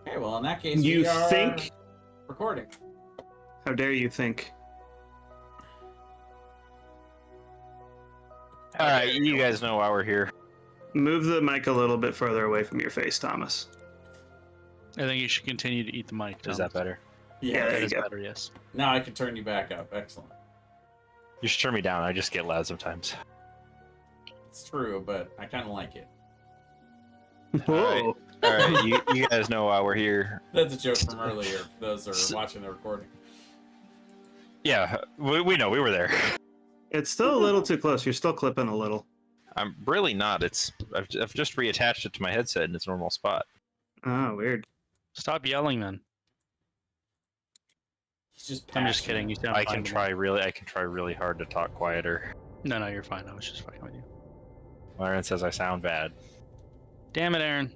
Okay, well, in that case, You we are think? recording. How dare you think? All right, you guys know why we're here. Move the mic a little bit further away from your face, Thomas. I think you should continue to eat the mic. Is that better? Yeah, That there you is go. better, yes. Now I can turn you back up. Excellent. You should turn me down. I just get loud sometimes. It's true, but I kind of like it. Whoa. All right, you guys know why we're here. That's a joke from earlier, for those who are watching the recording. Yeah, we know we were there. It's still a little too close. You're still clipping a little. I'm really not. I've just reattached it to my headset in its normal spot. Oh, weird. Stop yelling then. He's just I'm just passionate. kidding. You sound I fine can to me. try really hard to talk quieter. No, you're fine. I was just fucking with you. Aaron says I sound bad. Damn it, Aaron.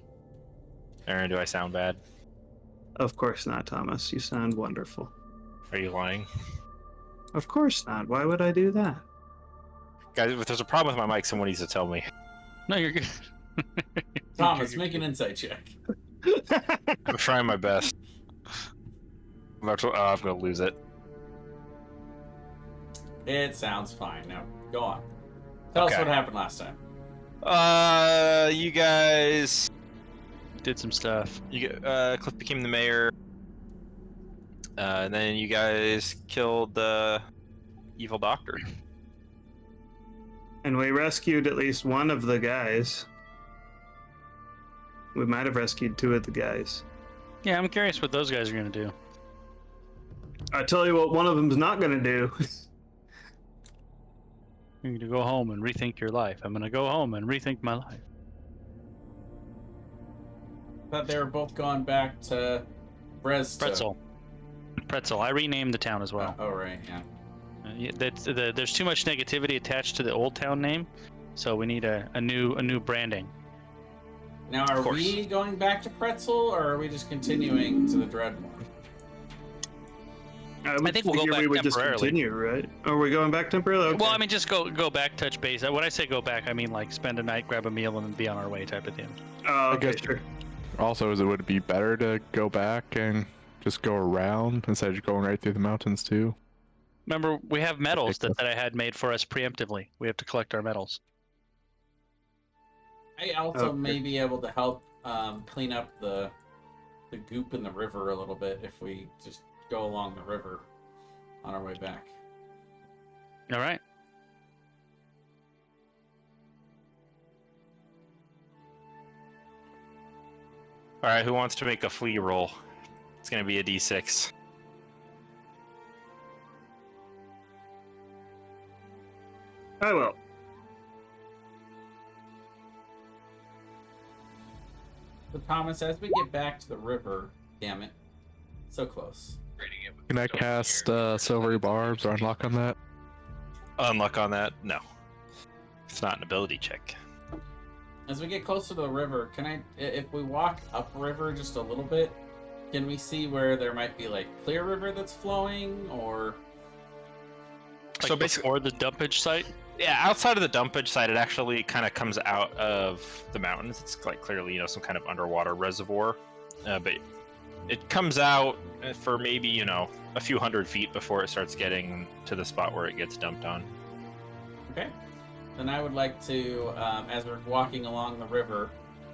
Aaron, do I sound bad? Of course not, Thomas. You sound wonderful. Are you lying? Of course not. Why would I do that? Guys, if there's a problem with my mic, someone needs to tell me. No, you're good. Thomas, make an insight check. I'm trying my best. I'm gonna lose it. It sounds fine. Now, go on. Tell us Okay. what happened last time. You guys... Did some stuff. Cliff became the mayor. And then you guys killed the evil doctor. And we rescued at least one of the guys. We might have rescued two of the guys. Yeah, I'm curious what those guys are going to do. I tell you what, one of them's not going to do. You're going to go home and rethink your life. I'm going to go home and rethink my life. Thought they were both going back to Pretzel. I renamed the town as well. Oh, right, yeah. There's too much negativity attached to the old town name, so we need a new branding. Now, are we going back to Pretzel, or are we just continuing to the Dreadmore? I think we'll go figure back we would just temporarily. continue, right? Are we going back temporarily? Okay. Well, I mean, just go back, touch base. When I say go back, I mean like spend a night, grab a meal, and then be on our way type of thing. Oh, okay, guess- sure. Also, would it be better to go back and just go around instead of just going right through the mountains too? Remember, we have medals that I had made for us preemptively. We have to collect our medals. I also Okay. may be able to help clean up the goop in the river a little bit if we just go along the river on our way back. All right. All right, who wants to make a flea roll? It's gonna be a d6. I will. So, Thomas, as we get back to the river, damn it, so close. Can I cast Silvery Barbs or unlock on that? Unluck on that? No. It's not an ability check. As we get closer to the river, if we walk upriver just a little bit, can we see where there might be like clear river that's flowing, or? Like So basically, before the dumpage site. yeah, outside of the dumpage site, it actually kind of comes out of the mountains. It's like clearly, some kind of underwater reservoir, but it comes out for maybe, a few hundred feet before it starts getting to the spot where it gets dumped on. Okay. Then I would like to, as we're walking along the river,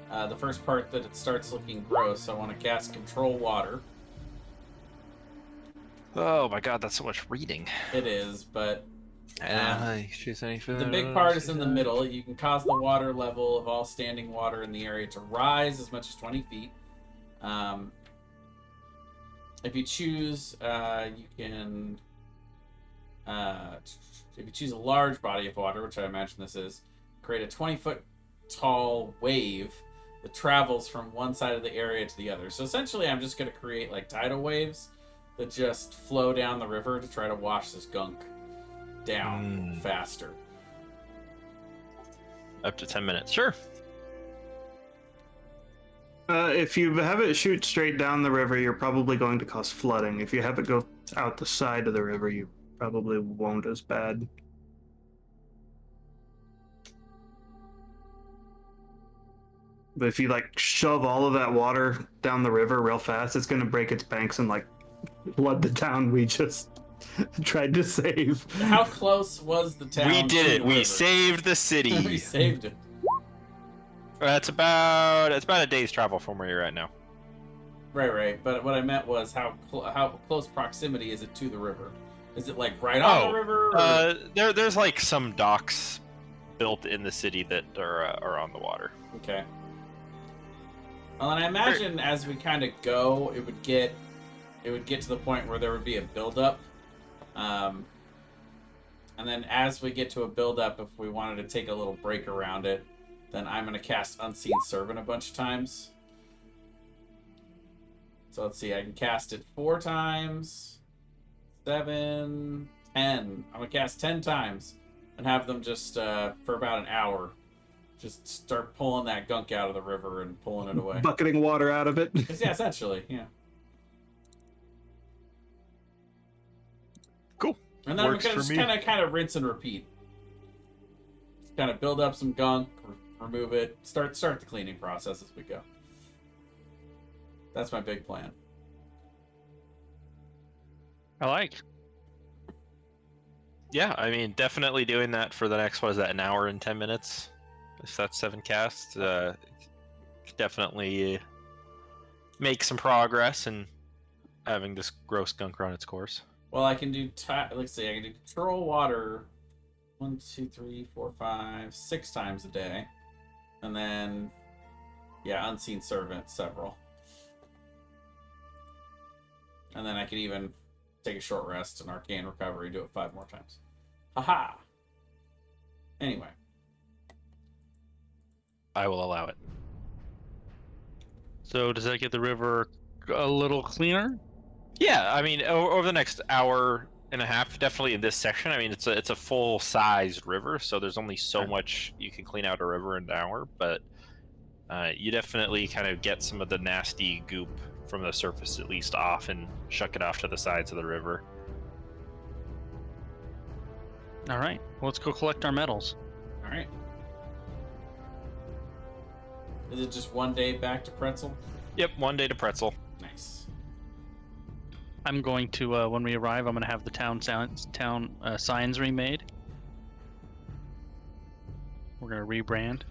the first part that it starts looking gross, I want to cast Control Water. Oh my god, that's so much reading. It is, but The the big part is in the middle. You can cause the water level of all standing water in the area to rise as much as 20 feet. If you choose, you can... if you choose a large body of water, which I imagine this is, create a 20-foot tall wave that travels from one side of the area to the other. So essentially, I'm just going to create like tidal waves that just flow down the river to try to wash this gunk down faster. Up to 10 minutes, sure. If you have it shoot straight down the river, you're probably going to cause flooding. If you have it go out the side of the river, you probably won't as bad. But if you like shove all of that water down the river real fast, it's going to break its banks and like flood the town we just tried to save. How close was the town? We did to it. the We river? saved the We city. saved it. It's about a day's travel from where you're at now. Right. But what I meant was how close proximity is it to the river? Is it like right on the river? Or... There's like some docks built in the city that are on the water. Okay. Well, and I imagine as we kind of go, it would get to the point where there would be a buildup. And then as we get to a buildup, if we wanted to take a little break around it, then I'm going to cast Unseen Servant a bunch of times. So let's see, I can cast it 4 times, 7, 10. I'm going to cast 10 times and have them just, for about an hour, just start pulling that gunk out of the river and pulling it away. Bucketing water out of it. Yeah, essentially, yeah. Cool. And then Works I'm gonna for just me. kind of rinse and repeat. Just kind of build up some gunk, remove it, start the cleaning process as we go. That's my big plan. I like. Yeah, I mean, definitely doing that for the next, what is that, an hour and 10 minutes? If that's 7 casts, definitely make some progress in having this gross gunk run its course. Well, I can do. Let's see. I can do control water 1, 2, 3, 4, 5, 6 times a day, and then unseen servant several, and then I could even take a short rest and arcane recovery, do it 5 more times. Haha. Anyway. I will allow it. So does that get the river a little cleaner? Yeah, I mean, over the next hour and a half, definitely in this section. I mean, it's a full-sized river, so there's only so much you can clean out a river in an hour. But you definitely kind of get some of the nasty goop from the surface at least off, and shuck it off to the sides of the river. All right. Well, let's go collect our medals. All right. Is it just 1 day back to Pretzel? Yep, 1 day to Pretzel. Nice. I'm going to when we arrive, I'm going to have the town signs remade. We're going to rebrand.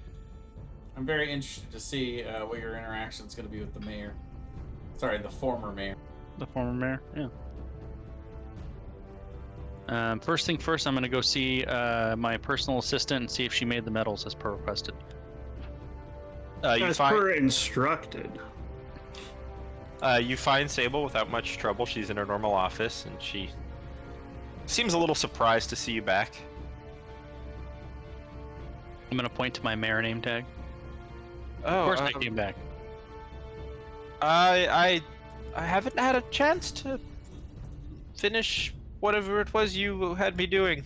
I'm very interested to see what your interaction is going to be with the mayor. Sorry, the former mayor. The former mayor, yeah. First thing first, I'm going to go see my personal assistant and see if she made the medals as per requested. As per instructed. You find Sable without much trouble. She's in her normal office, and she seems a little surprised to see you back. I'm going to point to my mayor name tag. Oh, Of course I came back. I haven't had a chance to finish whatever it was you had me doing.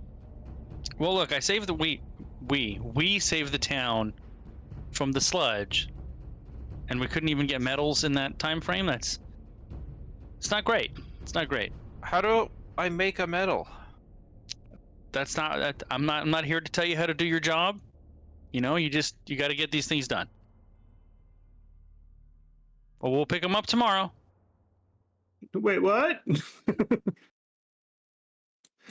Well, look, I saved the we saved the town from the sludge, and we couldn't even get medals in that time frame. It's not great. It's not great. How do I make a medal? That's not. I'm not here to tell you how to do your job. You know, you got to get these things done. Well, we'll pick them up tomorrow. Wait, what?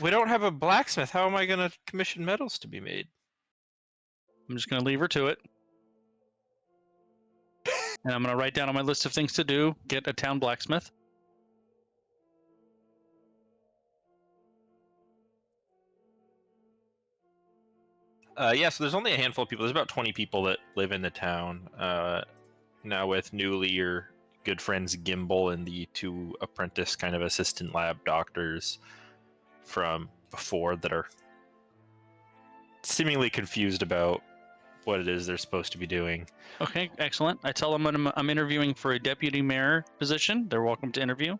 We don't have a blacksmith. How am I going to commission medals to be made? I'm just going to leave her to it. And I'm going to write down on my list of things to do, get a town blacksmith. Yeah, so there's only a handful of people. There's about 20 people that live in the town. Now with newly your good friends Gimbal and the 2 apprentice kind of assistant lab doctors from before that are seemingly confused about what it is they're supposed to be doing. Okay, excellent. I tell them I'm interviewing for a deputy mayor position. They're welcome to interview. And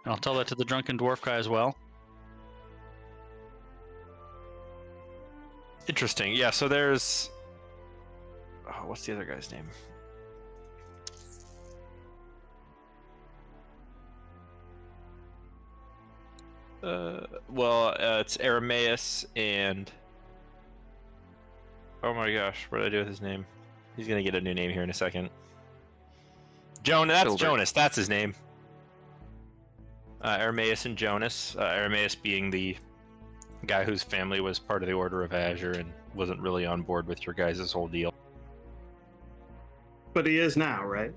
I'll tell that to the drunken dwarf guy as well. Interesting. Yeah, so there's... Oh, what's the other guy's name? It's Aramaeus and Oh my gosh, what did I do with his name? He's gonna get a new name here in a second. Jonas, that's Silver. Jonas, that's his name. Aramaeus and Jonas. Aramaeus being the guy whose family was part of the Order of Azure and wasn't really on board with your guys' whole deal. But he is now, right?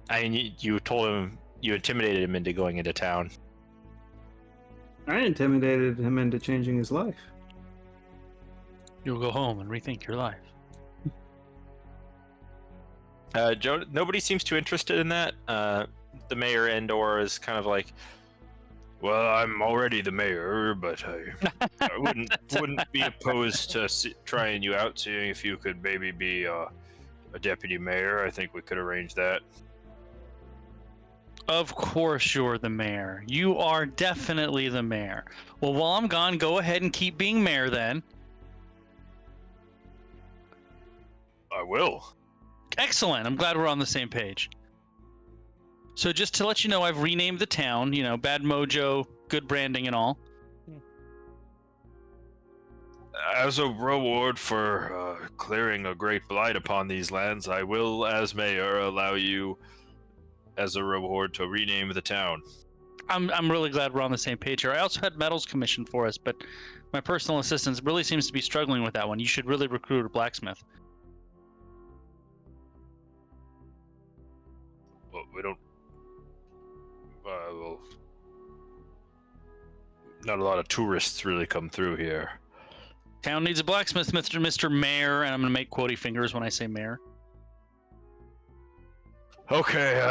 I mean, you told him, you intimidated him into going into town. I intimidated him into changing his life. You'll go home and rethink your life. Nobody seems too interested in that. The mayor Endor is kind of like, well, I'm already the mayor, but I wouldn't be opposed to trying you out, seeing if you could maybe be a deputy mayor. I think we could arrange that. Of course you're the mayor. You are definitely the mayor. Well, while I'm gone, go ahead and keep being mayor then. I will. Excellent. I'm glad we're on the same page. So just to let you know, I've renamed the town, you know, bad mojo, good branding and all. As a reward for clearing a great blight upon these lands, I will, as mayor, allow you, as a reward, to rename the town. I'm really glad we're on the same page here. I also had medals commissioned for us, but my personal assistant really seems to be struggling with that one. You should really recruit a blacksmith. Well, we don't... well, not a lot of tourists really come through here. Town needs a blacksmith, Mr. Mayor, and I'm going to make quotey fingers when I say mayor. Okay,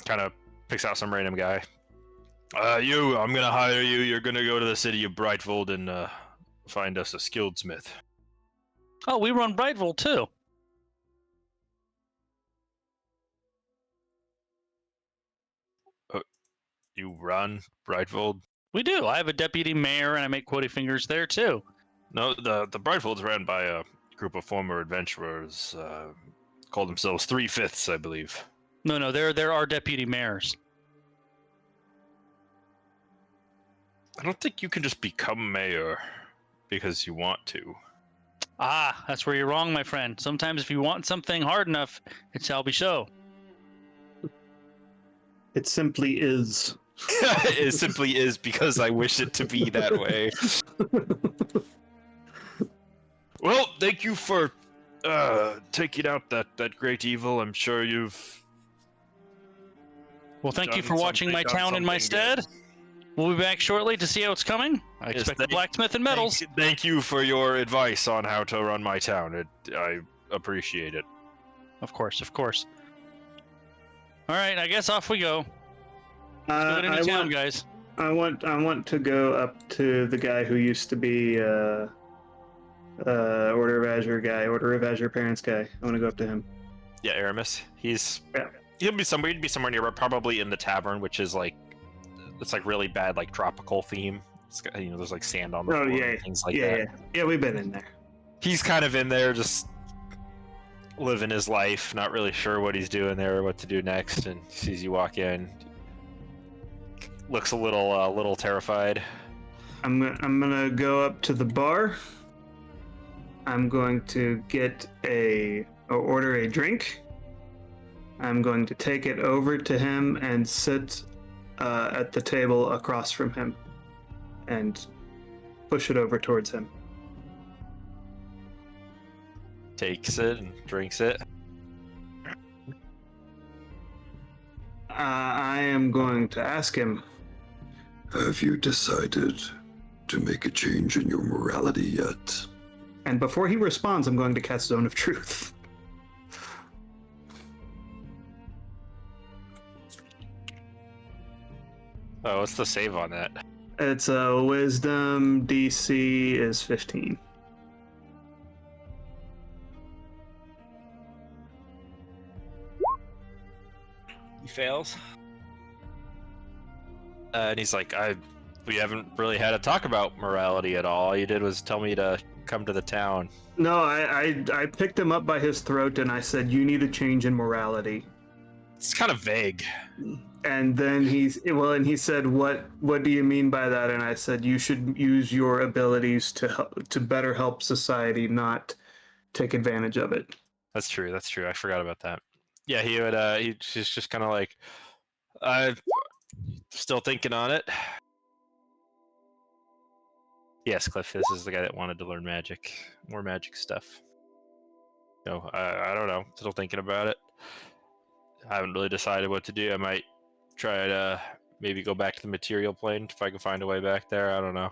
kind of picks out some random guy. I'm gonna hire you. You're gonna go to the city of Brightfold and find us a skilled smith. Oh, we run Brightfold too. You run Brightfold? We do. I have a deputy mayor, and I make quotey fingers there too. No, the Brightfold's ran by a group of former adventurers. Call themselves 3/5, I believe. No, there are deputy mayors. I don't think you can just become mayor because you want to. Ah, that's where you're wrong, my friend. Sometimes if you want something hard enough, it shall be so. It simply is. It simply is because I wish it to be that way. Well, thank you for taking out that great evil. I'm sure you've... Well, thank you for watching my town in my stead. We'll be back shortly to see how it's coming. I expect the blacksmith and metals. Thank you for your advice on how to run my town. I appreciate it. Of course. All right, I guess off we go. Let's go to town, guys. I want to go up to the guy who used to be Order of Azure guy, Order of Azure parents guy. I want to go up to him. Yeah, Aramis. He'd be somewhere near, probably in the tavern, which is like, it's like really bad, like tropical theme. It's got, there's like sand on the floor and things like that. Yeah, we've been in there. He's kind of in there, just living his life, not really sure what he's doing there or what to do next, and sees you walk in. Looks a little terrified. I'm gonna go up to the bar. I'm going to order a drink. I'm going to take it over to him and sit at the table across from him and push it over towards him. Takes it and drinks it. I am going to ask him, have you decided to make a change in your morality yet? And before he responds, I'm going to cast Zone of Truth. Oh, what's the save on that? It's a Wisdom. DC is 15. He fails. And he's like, we haven't really had a talk about morality at all. All you did was tell me to come to the town. No, I picked him up by his throat and I said, you need a change in morality. It's kind of vague. And then he said, "What do you mean by that?" And I said, "You should use your abilities to better help society, not take advantage of it." That's true. That's true. I forgot about that. Yeah, he would. He's just kind of like, I'm still thinking on it. Yes, Cliff. This is the guy that wanted to learn magic, more magic stuff. No, I don't know. Still thinking about it. I haven't really decided what to do. I might try to maybe go back to the material plane if I can find a way back there. I don't know.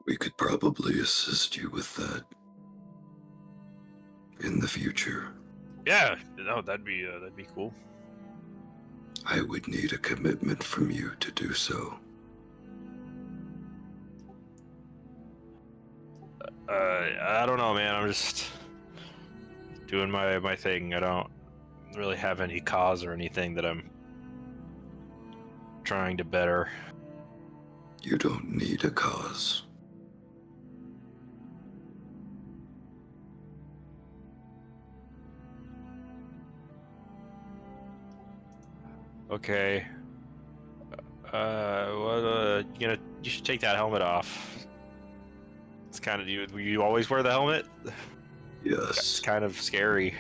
We could probably assist you with that in the future. Yeah, no, that'd be cool. I would need a commitment from you to do so. I don't know, man. I'm just doing my thing. I don't really have any cause or anything that I'm trying to better. You don't need a cause. Okay. You should take that helmet off. It's kind of you always wear the helmet? It's Yes. kind of scary.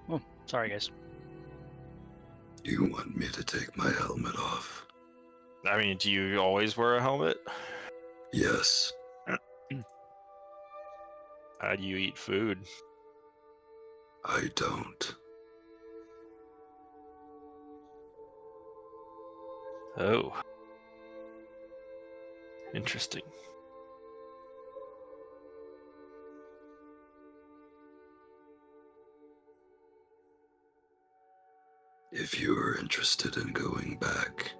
Oh, sorry, guys. You want me to take my helmet off? I mean, do you always wear a helmet? Yes. How do you eat food? I don't. Oh. Interesting. If you are interested in going back,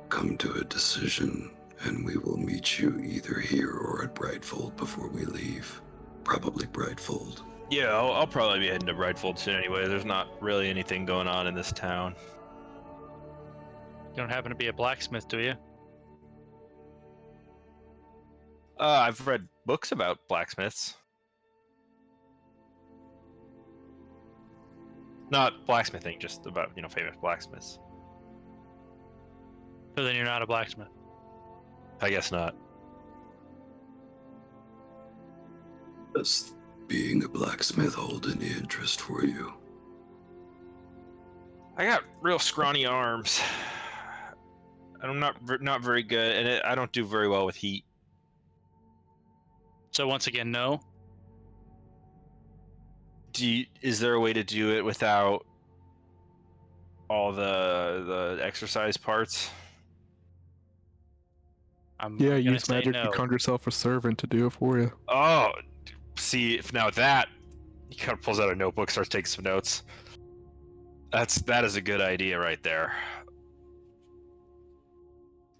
come to a decision and we will meet you either here or at Brightfold before we leave. Probably Brightfold. Yeah, I'll probably be heading to Brightfold soon anyway. There's not really anything going on in this town. You don't happen to be a blacksmith, do you? I've read books about blacksmiths. Not blacksmithing, just about, famous blacksmiths. So then you're not a blacksmith. I guess not. Does being a blacksmith hold any interest for you? I got real scrawny arms. And I'm not very good, and I don't do very well with heat. So once again, no. Is there a way to do it without all the exercise parts? I'm Yeah, gonna use say magic no. to conjure yourself a servant to do it for you. Oh, see, if now that he kind of pulls out a notebook, starts taking some notes. That is a good idea right there.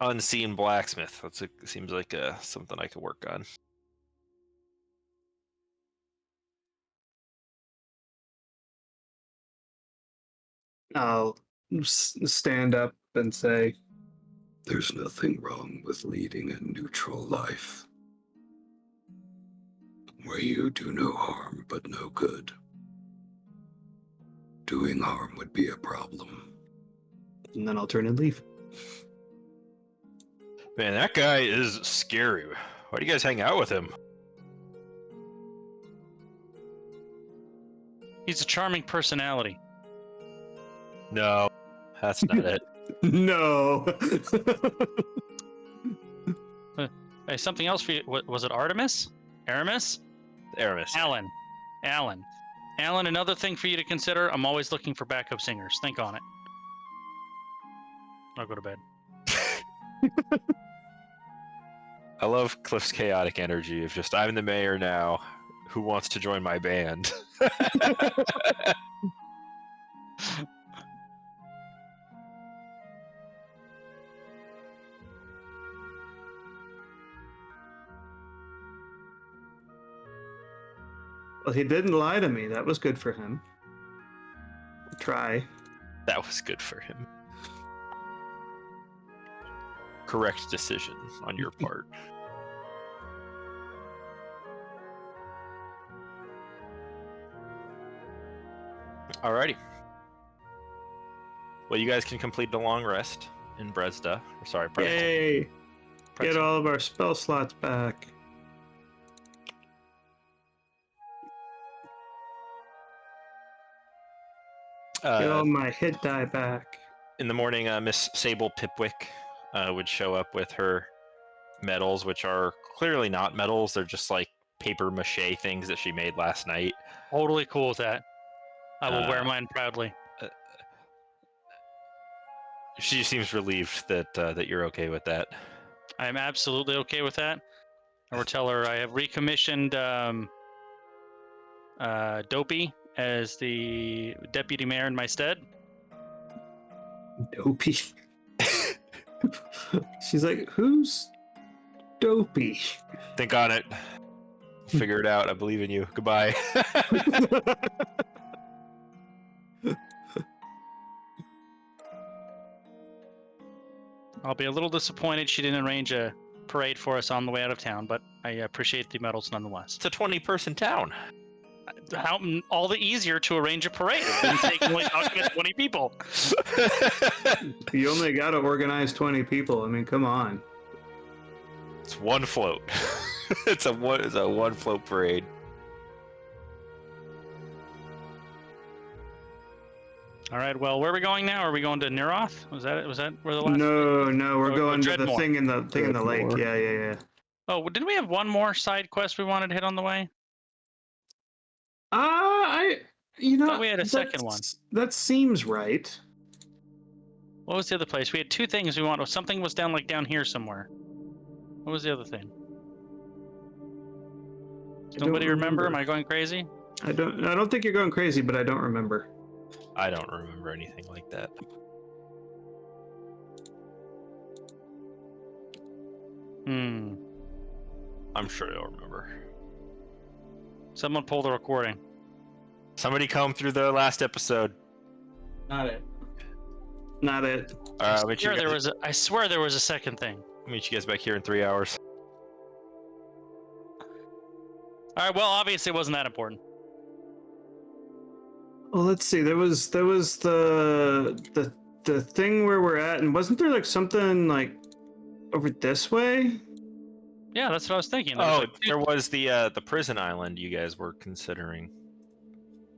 Unseen blacksmith. Seems like something I could work on. I'll stand up and say, There's nothing wrong with leading a neutral life, where you do no harm but no good. Doing harm would be a problem. and then I'll turn and leave. Man, that guy is scary. Why do you guys hang out with him? He's a charming personality. No, that's not it. No. Hey, something else for you. What was it? Artemis? Aramis? Aramis. Alan. Another thing for you to consider. I'm always looking for backup singers. Think on it. I'll go to bed. I love Cliff's chaotic energy of just, I'm the mayor now. Who wants to join my band? Well, he didn't lie to me. That was good for him. Try. That was good for him. correct decision on your part. Alrighty. Well, you guys can complete the long rest in Brezda. Or sorry, Brezda. Yay! Get all of our spell slots back. Get all my hit die back. In the morning, Miss Sable Pipwick would show up with her medals, which are clearly not medals. They're just like paper mache things that she made last night. Totally cool with that. I will wear mine proudly. She seems relieved that you're okay with that. I am absolutely okay with that. I will tell her I have recommissioned Dopey as the deputy mayor in my stead. Dopey. She's like, who's Dopey? Think on it. Figure it out. I believe in you. Goodbye. I'll be a little disappointed she didn't arrange a parade for us on the way out of town, but I appreciate the medals nonetheless. It's a 20-person town. How all the easier to arrange a parade than taking like talking to 20 people. You only got to organize 20 people. I mean, come on. It's one float. It's a one float parade. All right. Well, where are we going now? Are we going to Neroth? Was that where the last? No, we're going to the Dreadmore. thing in the lake. Dreadmore. Yeah. Oh, didn't we have one more side quest we wanted to hit on the way? Thought we had a second one. That seems right. What was the other place? We had two things we wanted. Something was down here somewhere. What was the other thing? Does nobody remember? Am I going crazy? I don't think you're going crazy, but I don't remember. I don't remember anything like that. I'm sure you'll remember. Someone pull the recording. Somebody comb through the last episode. Not it. Not it. I swear there was a second thing. I'll meet you guys back here in 3 hours. All right. Well, obviously it wasn't that important. Well, let's see. There was the thing where we're at, and wasn't there like something like over this way? Yeah, that's what I was thinking. There was the prison island you guys were considering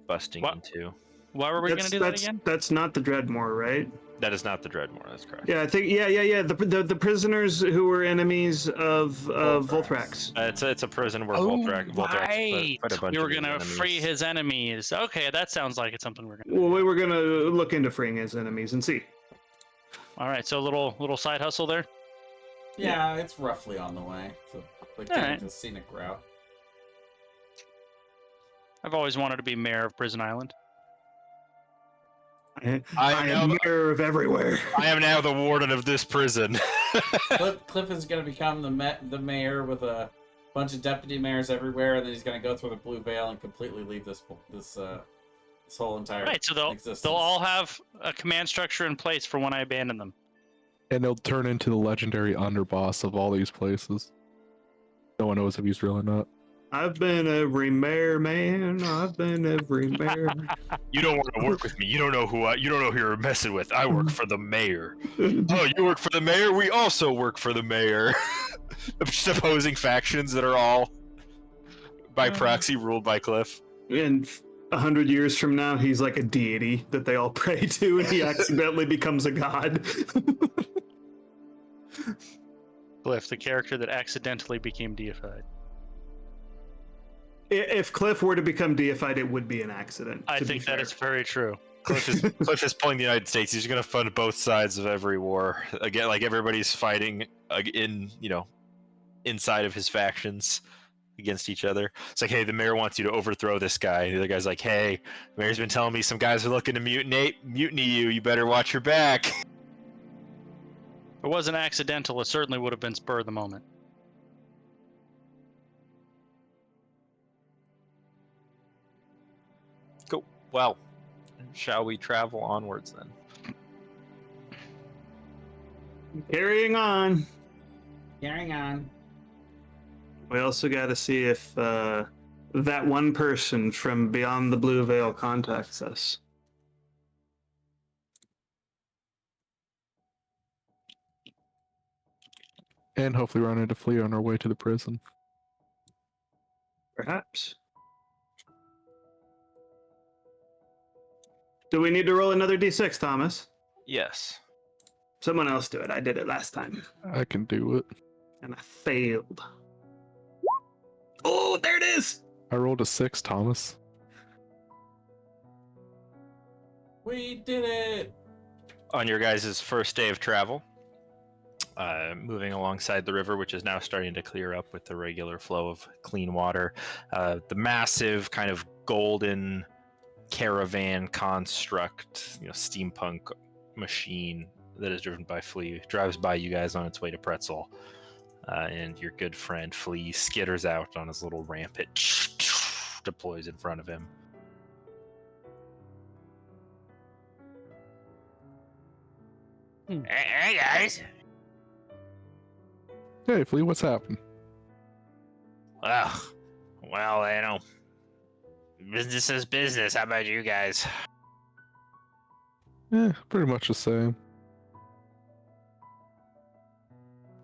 busting into. Why were we going to do that again? That's not the Dreadmore, right? That is not the Dreadmore. That's correct. Yeah, I think yeah. The prisoners who were enemies of Volthrax. It's a prison where Volthrax right. put a bunch We were of his gonna enemies. free his enemies. Okay, that sounds like it's something we're gonna. Well, we were gonna look into freeing his enemies and see. All right, so a little side hustle there. Yeah, it's roughly on the way. So Alright. the scenic route. I've always wanted to be mayor of Prison Island. I am mayor of everywhere. I am now the warden of this prison. Cliff is going to become the mayor with a bunch of deputy mayors everywhere, and then he's going to go through the Blue Veil and completely leave this whole entire Right, so existence. they'll all have a command structure in place for when I abandon them. And he'll turn into the legendary underboss of all these places. No one knows if he's real or not. I've been every mayor, man. I've been every mayor. You don't want to work with me. You don't know who you're messing with. I work for the mayor. Oh, you work for the mayor? We also work for the mayor. Just opposing factions that are all by proxy ruled by Cliff. And 100 years from now, he's like a deity that they all pray to, and he accidentally becomes a god. Cliff, the character that accidentally became deified. If Cliff were to become deified, it would be an accident. I think that is very true. Cliff is pulling the United States. He's going to fund both sides of every war. Again, like everybody's fighting inside of his factions against each other. It's like, hey, the mayor wants you to overthrow this guy. The other guy's like, hey, the mayor's been telling me some guys are looking to mutiny you. You better watch your back. If it wasn't accidental, it certainly would have been spur of the moment. Cool. Well, shall we travel onwards then? Carrying on. Carrying on. We also got to see if that one person from beyond the blue veil contacts us. And hopefully run into Flea on our way to the prison. Perhaps. Do we need to roll another d6, Thomas? Yes. Someone else do it. I did it last time, I can do it. and I failed. Oh, there it is! I rolled a 6, Thomas. We did it! On your guys' first day of travel, moving alongside the river, which is now starting to clear up with the regular flow of clean water, the massive kind of golden caravan construct, steampunk machine that is driven by Flea drives by you guys on its way to Pretzel, and your good friend Flea skitters out on his little ramp. It deploys in front of him. Hey guys. Hey, Flea, what's happened? Well, business is business. How about you guys? Pretty much the same.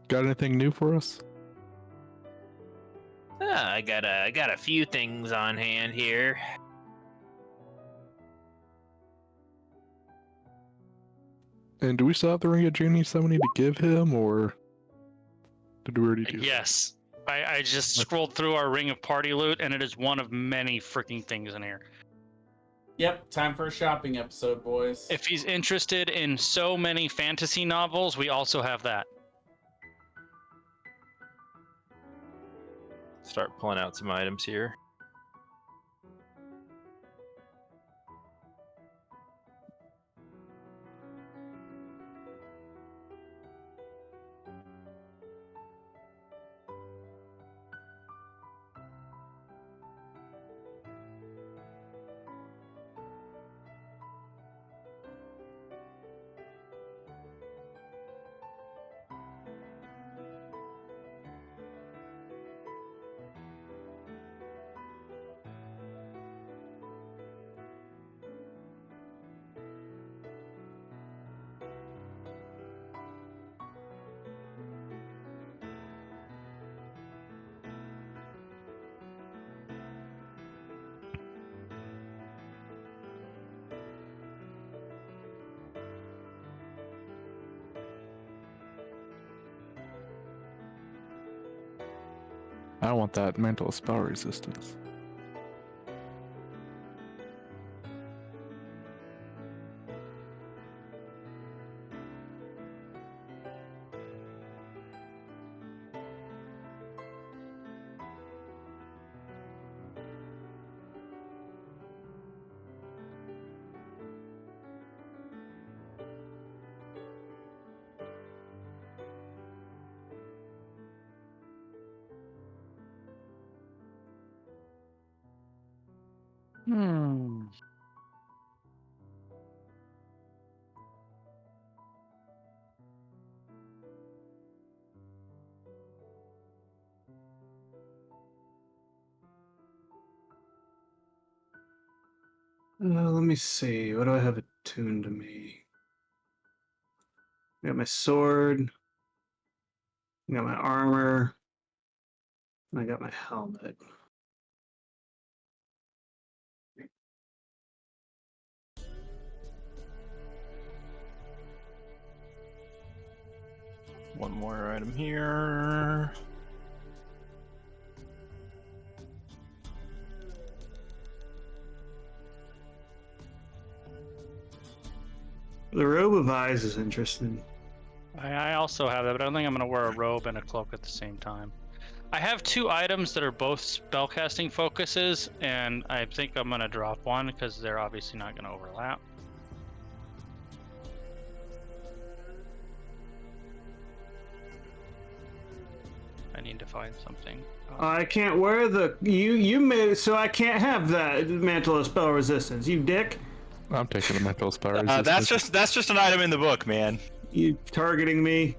Got anything new for us? I got a few things on hand here. And do we still have the Ring of Genie 70 to give him, or did we already do that? Yes. I just scrolled through our Ring of Party Loot, and it is one of many freaking things in here. Yep, time for a shopping episode, boys. If he's interested in so many fantasy novels, we also have that. Start pulling out some items here. I want that mental spell resistance. Hmm. Let me see. What do I have attuned to me? I got my sword. I got my armor. And I got my helmet. One more item here. The robe of eyes is interesting. I also have that, but I don't think I'm going to wear a robe and a cloak at the same time. I have two items that are both spellcasting focuses, and I think I'm going to drop one because they're obviously not going to overlap. I need to find something. I can't wear the you made it so I can't have that mantle of spell resistance. You dick. I'm taking the mental spell resistance. That's just an item in the book, man. You targeting me?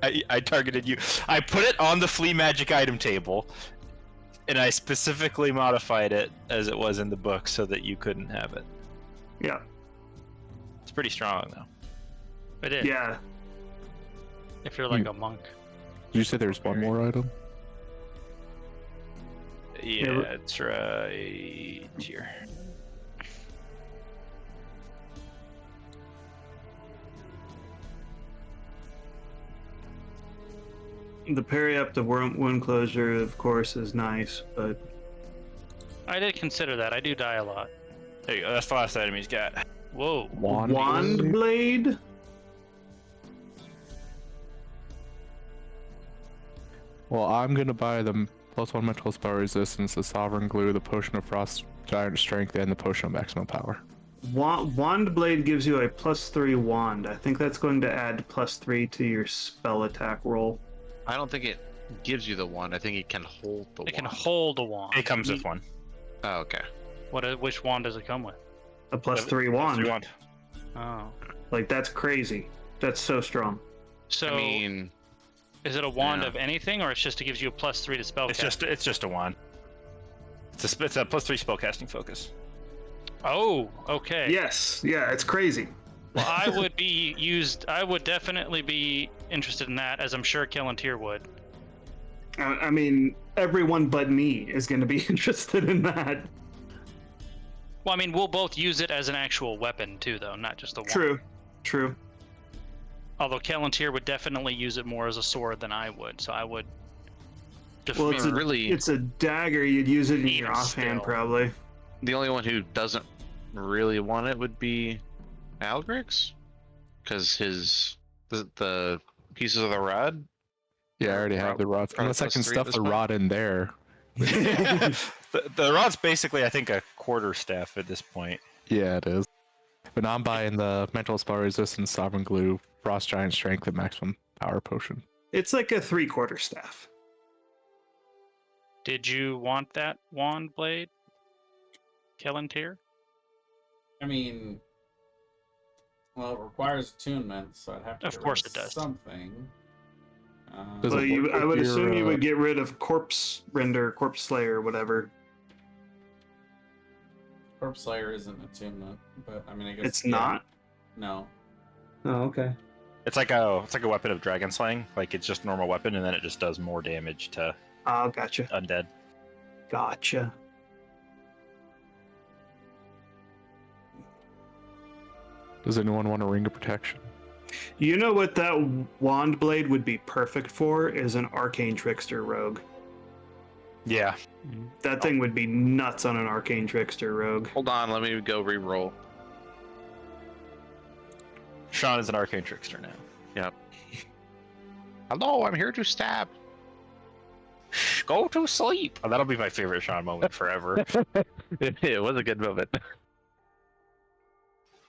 I targeted you. I put it on the flea magic item table, and I specifically modified it as it was in the book so that you couldn't have it. Yeah. It's pretty strong, though. It is. Yeah. If you're like a monk. Did you say there's one more item? Yeah, it's right here. The periaptive wound closure, of course, is nice, but I did consider that. I do die a lot. There you go. That's the last item he's got. Whoa. wand blade. Well, I'm gonna buy the +1 mental spell resistance, the sovereign glue, the potion of frost giant strength, and the potion of maximum power. Wand blade gives you a +3 wand. I think that's going to add +3 to your spell attack roll. I don't think it gives you the wand. I think it can hold the wand. It can hold a wand. It comes with one. Oh, okay. Which wand does it come with? A +3 wand. You want? Oh. Like, that's crazy. That's so strong. So I mean, is it a wand yeah. of anything, or it's just to gives you a +3 to spell cast? It's just a wand. It's a +3 spellcasting focus. Oh, okay. Yes. Yeah, it's crazy. Well, I would definitely be interested in that, as I'm sure Kellantir would. I mean, everyone but me is going to be interested in that. Well, I mean, we'll both use it as an actual weapon too, though, not just a wand. True. Although Kellantir would definitely use it more as a sword than I would, so I would. Well, it's a dagger. You'd use it in your offhand, probably. the only one who doesn't really want it would be Algrix, because the pieces of the rod. Yeah, I already have the rods. Unless I can stuff the rod in there. The rod's basically, I think, a quarter staff at this point. Yeah, it is. But now I'm buying the mental spell resistance, sovereign glue, frost giant strength, and maximum power potion. It's like a 3/4 staff. Did you want that wand blade, Kellantir? I mean, well, it requires attunement, so I'd have to. Of course it does. Something. Does Well, it work I would with assume your, you would get rid of corpse render, corpse slayer, whatever. Corpse Slayer isn't attunement, but I mean, I guess It's not. No. Oh, okay. It's like a weapon of dragon slaying. Like it's just a normal weapon, and then it just does more damage to Oh, gotcha. undead. Gotcha. Does anyone want a ring of protection? You know what that wand blade would be perfect for is an arcane trickster rogue. Yeah. That thing would be nuts on an arcane trickster rogue. Hold on, let me go re-roll. Sean is an arcane trickster now. Yep. Hello, I'm here to stab. Shh, go to sleep. Oh, that'll be my favorite Sean moment forever. It was a good moment. I'm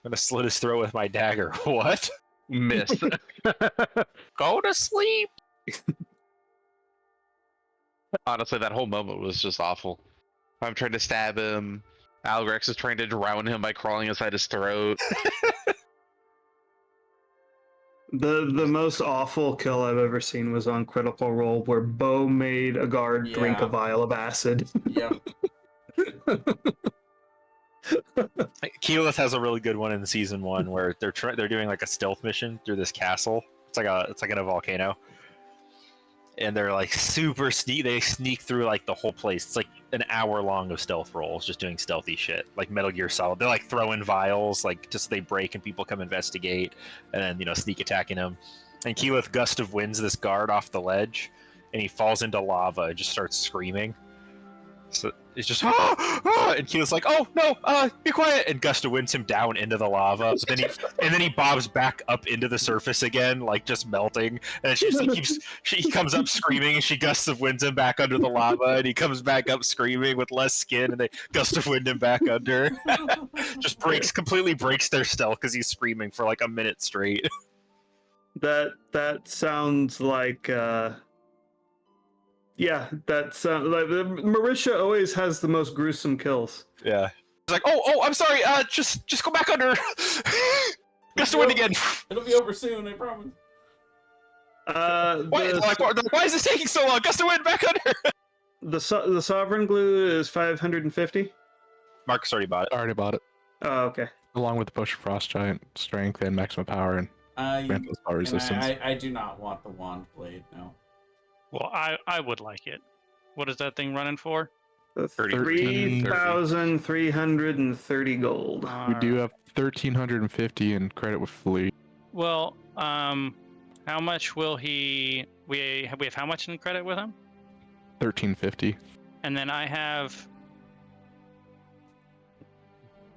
gonna slit his throat with my dagger. What? Missed. Go to sleep. Honestly, that whole moment was just awful. I'm trying to stab him. Algrex is trying to drown him by crawling inside his throat. The most awful kill I've ever seen was on Critical Role, where Bo made a guard drink a vial of acid. Yep. Keyleth has a really good one in season 1 where they're doing like a stealth mission through this castle. It's like in a volcano, and they're like super sneak. They sneak through like the whole place. It's like an hour long of stealth rolls, just doing stealthy shit, like Metal Gear Solid. They're like throwing vials, like just they break and people come investigate, and then sneak attacking them. And Keyleth gust of winds this guard off the ledge, and he falls into lava and just starts screaming. So it's just and Keyleth's like, "Oh no, be quiet!" And Gust of winds him down into the lava. But then he bobs back up into the surface again, like just melting. And she just like he comes up screaming, and she gusts of winds him back under the lava, and he comes back up screaming with less skin, and they gust of wind him back under. Just completely breaks their stealth because he's screaming for like a minute straight. That sounds like yeah, that sounds like Marisha always has the most gruesome kills. Yeah. It's like, oh, I'm sorry. Just go back under. Gust of wind again. It'll be over soon, I promise. Wait, why is this taking so long? Gust of wind back under. The Sovereign Glue is 550. Marcus already bought it. I already bought it, Oh, okay. along with the push of frost giant strength and maximum power and mental spell resistance. I do not want the wand blade. No. Well, I would like it. What is that thing running for? 3,330 gold. We do have 1,350 in credit with fleet. Well, how much will he? We have how much in credit with him? 1,350. And then I have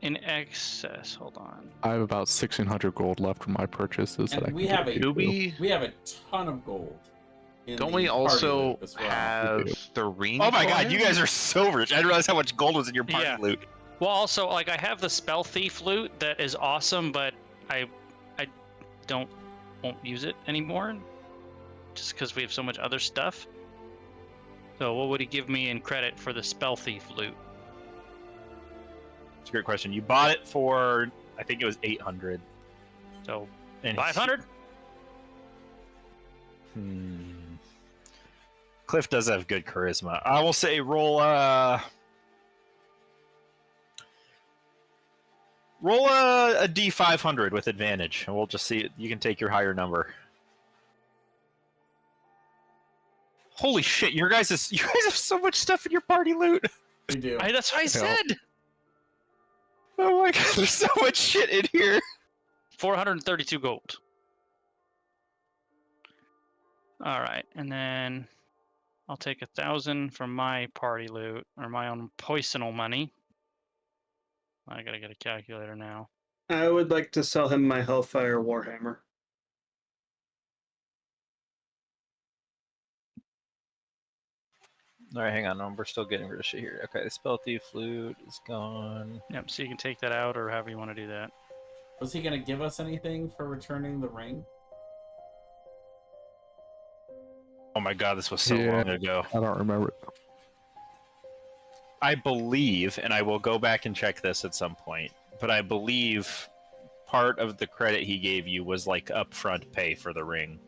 in excess. Hold on. I have about 1,600 gold left from my purchases. And that I we can have get a to. we have a ton of gold. in Don't the we party also loot as well. have the ring? Oh my for god, him? you guys are so rich. I didn't realize how much gold was in your party Yeah. loot. Well, also, like, I have the spell thief loot that is awesome, but I won't use it anymore, just because we have so much other stuff. So, what would he give me in credit for the spell thief loot? It's a great question. You bought it for, I think it was 800. So, And 500. Cliff does have good charisma. I will say roll a D500 with advantage, and we'll just see it. You can take your higher number. Holy shit! You guys have so much stuff in your party loot. We do. That's what I said. Oh my god, there's so much shit in here. 432 gold. All right, and then I'll take 1,000 from my party loot or my own poisonal money. I gotta get a calculator now. I would like to sell him my Hellfire Warhammer. All right, hang on. We're still getting rid of shit here. Okay, the spell thief flute is gone. Yep, so you can take that out or however you want to do that. Was he gonna give us anything for returning the ring? Oh my god, this was so Yeah. long ago. I don't remember. I believe, and I will go back and check this at some point, but I believe part of the credit he gave you was like upfront pay for the ring.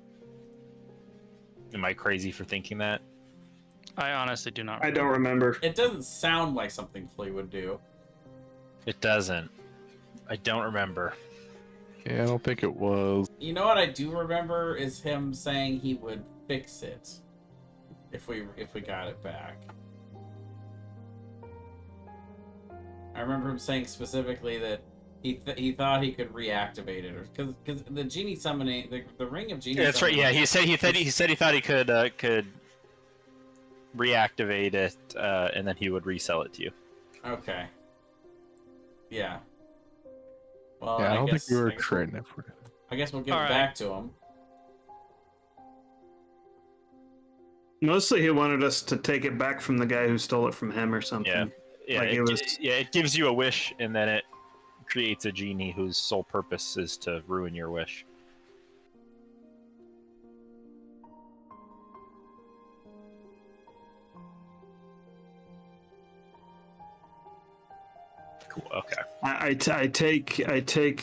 Am I crazy for thinking that? I honestly do not. I don't remember. It doesn't sound like something Flea would do. It doesn't. I don't remember. Yeah, I don't think it was. You know what I do remember is him saying he would fix it if we got it back. I remember him saying specifically that he thought he could reactivate it, or because the genie summoning the ring of genie. Yeah, that's right. Yeah, he said he thought he could reactivate it, and then he would resell it to you. Okay. Yeah. Well, Yeah, I don't think you were I guess trading it for it. I guess we'll give All it right. back to him. Mostly he wanted us to take it back from the guy who stole it from him or something. Yeah. Yeah, Like it gives you a wish, and then it creates a genie whose sole purpose is to ruin your wish. Cool. Okay. I take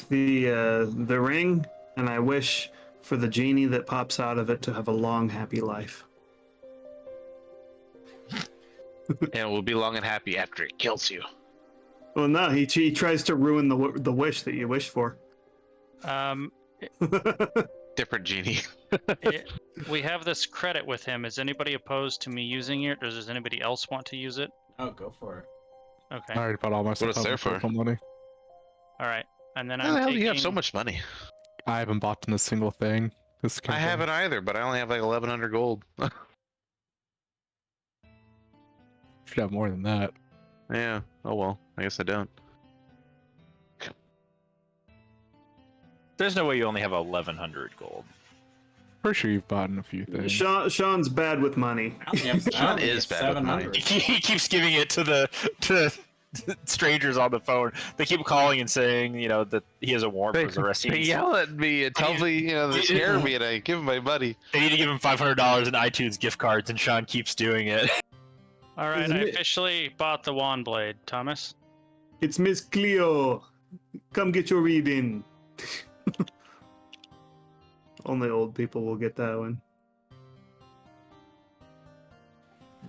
the ring and I wish for the genie that pops out of it to have a long, happy life. And we'll be long and happy after it kills you. Well, no, he tries to ruin the wish that you wish for. Different genie. We have this credit with him. Is anybody opposed to me using it, or does anybody else want to use it? Oh, go for it. Okay. I already bought all my stuff. it's out there with for? personal money. All right. And then How the I'm hell do you have taking- so much money? I haven't bought in a single thing. This I campaign. haven't either, but I only have like 1,100 gold. Should have more than that. Yeah. Oh well. I guess I don't. There's no way you only have 1,100 gold. Pretty sure you've bought in a few things. Sean's bad with money. I only have, I Sean only is have bad with money. 700. He keeps giving it to strangers on the phone. They keep calling and saying, that he has a warrant for his arrest. They yell at me and tell me, they scare me, and I give them my money. They need to give him $500 in iTunes gift cards, and Sean keeps doing it. All right. Isn't I it- officially bought the wand blade, Thomas. It's Miss Cleo. Come get your reading. Only old people will get that one.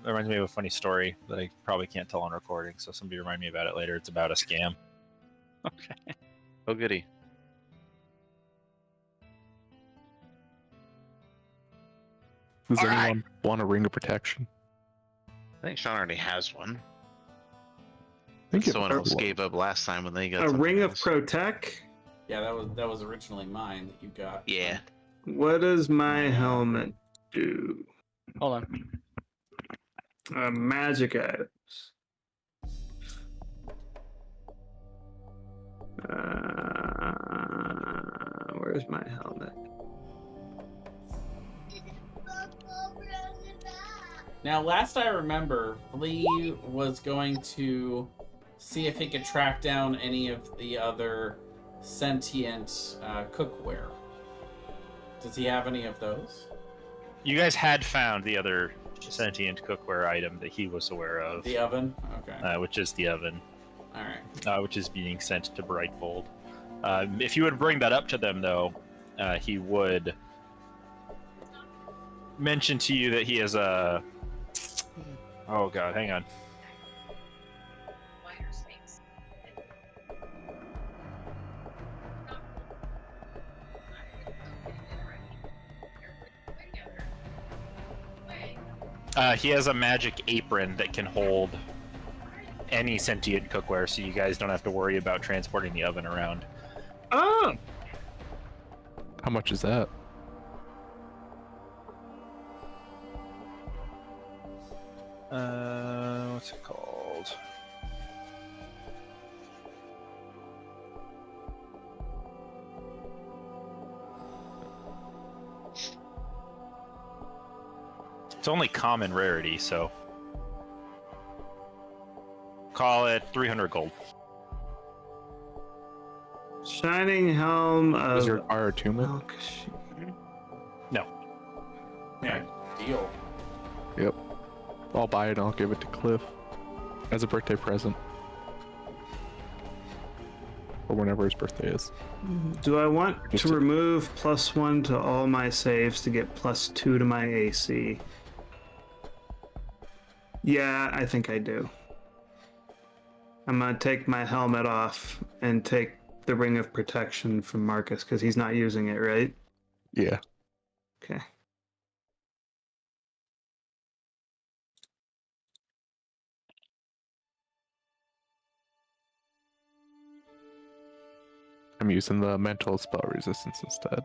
That reminds me of a funny story that I probably can't tell on recording, so somebody remind me about it later. It's about a scam. Okay. Oh, goody. Does All right. anyone want a ring of protection? I think Sean already has one. I think Someone it- else gave up last time when they got A something ring of else. protect. Yeah, that was originally mine that you got. Yeah. What does my Yeah. helmet do? Hold on. Magic items. Where's my helmet? Now, last I remember, Flea was going to see if he could track down any of the other sentient cookware. Does he have any of those? You guys had found the other sentient cookware item that he was aware of, The oven? Okay. which is the oven, All right. which is being sent to Brightfold. If you would bring that up to them, though, he would mention to you that he has a... Oh god, hang on. He has a magic apron that can hold any sentient cookware, so you guys don't have to worry about transporting the oven around. Oh! How much is that? What's it called? It's only common rarity, so call it 300 gold. Shining helm of. Does it require attunement? Alkashi. Yeah. Deal. Yep. I'll buy it and I'll give it to Cliff as a birthday present. Or whenever his birthday is. Do I want Just to to- remove +1 to all my saves to get +2 to my AC? Yeah, I think I do. I'm gonna take my helmet off and take the ring of protection from Marcus because he's not using it, right? Yeah. Okay. I'm using the mental spell resistance instead.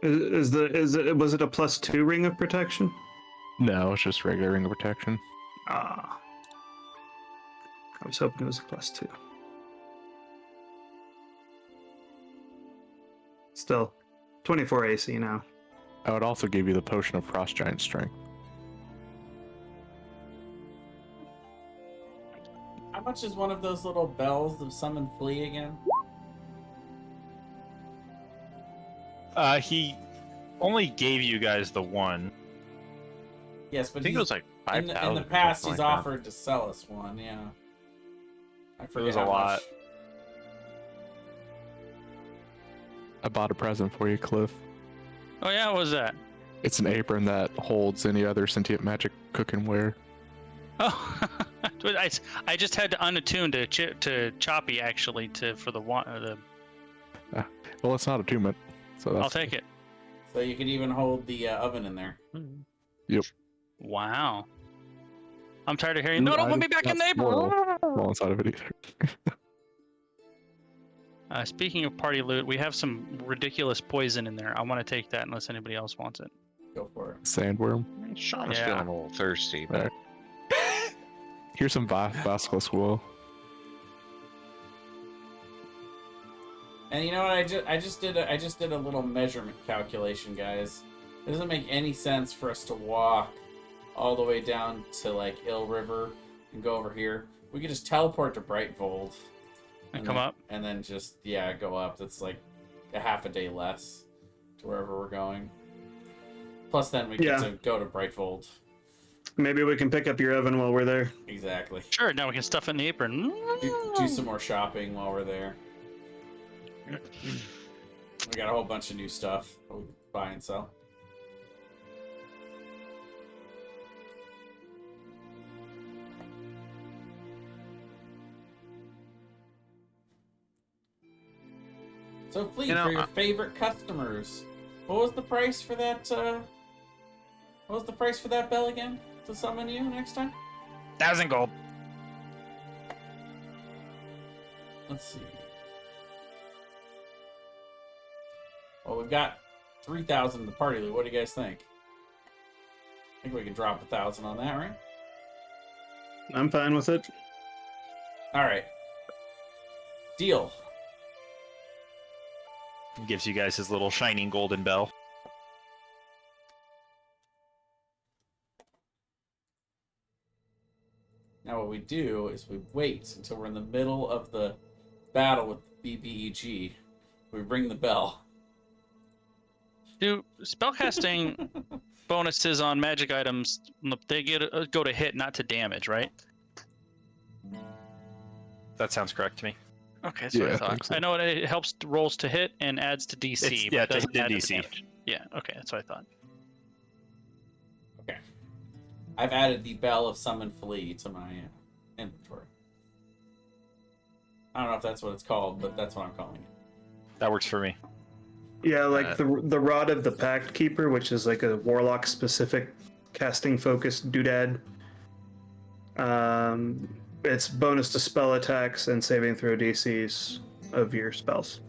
Was it a +2 ring of protection? No, it's just regular ring of protection. Ah. I was hoping it was a +2. Still, 24 AC now. I would also give you the potion of frost giant strength. How much is one of those little bells of summon Flea again? He only gave you guys the one. Yes, but I think it was like in 5,000. the past something he's like that. offered to sell us one. Yeah. I forget was a how lot. much. I bought a present for you, Cliff. Oh yeah, what was that? It's an apron that holds any other sentient magic cookware. Oh, I just had to unattune to Choppy actually for the Well, it's not attunement, so that's I'll take it. So you could even hold the oven in there. Yep. Wow. I'm tired of hearing. No, don't put me back in there. Well, inside of it either. Speaking of party loot, we have some ridiculous poison in there. I want to take that unless anybody else wants it. Go for it. Sandworm. Sean is Yeah. feeling a little thirsty, but Alright. Here's some basilisk wool. And you know what? I just did a little measurement calculation, guys. It doesn't make any sense for us to walk all the way down to like Ill River and go over here. We could just teleport to Brightfold And come then, up. and then just go up. That's like a half a day less to wherever we're going. Plus, then we get Yeah. to go to Brightfold. Maybe we can pick up your oven while we're there. Exactly. Sure, now we can stuff it in the apron. Do some more shopping while we're there. We got a whole bunch of new stuff that we can buy and sell. So, Fleet, for your favorite customers, what was the price for that? What was the price for that bell again to summon you next time? 1,000 gold. Let's see. Well, we've got 3,000 in the party loot. What do you guys think? I think we can drop 1,000 on that, right? I'm fine with it. All right. Deal. Gives you guys his little shining golden bell. Now what we do is we wait until we're in the middle of the battle with the BBEG. We ring the bell. Do spellcasting bonuses on magic items, they go to hit, not to damage, right? That sounds correct to me. Okay, that's what I Yeah, I thought. think so. I know it helps rolls to hit and adds to DC. Yeah, but doesn't to add DC. damage. Yeah, okay, that's what I thought. Okay. I've added the Bell of Summon Flea to my inventory. I don't know if that's what it's called, but that's what I'm calling it. That works for me. Yeah, like the Rod of the Pact Keeper, which is like a warlock specific casting focused doodad. It's bonus to spell attacks and saving throw DCs of your spells,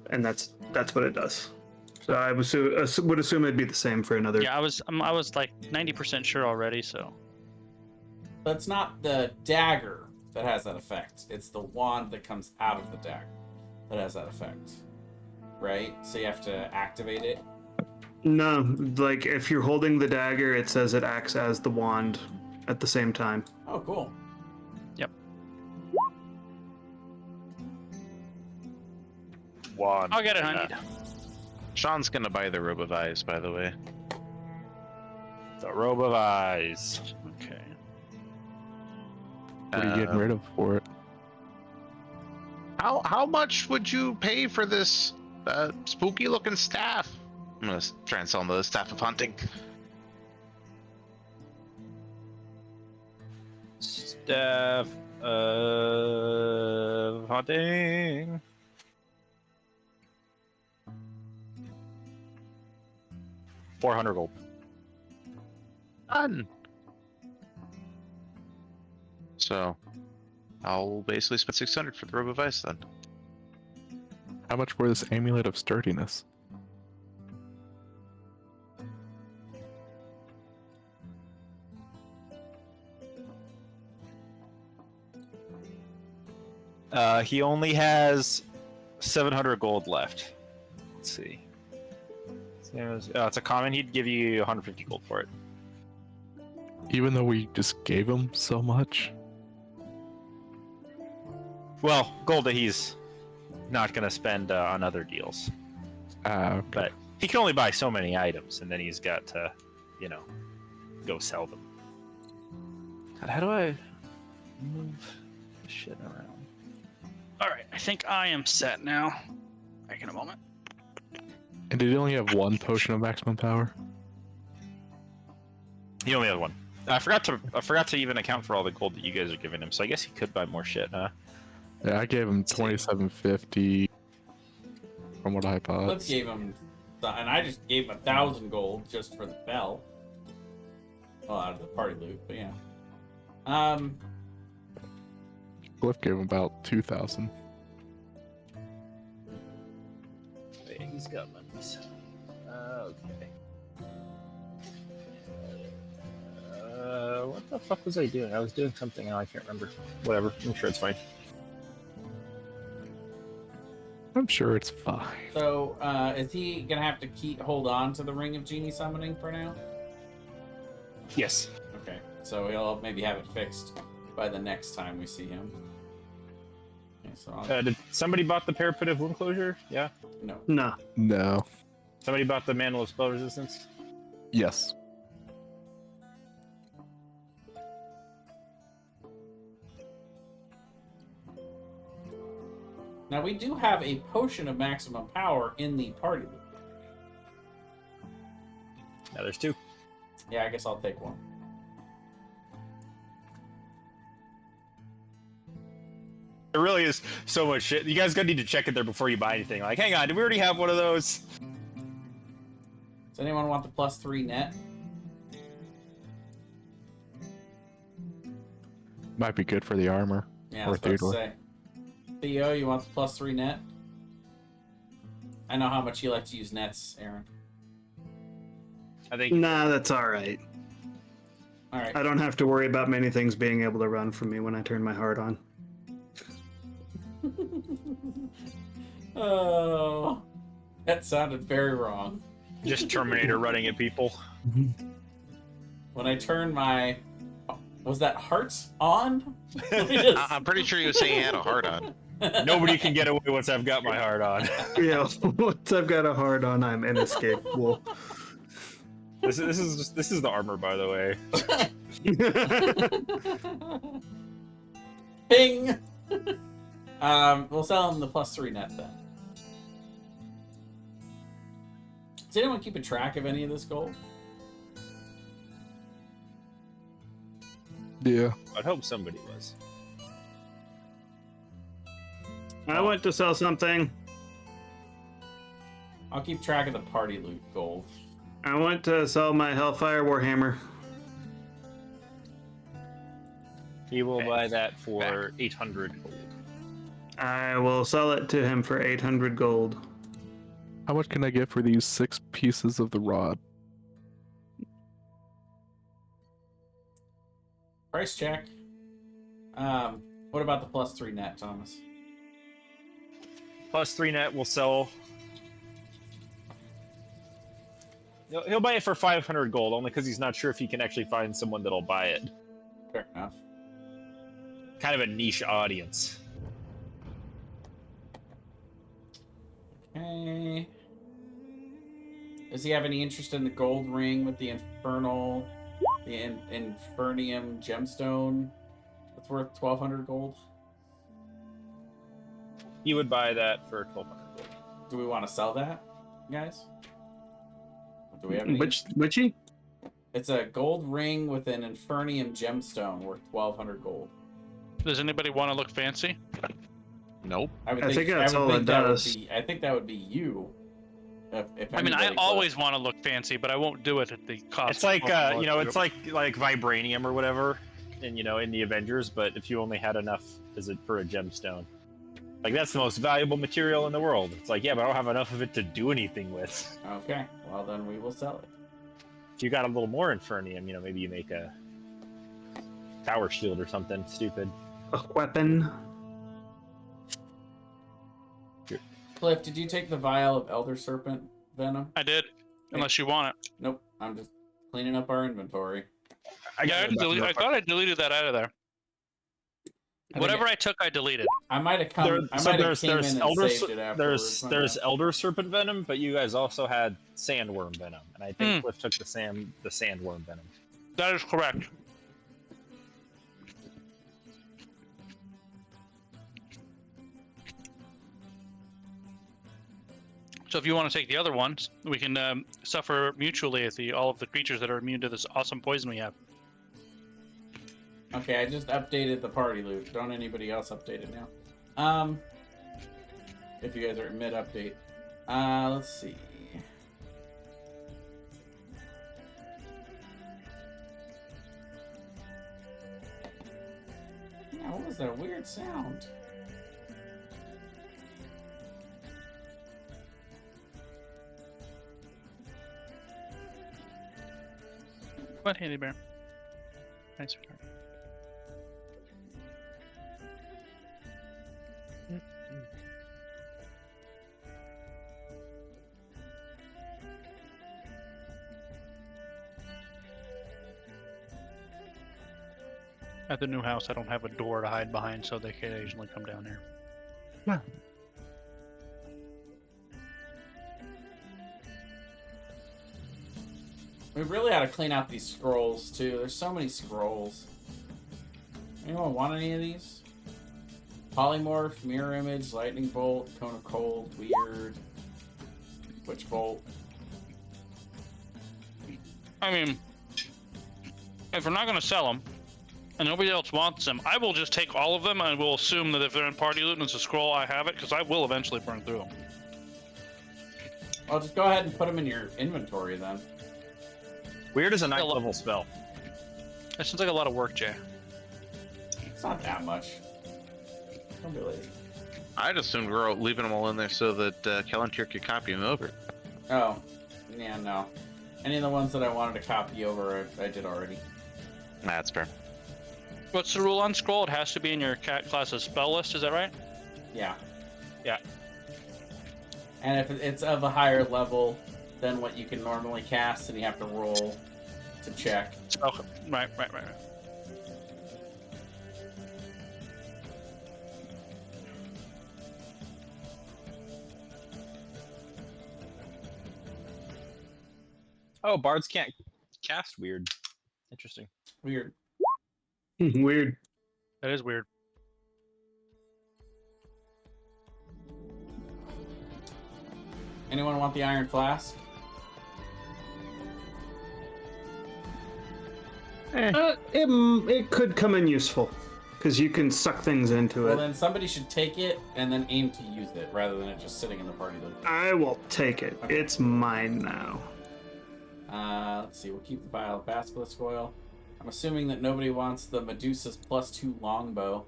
and that's what it does. So I would assume it'd be the same for another. Yeah, I was like 90% sure already, so. But it's not the dagger that has that effect. It's the wand that comes out of the dagger that has that effect. Right? So you have to activate it. No, like if you're holding the dagger, it says it acts as the wand at the same time. Oh, cool. Yep. One. I'll get it, honey. Sean's gonna buy the Robe of Eyes, by the way. The Robe of Eyes. Okay. What are you getting rid of for it? How much would you pay for this spooky looking staff? I'm gonna try and sell him the Staff of Hunting. Staff of Hunting. $400 gold. Done. So, I'll basically spend 600 for the Robe of Ice then. How much for this amulet of sturdiness? He only has 700 gold left. Let's see. It's a common. He'd give you 150 gold for it. Even though we just gave him so much? Well, gold that he's not going to spend on other deals. Okay. But he can only buy so many items, and then he's got to, go sell them. God, how do I move this shit around? All right, I think I am set now. Back in a moment. And did he only have one potion of maximum power? He only has one. I forgot to even account for all the gold that you guys are giving him, so I guess he could buy more shit, huh? Yeah, I gave him 2750 from what I thought. Let's gave him, and I just gave him 1,000 gold just for the bell. Well, out of the party loot, but yeah. Cliff gave him about 2,000. Wait, he's got monies. Okay. What the fuck was I doing? I was doing something and I can't remember. Whatever. I'm sure it's fine. I'm sure it's fine. So, is he gonna have to hold on to the Ring of Genie Summoning for now? Yes. Okay, so he'll maybe have it fixed by the next time we see him. Okay, so Did somebody bought the Parapet of Wound Closure? Yeah. no. No. No. Somebody bought the Mantle of Spell Resistance? Yes. Now we do have a potion of maximum power in the party loot. Now there's 2. Yeah, I guess I'll take one. There really is so much shit. You guys gonna need to check it there before you buy anything. Like, hang on, did we already have one of those? Does anyone want the +3 net? Might be good for the armor. Yeah, I Or was about to Theodore. say. Theo, you want the +3 net? I know how much you like to use nets, Aaron. I think Nah, that's all right. All right. I don't have to worry about many things being able to run from me when I turn my heart on. Oh, that sounded very wrong. just Terminator running at people. When I turn my... Was that heart on? I'm pretty sure he was saying he had a heart on. Nobody can get away once I've got my heart on. Yeah, once I've got a heart on, I'm inescapable. This is the armor, by the way. Ping! We'll sell him the +3 net then. Is anyone keeping track of any of this gold? Yeah. I'd hope somebody was. I went to sell something. I'll keep track of the party loot gold. I went to sell my Hellfire Warhammer. He will buy that for 800 gold. I will sell it to him for 800 gold. How much can I get for these 6 pieces of the rod? Price check. What about the +3 net, Thomas? +3 net will sell. He'll buy it for 500 gold, only because he's not sure if he can actually find someone that'll buy it. Fair enough. Kind of a niche audience. Okay. Does he have any interest in the gold ring with the infernal, the Infernium gemstone? That's worth 1,200 gold. He would buy that for 1,200 gold. Do we want to sell that, guys? Do we have any? Whichy? It's a gold ring with an Infernium gemstone worth 1,200 gold. Does anybody want to look fancy? Nope. I think that's all it does. I think that would be you. If I mean, I anybody always would. want to look fancy, but I won't do it at the cost. It's like of it's like vibranium or whatever, and in the Avengers. But if you only had enough, for a gemstone? Like that's the most valuable material in the world. It's like, yeah, but I don't have enough of it to do anything with. Okay, well then we will sell it. If you got a little more Infernium, maybe you make a tower shield or something stupid. A weapon. Cliff, did you take the vial of Elder Serpent venom? I did, unless you want it. Nope, I'm just cleaning up our inventory. I thought I deleted that out of there. Whatever I took, I deleted. I might have come. I might have came in and saved it afterwards. There's Elder Serpent venom, but you guys also had Sandworm venom, and I think Cliff took the Sandworm venom. That is correct. So if you want to take the other ones, we can suffer mutually as all of the creatures that are immune to this awesome poison we have. Okay, I just updated the party loot. Don't anybody else update it now. If you guys are mid-update. Let's see. Yeah, what was that weird sound? What, Handy Bear? Nice return. At the new house, I don't have a door to hide behind, so they can occasionally come down here. Yeah. We really ought to clean out these scrolls, too. There's so many scrolls. Anyone want any of these? Polymorph, mirror image, lightning bolt, cone of cold, weird, witch bolt. I mean, if we're not going to sell them, and nobody else wants them, I will just take all of them, and we'll assume that if they're in party loot and it's a scroll, I have it, because I will eventually burn through them. Well, just go ahead and put them in your inventory then. Weird is a 9th level spell. That seems like a lot of work, Jay. It's not that much. Don't be lazy. I'd assumed we were leaving them all in there so that Kalantir could copy them over. Oh, yeah, no. Any of the ones that I wanted to copy over, I did already. That's fair. What's the rule on scroll? It has to be in your cat class's spell list, is that right? Yeah. Yeah. And if it's of a higher level than what you can normally cast, then you have to roll to check. Okay. Right. Oh, bards can't cast weird. Interesting. Weird. Weird. That is weird. Anyone want the iron flask? It could come in useful, because you can suck things into Well, it. then somebody should take it and then aim to use it, rather than it just sitting in the party loot. I will take it. Okay. It's mine now. Let's see, we'll keep the vial of basilisk oil. I'm assuming that nobody wants the Medusa's +2 longbow.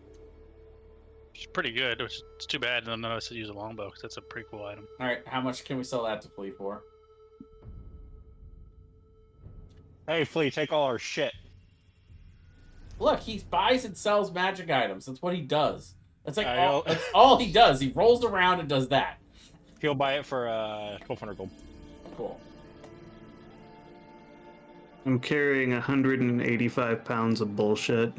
It's pretty good, which is too bad none of us use a longbow, because that's a pretty cool item. Alright, how much can we sell that to Flea for? Hey, Flea, take all our shit. Look, he buys and sells magic items. That's what he does. That's like I all, know. that's all he does. He rolls around and does that. He'll buy it for 1,200 gold. Cool. I'm carrying 185 pounds of bullshit.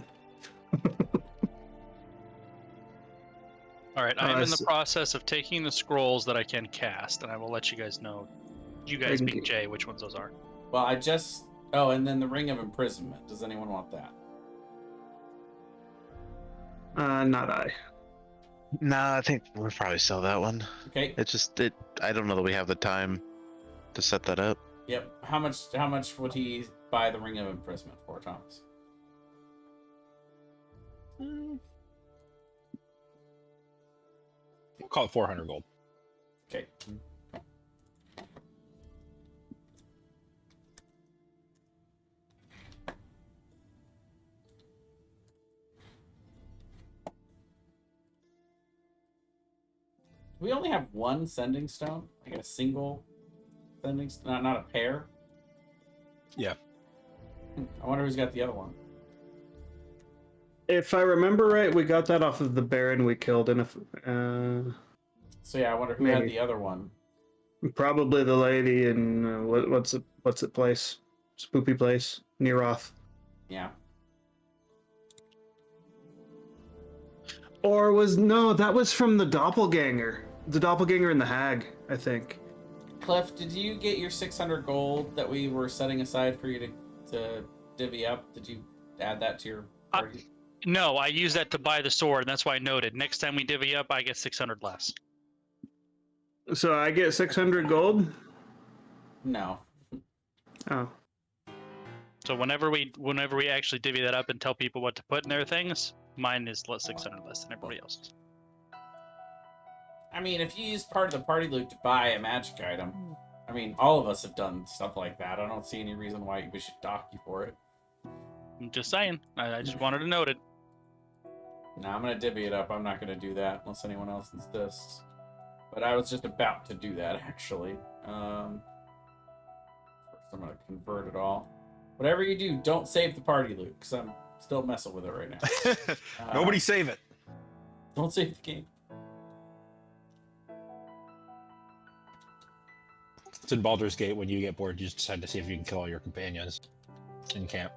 All right, I'm in the s- process of taking the scrolls that I can cast, and I will let you guys know. You guys Thank being you. Jay, which ones those are? Well, I just... Oh, and then the Ring of Imprisonment. Does anyone want that? Not I. Nah, I think we'll probably sell that one. Okay. I don't know that we have the time to set that up. Yep. How much would he buy the Ring of Imprisonment for, Thomas? We'll call it 400 gold. Okay. We only have one sending stone? Like a single sending stone? Not a pair? Yeah. I wonder who's got the other one. If I remember right, we got that off of the Baron we killed in a. So yeah, I wonder who had Maybe. the other one. Probably the lady in what's it place? Spoopy place near Roth. Yeah. Or that was from the doppelganger. The doppelganger and the hag, I think. Cliff, did you get your 600 gold that we were setting aside for you to divvy up? Did you add that to your party? No, I use that to buy the sword, and that's why I noted. Next time we divvy up, I get 600 less. So I get 600 gold? No. Oh. So whenever we actually divvy that up and tell people what to put in their things, mine is 600 less than everybody else's. I mean, if you use part of the party loot to buy a magic item, I mean, all of us have done stuff like that. I don't see any reason why we should dock you for it. I'm just saying. I just wanted to note it. No, I'm going to divvy it up. I'm not going to do that unless anyone else insists. But I was just about to do that, actually. First, I'm going to convert it all. Whatever you do, don't save the party loot, because I'm still messing with it right now. Nobody save it. Don't save the game. It's in Baldur's Gate. When you get bored, you just decide to see if you can kill all your companions in camp.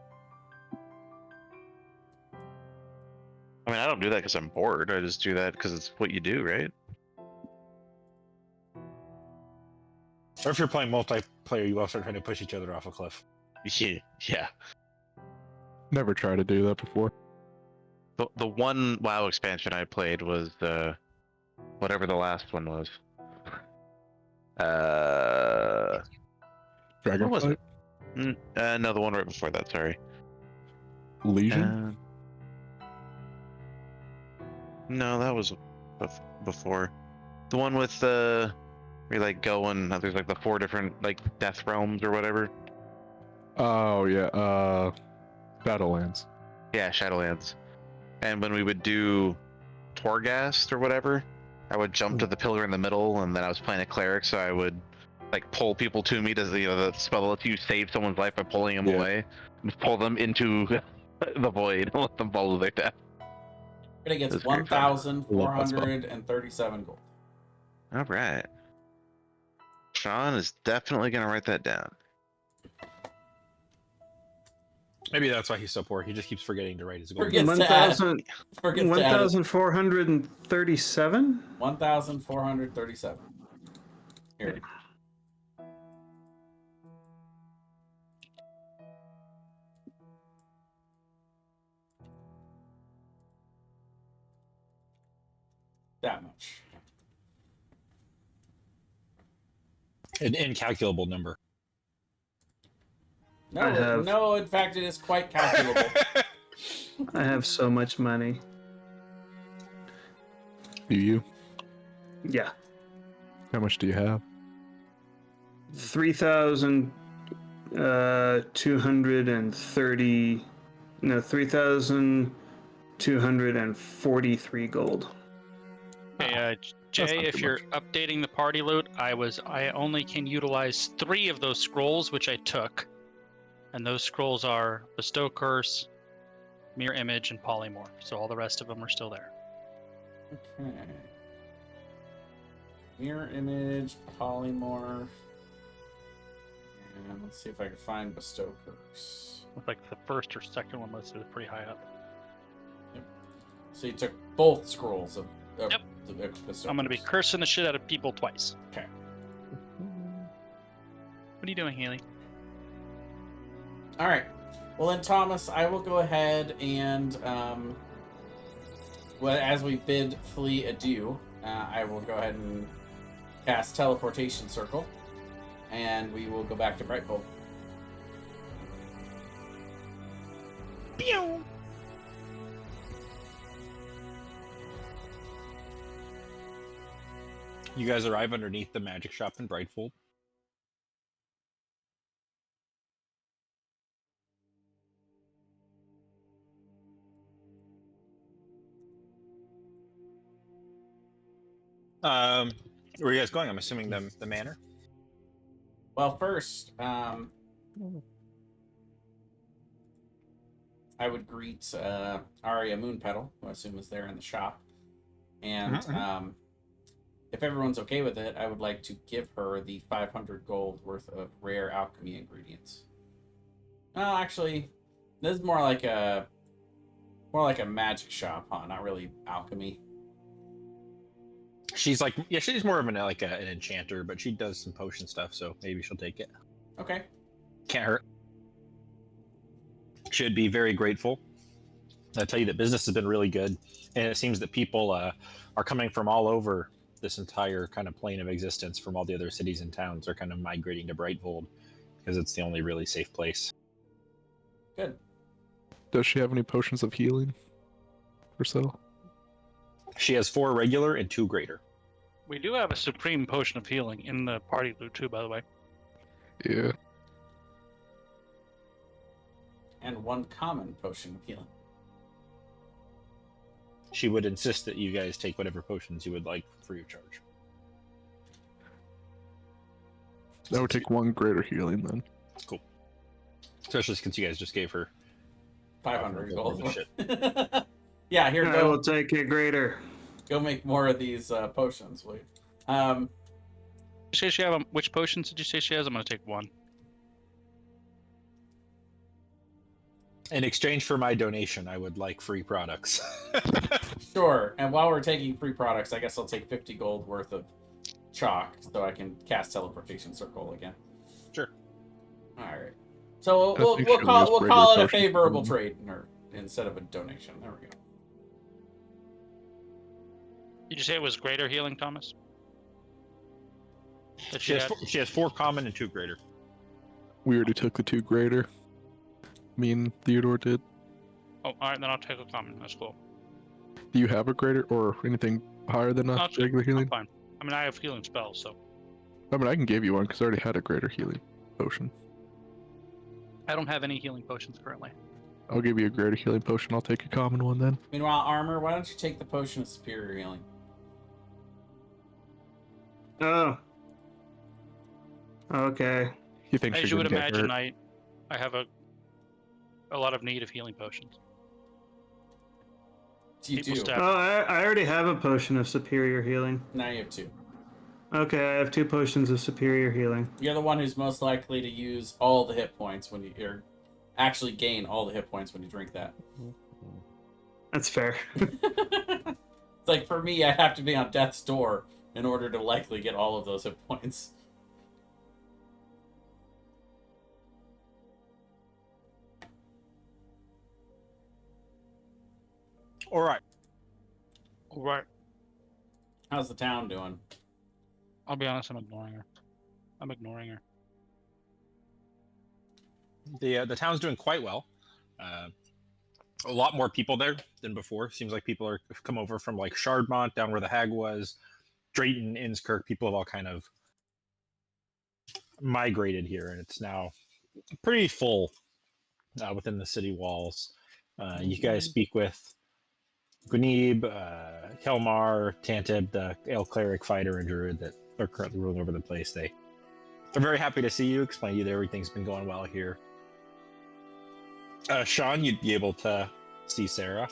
I mean, I don't do that because I'm bored. I just do that because it's what you do, right? Or if you're playing multiplayer, you all start trying to push each other off a cliff. Yeah. Never tried to do that before. the one WoW expansion I played was whatever the last one was. What was Dragonflight? it? No, the one right before that. Sorry. Legion? No, that was before. The one with where you like go and there's like the 4 different like death realms or whatever. Oh yeah, Shadowlands. Yeah, Shadowlands. And when we would do Torghast or whatever, I would jump to the pillar in the middle, and then I was playing a cleric, so I would like pull people to me to the spell that lets you save someone's life by pulling them away, and pull them into the void and let them fall to their death. It gets That's great fun. 1,437 gold. All right. Sean is definitely gonna write that down. Maybe that's why he's so poor. He just keeps forgetting to write his gold. Forgets to add. 1,437? 1,437. Here. That much. An incalculable number. No, in fact, it is quite calculable. I have so much money. Do you? Yeah. How much do you have? 3,230. No, 3,243 gold. Hey, Jay, if you're updating the party loot, I only can utilize 3 of those scrolls, which I took. And those scrolls are Bestow Curse, Mirror Image, and Polymorph. So all the rest of them are still there. Okay. Mirror Image, Polymorph. And let's see if I can find Bestow Curse. With like the first or second one listed is pretty high up. Yep. So you took both scrolls of Yep. the Bestow I'm going to be Curse. cursing the shit out of people twice. Okay. What are you doing, Haley? All right. Well, then, Thomas, I will go ahead and, as we bid Flea adieu, I will go ahead and cast Teleportation Circle, and we will go back to Brightfold. Pew! You guys arrive underneath the magic shop in Brightfold. Where are you guys going? I'm assuming the manor. Well, first, I would greet Arya Moonpetal, who I assume is there in the shop. And if everyone's okay with it, I would like to give her the 500 gold worth of rare alchemy ingredients. Actually, this is more like a magic shop, huh? Not really alchemy. She's more of an enchanter, but she does some potion stuff, so maybe she'll take it. Okay. Can't hurt. Should be very grateful. I'll tell you that business has been really good, and it seems that people are coming from all over this entire kind of plane of existence from all the other cities and towns are kind of migrating to Brightfold because it's the only really safe place. Good. Does she have any potions of healing for sale? She has 4 regular and 2 greater. We do have a supreme potion of healing in the party loot too, by the way. Yeah. And 1 common potion of healing. She would insist that you guys take whatever potions you would like free of charge. I would take 1 greater healing then. Cool. Especially since you guys just gave her 500 gold. Shit. Yeah, here, I go. will take a greater. Go make more of these potions, will you? Did you say she have which potions did you say she has? I'm gonna take 1. In exchange for my donation, I would like free products. Sure. And while we're taking free products, I guess I'll take 50 gold worth of chalk so I can cast Teleportation Circle again. Sure. All right. So we'll think call she'll use it a greater favorable potion. trade instead of a donation. There we go. Did you say it was greater healing, Thomas? That She she has, had? she has 4 common and 2 greater. We already took the 2 greater. Me and Theodore did. Oh, all right, then I'll take a common. That's cool. Do you have a greater or anything higher than No, a it's good. regular I'm healing? fine. I mean, I have healing spells, so I mean, I can give you one because I already had a greater healing potion. I don't have any healing potions currently. I'll give you a greater healing potion. I'll take a common one then. Meanwhile, Armor, why don't you take the potion of superior healing? Oh. Okay. You think As she's you would gonna get imagine, hurt? I have a lot of need of healing potions. You People do. stab- Oh, I already have a potion of superior healing. Now you have 2. Okay, I have 2 potions of superior healing. You're the one who's most likely to use all the hit points when you or actually gain all the hit points when you drink that. That's fair. It's like for me, I have to be on death's door in order to likely get all of those hit points. All right. All right. How's the town doing? I'll be honest, I'm ignoring her. The town's doing quite well. A lot more people there than before. Seems like people have come over from like Shardmont, down where the hag was, Drayton, Inskirk. People have all kind of migrated here, and it's now pretty full within the city walls. You guys speak with Gwenib, Kelmar, Tantib, the Ale Cleric fighter and druid that are currently ruling over the place. They are very happy to see you, explain to you that everything's been going well here. Sean, you'd be able to see Sarah.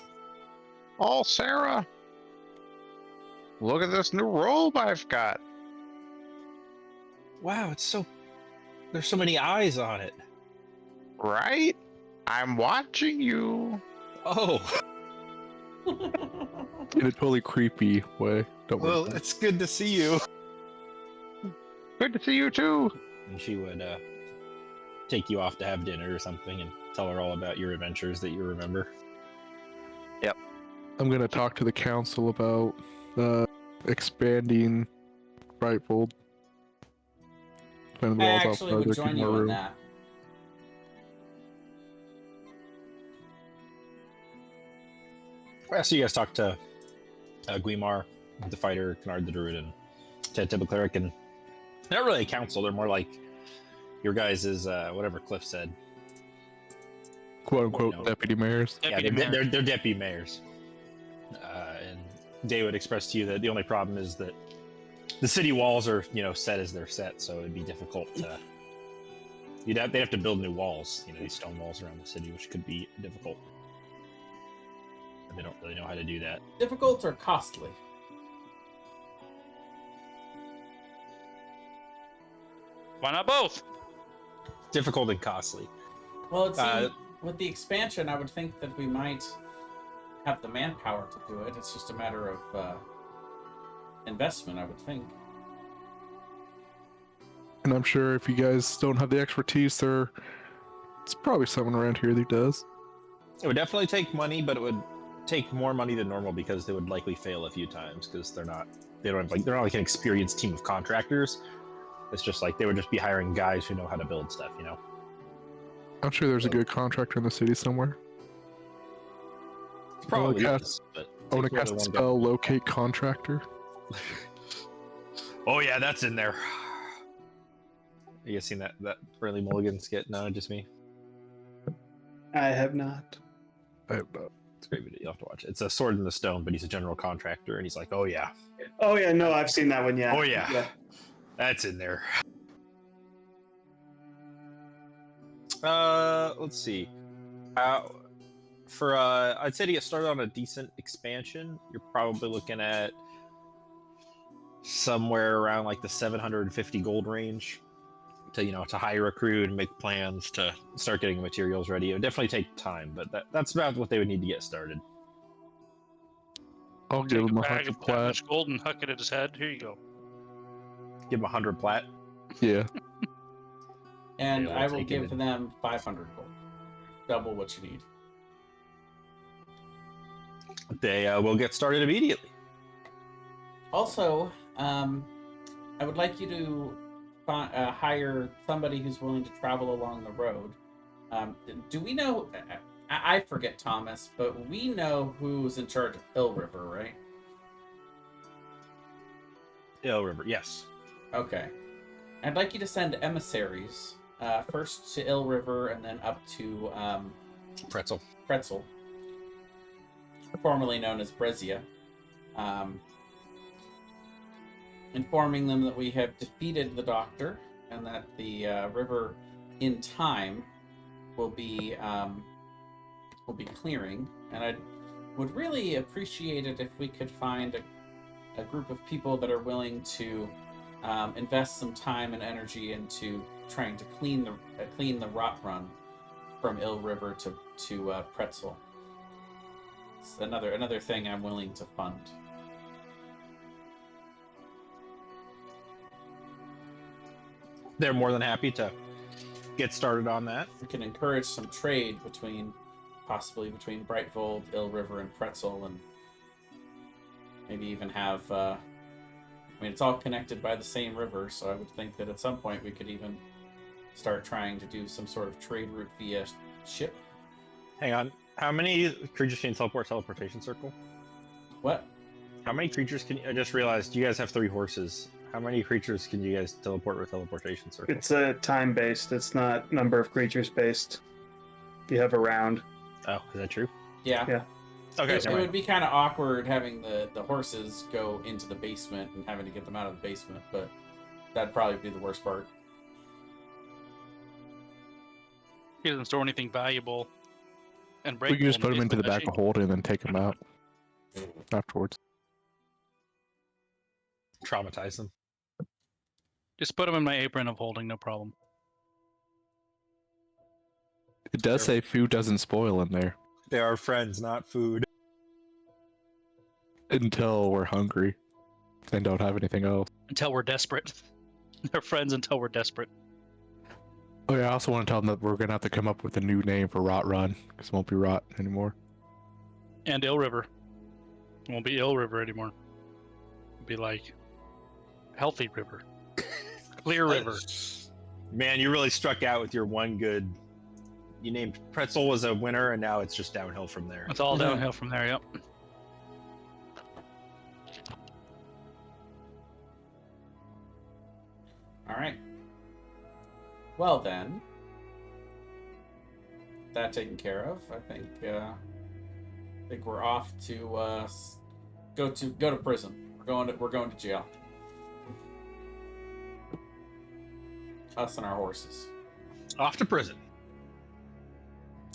Oh, Sarah! Look at this new robe I've got. Wow, there's so many eyes on it. Right? I'm watching you. Oh, In a totally creepy way. Don't worry. well, it's good to see you. Good to see you too. And she would take you off to have dinner or something and tell her all about your adventures that you remember. I'm gonna talk to the council about expanding Brightfold. Expanding the I walls out actually further, would keep join more you in room. that. So you guys talk to Guimar, the fighter, Kennard the druid, and Tantib the cleric, and they're not really a council. They're more like your guys' whatever Cliff said. Quote unquote No. deputy mayors. Deputy Yeah, mayor. they're deputy mayors. And they would express to you that the only problem is that the city walls are, set as they're set, so it'd be difficult to. They'd have to build new walls, these stone walls around the city, which could be difficult. And they don't really know how to do that. Difficult or costly? Why not both? Difficult and costly. Well, it's Uh, with the expansion, I would think that we might have the manpower to do it. It's just a matter of investment, I would think. And I'm sure if you guys don't have the expertise, it's probably someone around here that does. It would definitely take money, but it would take more money than normal because they would likely fail a few times because they're not like an experienced team of contractors. It's just like they would just be hiring guys who know how to build stuff, I'm sure there's a good contractor in the city somewhere. Probably cast- is, but I want to takes more cast than a one guy. spell, locate contractor. Oh yeah, that's in there. You guys seen that Burley Mulligan skit? No, just me. I have not. I have not. It's a great video. You'll have to watch it. It's a Sword in the Stone, but he's a general contractor, and he's like, "Oh yeah, Oh yeah, no, I've seen that one. Yeah. oh yeah, that's in there." Let's see. I'd say to get started on a decent expansion, you're probably looking at somewhere around like the 750 gold range to hire a crew and make plans to start getting materials ready. It would definitely take time, but that's about what they would need to get started. I'll give Take him a a bag 100 of plat. damaged gold and huck it at his head. Here you go. Give them 100 plat. Yeah. And Yeah, we'll I will take it give in. them 500 gold. Double what you need. They will get started immediately. Also, I would like you to hire somebody who's willing to travel along the road. Do we know? I forget Thomas, but we know who's in charge of Hill River, right? Ill River, yes. Okay. I'd like you to send emissaries first to Ill River and then up to Pretzel. Pretzel, formerly known as Brezia, informing them that we have defeated the Doctor and that the river, in time, will be clearing. And I would really appreciate it if we could find a group of people that are willing to invest some time and energy into trying to clean the rot run from Ill River to Pretzel. It's another thing I'm willing to fund. They're more than happy to get started on that. We can encourage some trade possibly between Brightfold, Ill River, and Pretzel, and maybe even have. I mean, it's all connected by the same river, so I would think that at some point we could even start trying to do some sort of trade route via ship. Hang on. How many creatures can you teleport teleportation circle? What? How many creatures can you... I just realized you guys have 3 horses. How many creatures can you guys teleport with teleportation circle? It's time-based. It's not number of creatures based. You have a round. Oh, is that true? Yeah. Yeah. Okay, It would be kind of awkward having the horses go into the basement and having to get them out of the basement, but that'd probably be the worst part. He doesn't store anything valuable. And We can just put them into the back of hold and then take them out afterwards. Traumatize them. Just put them in my apron of holding, no problem. It does say food doesn't spoil in there They are friends, not food. until we're hungry and don't have anything else. Until we're desperate. They're friends until we're desperate. Oh yeah, I also want to tell them that we're gonna have to come up with a new name for Rot Run because it won't be Rot anymore. And Ill River. It won't be Ill River anymore. It'll be like Healthy River. Clear River. Man, you really struck out with your one good. You named Pretzel was a winner, and now it's just downhill from there. It's all downhill from there, yep. All right. Well then, that taken care of. I think we're off to go to prison. We're going to jail. Us and our horses. Off to prison.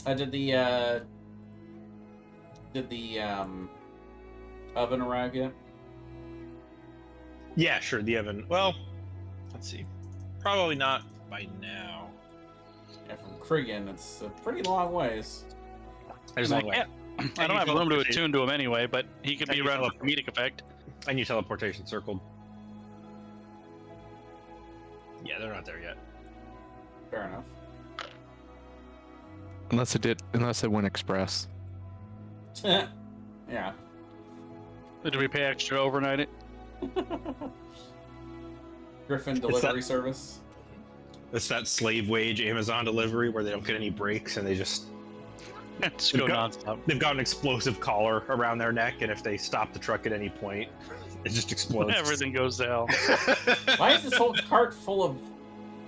Did the oven arrive yet? Yeah, sure. The oven. Well, let's see. Probably not by now. Yeah, from Krigan, it's a pretty long ways. There's no way. I don't have room to attune to him anyway, but he could be And you around for comedic effect. And you teleportation circled. Yeah, they're not there yet. Fair enough. Unless it went express. Yeah. Did we pay extra to overnight it? Griffin delivery service. It's that slave wage Amazon delivery where they don't get any breaks and they just Just go nonstop. they've got an explosive collar around their neck, and if they stop the truck at any point, it just explodes. Everything goes down. Why is this whole cart full of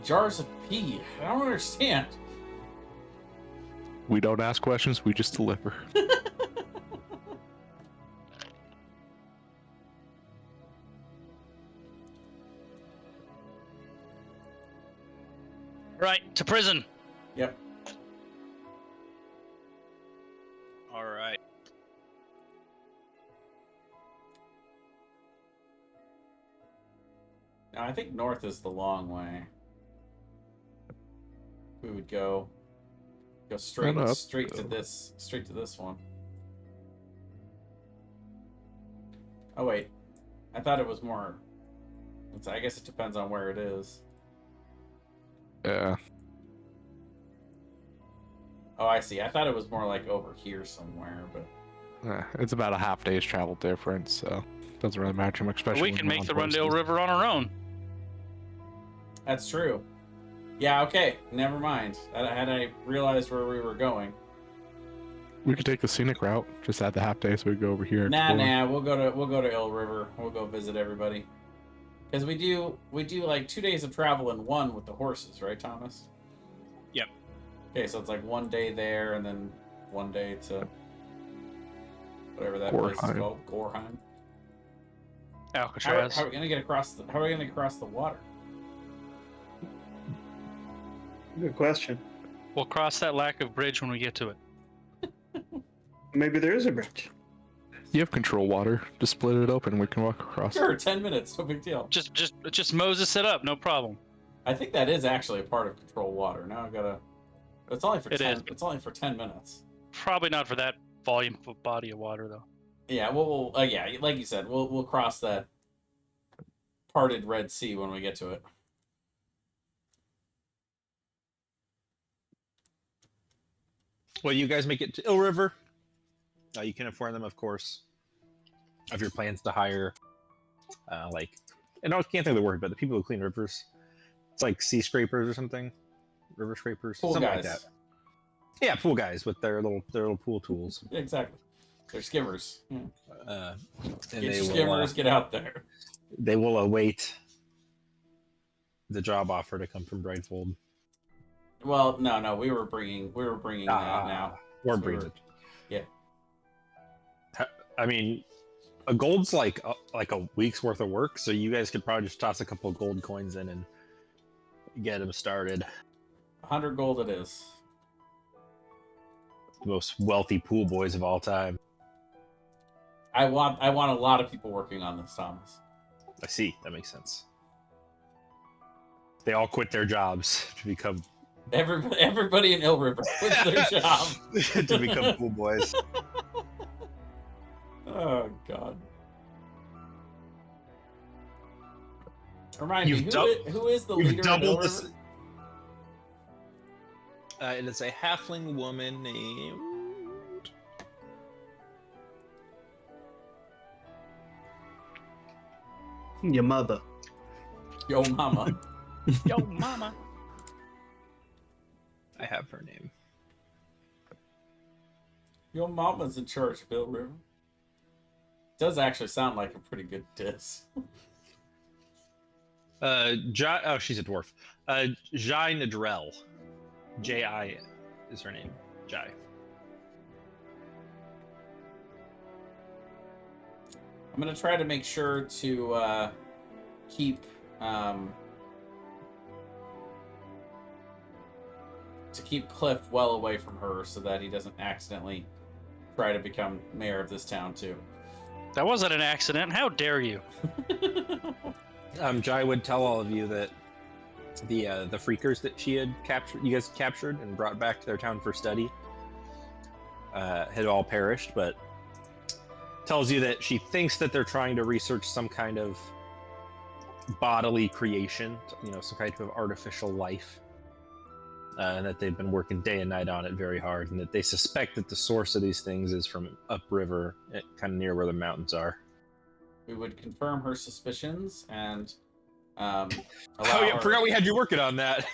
jars of pee? I don't understand. We don't ask questions, we just deliver. Right, to prison. Yep. All right. Now, I think north is the long way. We would go straight Not up, straight to though. this one. Oh wait, I thought it was more. I guess it depends on where it is. Yeah. Oh, I see. I thought it was more like over here somewhere, but It's about a half day's travel difference, so doesn't really matter too much. Especially We when can we're make on the Rundale horses. River on our own. That's true. Yeah, okay. Never mind. Had I realized where we were going. We could take the scenic route, just add the half day so we go over here. Nah, explore. we'll go to Ill River. We'll go visit everybody. Because we do like 2 days of travel in one with the horses, right, Thomas? Yep. Okay, so it's like 1 day there and then 1 day to whatever that place is Gorheim. called, Gorheim. Alcatraz. How are we gonna get across the water? Good question. We'll cross that lack of bridge when we get to it. Maybe there is a bridge. You have control water. Just split it open. We can walk across. Sure, 10 minutes, no big deal. Just Moses it up, no problem. I think that is actually a part of control water. Now I gotta. It's only for It 10. is. It's only for 10 minutes. Probably not for that volume of body of water though. Yeah, we'll yeah, like you said, we'll cross that parted Red Sea when we get to it. Well, you guys make it to Ill River. You can inform them, of course, of your plans to hire, and I can't think of the word, but the people who clean rivers. It's like sea scrapers or something, river scrapers, Pool something guys. like that. Yeah, pool guys with their little pool tools. Yeah, exactly. They're skimmers. Yeah. And Get they your will, skimmers, get out there. they will await the job offer to come from Brightfold. Well, no, we were bringing that now. Or So breed it. Yeah. I mean, a gold's like a week's worth of work, so you guys could probably just toss a couple of gold coins in and get them started. 100 gold it is. The most wealthy pool boys of all time. I want a lot of people working on this, Thomas. I see. That makes sense. They all quit their jobs to become Everybody in Ill River quits their job. to become pool boys. Oh God. Remind me, You've who is the You've leader of Ill doubled River? this. It is a halfling woman named. Your mother. Yo, mama. Yo, mama. I have her name. Your mama's in charge of Ill River. Does actually sound like a pretty good diss. Oh, she's a dwarf. Jai Nadrell. J-I is her name. Jai. I'm gonna try to make sure to keep Cliff well away from her so that he doesn't accidentally try to become mayor of this town too. That wasn't an accident. How dare you? Jai would tell all of you that the freakers that she had captured, you guys captured and brought back to their town for study, had all perished, but tells you that she thinks that they're trying to research some kind of bodily creation, some kind of artificial life, and that they've been working day and night on it very hard, and that they suspect that the source of these things is from upriver, kind of near where the mountains are. We would confirm her suspicions and Forgot we had you working on that.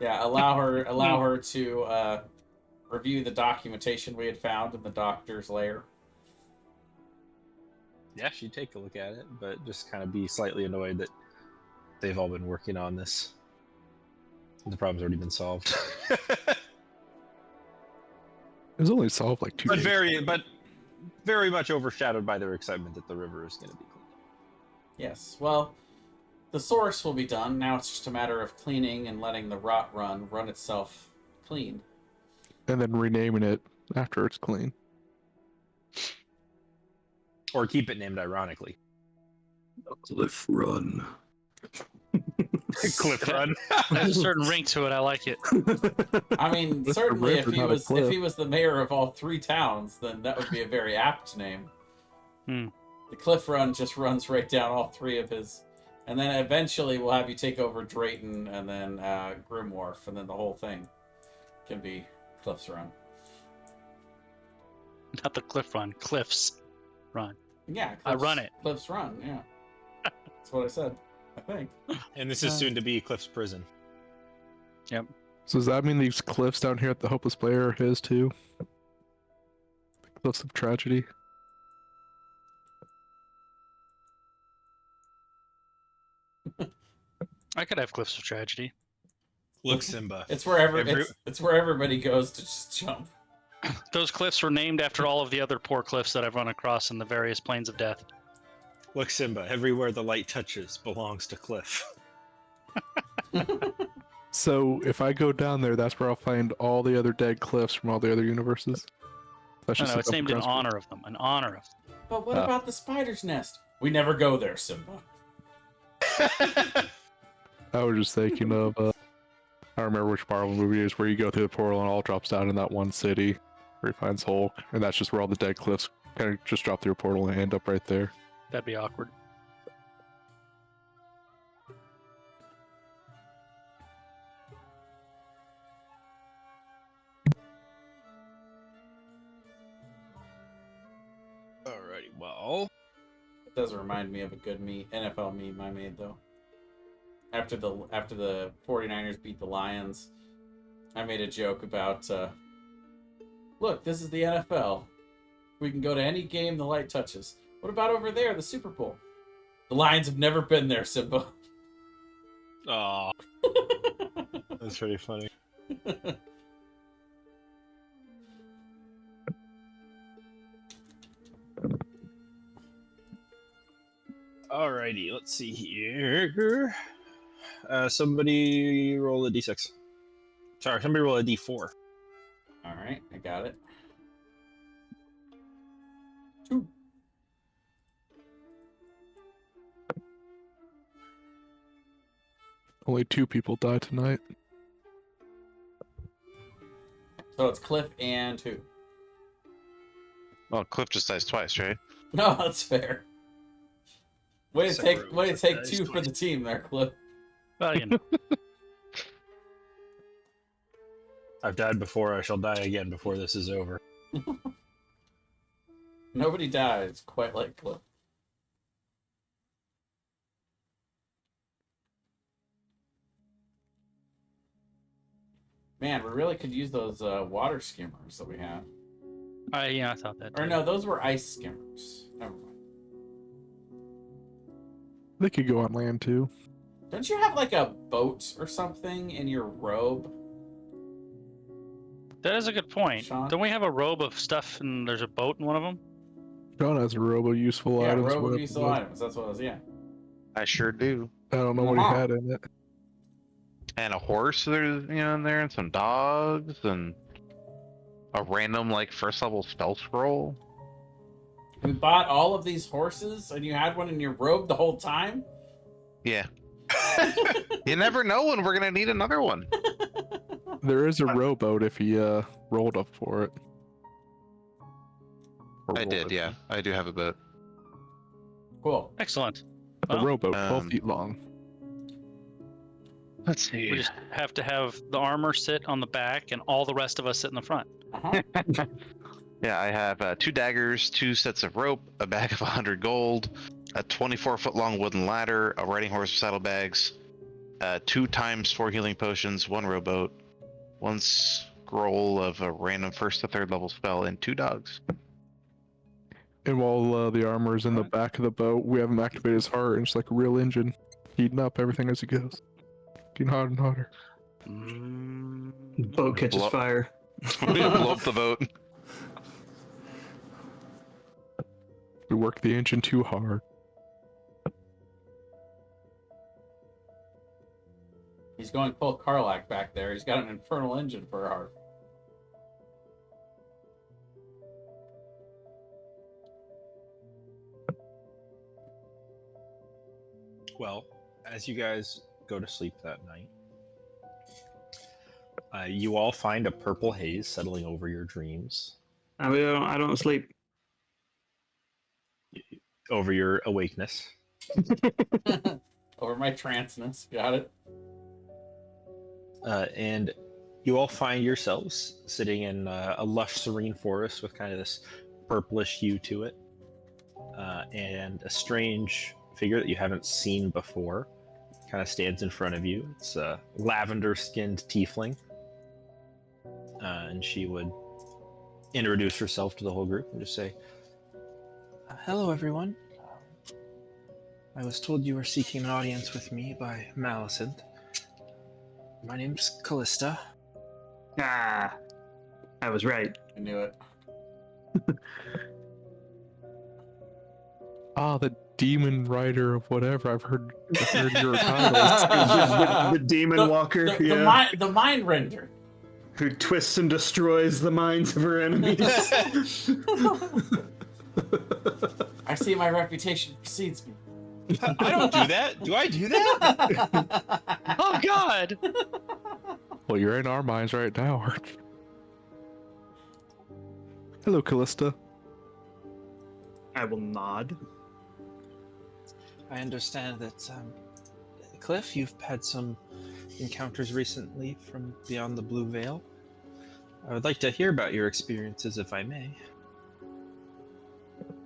Yeah, allow her to review the documentation we had found in the doctor's lair. Yeah, she'd take a look at it, but just kind of be slightly annoyed that they've all been working on this. The problem's already been solved. It was only solved like 2 but days. very much overshadowed by their excitement that the river is going to be cleaned. Yes, well, the source will be done. Now it's just a matter of cleaning and letting the rot run itself clean. And then renaming it after it's clean. Or keep it named ironically. Cliff Run. Cliff Run. There's a certain ring to it. I like it. I mean, Mr. certainly if River, he not a was cliff. the mayor of all 3 towns, then that would be a very apt name. Hmm. The Cliff Run just runs right down all 3 of his, and then eventually we'll have you take over Drayton and then Grimwharf, and then the whole thing can be Cliff's Run. Not the cliff run. Cliffs run. Yeah, I run it. Cliffs run. Yeah, that's what I said. I think. And this is soon to be Cliff's prison. Yep. So does that mean these cliffs down here at the Hopeless Player are his too? The cliffs of tragedy. I could have cliffs of tragedy. Look, Simba. It's wherever it's where everybody goes to just jump. Those cliffs were named after all of the other poor cliffs that I've run across in the various planes of death. Look, Simba. Everywhere the light touches belongs to Cliff. So if I go down there, that's where I'll find all the other dead cliffs from all the other universes. That's No, just no, a it's named in dumping grounds honor of them. In honor of them. But what about the spider's nest? We never go there, Simba. for- I was just thinking of. I don't remember which Marvel movie it is where you go through the portal and it all drops down in that one city where he finds Hulk, and that's just where all the dead cliffs kind of just drop through a portal and end up right there. That'd be awkward. Alrighty, well. It does remind me of a good NFL meme I made though. After the 49ers beat the Lions, I made a joke about look, this is the NFL. We can go to any game the light touches. What about over there, the Super Bowl? The Lions have never been there, Simba. Aw. That's pretty funny. Alrighty, let's see here. Somebody roll a d6. Sorry, somebody roll a d4. All right, I got it. 2. Only 2 people died tonight. So it's Cliff and who? Well, Cliff just dies twice, right? No, that's fair. Way to Separate take dice 2 for twice. the team there, Cliff. Well, you know. I've died before, I shall die again before this is over. Nobody dies quite like Cliff. Man, we really could use those water skimmers that we have. Yeah, I thought that. Or too. no, those were ice skimmers. Never mind. They could go on land too. Don't you have like a boat or something in your robe? That is a good point. Sean? Don't we have a robe of stuff and there's a boat in one of them? John has a robo useful Yeah, items. robe of whatever useful it was. items. That's what it was, yeah. I sure do. I don't know what he Uh-huh. had in it. And a horse there's in there, and some dogs, and a random like first level spell scroll. We bought all of these horses and you had one in your robe the whole time? Yeah. You never know when we're gonna need another one. There is a rowboat if he rolled up for it. Or I rolled did, it. yeah. I do have a boat. Cool. Excellent. A Well, rowboat, 12 Um, feet long. Let's see. we just have to have the armor sit on the back and all the rest of us sit in the front. Uh-huh. Yeah, I have 2 daggers, 2 sets of rope, a bag of 100 gold, a 24-foot long wooden ladder, a riding horse with saddlebags, 2 times 4 healing potions, 1 rowboat, 1 scroll of a random 1st to 3rd level spell, and 2 dogs. And while the armor is in the Alright. back of the boat, we have him activate his heart, and it's like a real engine, heating up everything as he goes. Getting hotter and hotter. Boat catches Blow- fire. Blow up the boat. We work the engine too hard. He's going full Karlak back there. He's got an infernal engine for a heart. Well, as you guys go to sleep that night, you all find a purple haze settling over your dreams, I don't sleep. over your awakeness. Over my tranceness. Got it? And you all find yourselves sitting in a lush, serene forest with kind of this purplish hue to it, and a strange figure that you haven't seen before kind of stands in front of you. It's a lavender-skinned tiefling, and she would introduce herself to the whole group and just say, "Hello, everyone. I was told you were seeking an audience with me by Malicent. My name's Callista." Ah, I was right. I knew it. Ah, the demon rider of whatever. I've heard your titles. The demon walker, The mind render. who twists and destroys the minds of her enemies. I see my reputation precedes me. I don't do that. Do I do that? Oh God! Well, you're in our minds right now, aren't you? Hello, Callista. I will nod. I understand that, Cliff, you've had some encounters recently from beyond the Blue Veil. I would like to hear about your experiences, if I may.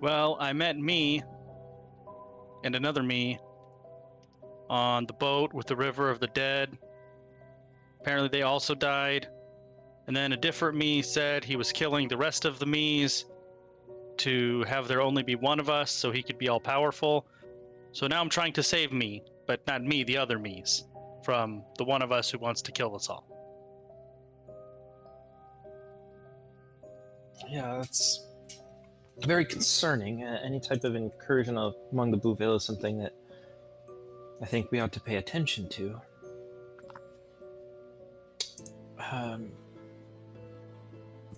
Well, I met me and another me on the boat with the River of the Dead. Apparently they also died. And then a different me said he was killing the rest of the me's to have there only be one of us so he could be all powerful. So now I'm trying to save me, but not me, the other me's, from the one of us who wants to kill us all. Yeah, that's very concerning. Any type of incursion among the Blue Veil is something that I think we ought to pay attention to.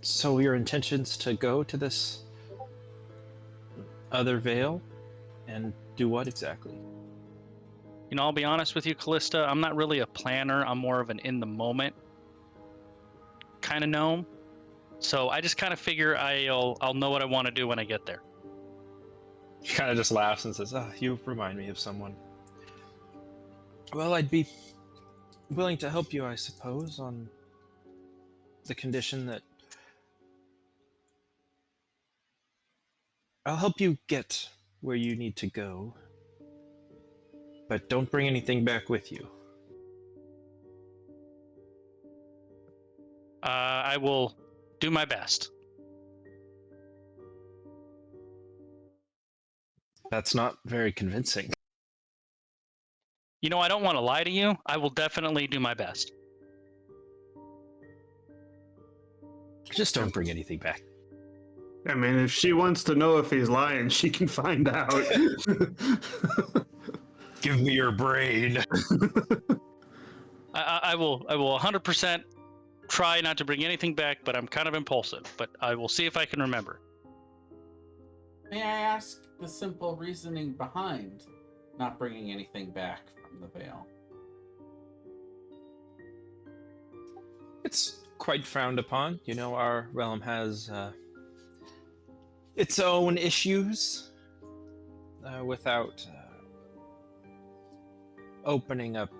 So your intentions to go to this other veil and do what exactly? You know, I'll be honest with you, Callista, I'm not really a planner. I'm more of an in-the-moment kind of gnome. So I just kind of figure I'll know what I want to do when I get there. She kind of just laughs and says, you remind me of someone. Well, I'd be willing to help you, I suppose, on the condition that I'll help you get where you need to go, but don't bring anything back with you. I will do my best. That's not very convincing. You know, I don't want to lie to you. I will definitely do my best. Just don't bring anything back. I mean, if she wants to know if he's lying, she can find out. Give me your brain. I will 100% try not to bring anything back, but I'm kind of impulsive. But I will see if I can remember. May I ask the simple reasoning behind not bringing anything back from the veil? It's quite frowned upon. You know, our realm has its own issues without opening up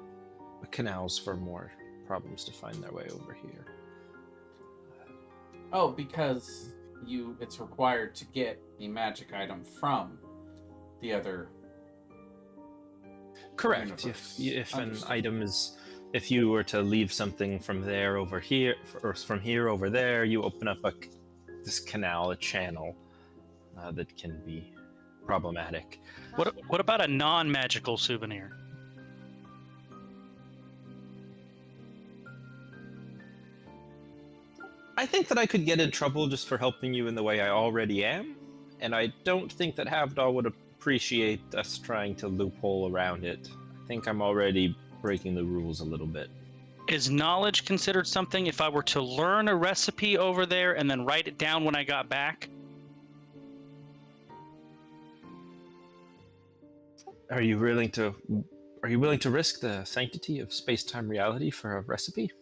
canals for more problems to find their way over here. Oh, because it's required to get a magic item from the other. Correct. Universe. If an Understood. item is, if you were to leave something from there over here, or from here over there, you open up this canal, a channel that can be problematic. What about a non-magical souvenir? I think that I could get in trouble just for helping you in the way I already am, and I don't think that Havdal would appreciate us trying to loophole around it. I think I'm already breaking the rules a little bit. Is knowledge considered something if I were to learn a recipe over there and then write it down when I got back? Are you willing to risk the sanctity of space-time reality for a recipe?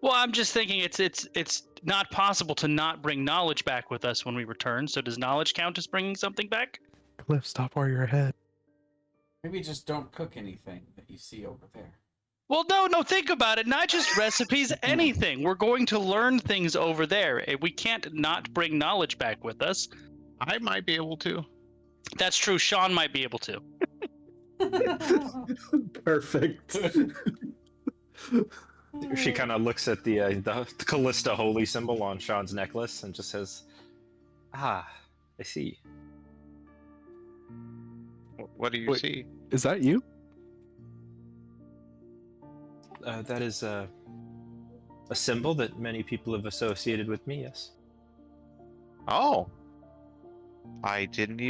Well, I'm just thinking it's not possible to not bring knowledge back with us when we return. So does knowledge count as bringing something back? Cliff, stop while you're ahead. Maybe just don't cook anything that you see over there. Well, no, think about it. Not just recipes, anything. We're going to learn things over there. We can't not bring knowledge back with us. I might be able to. That's true. Sean might be able to. Perfect. She kind of looks at the Callista holy symbol on Sean's necklace and just says, "Ah, I see." What do you Wait. see? Is that you? That is a symbol that many people have associated with me. Yes. Oh. I don't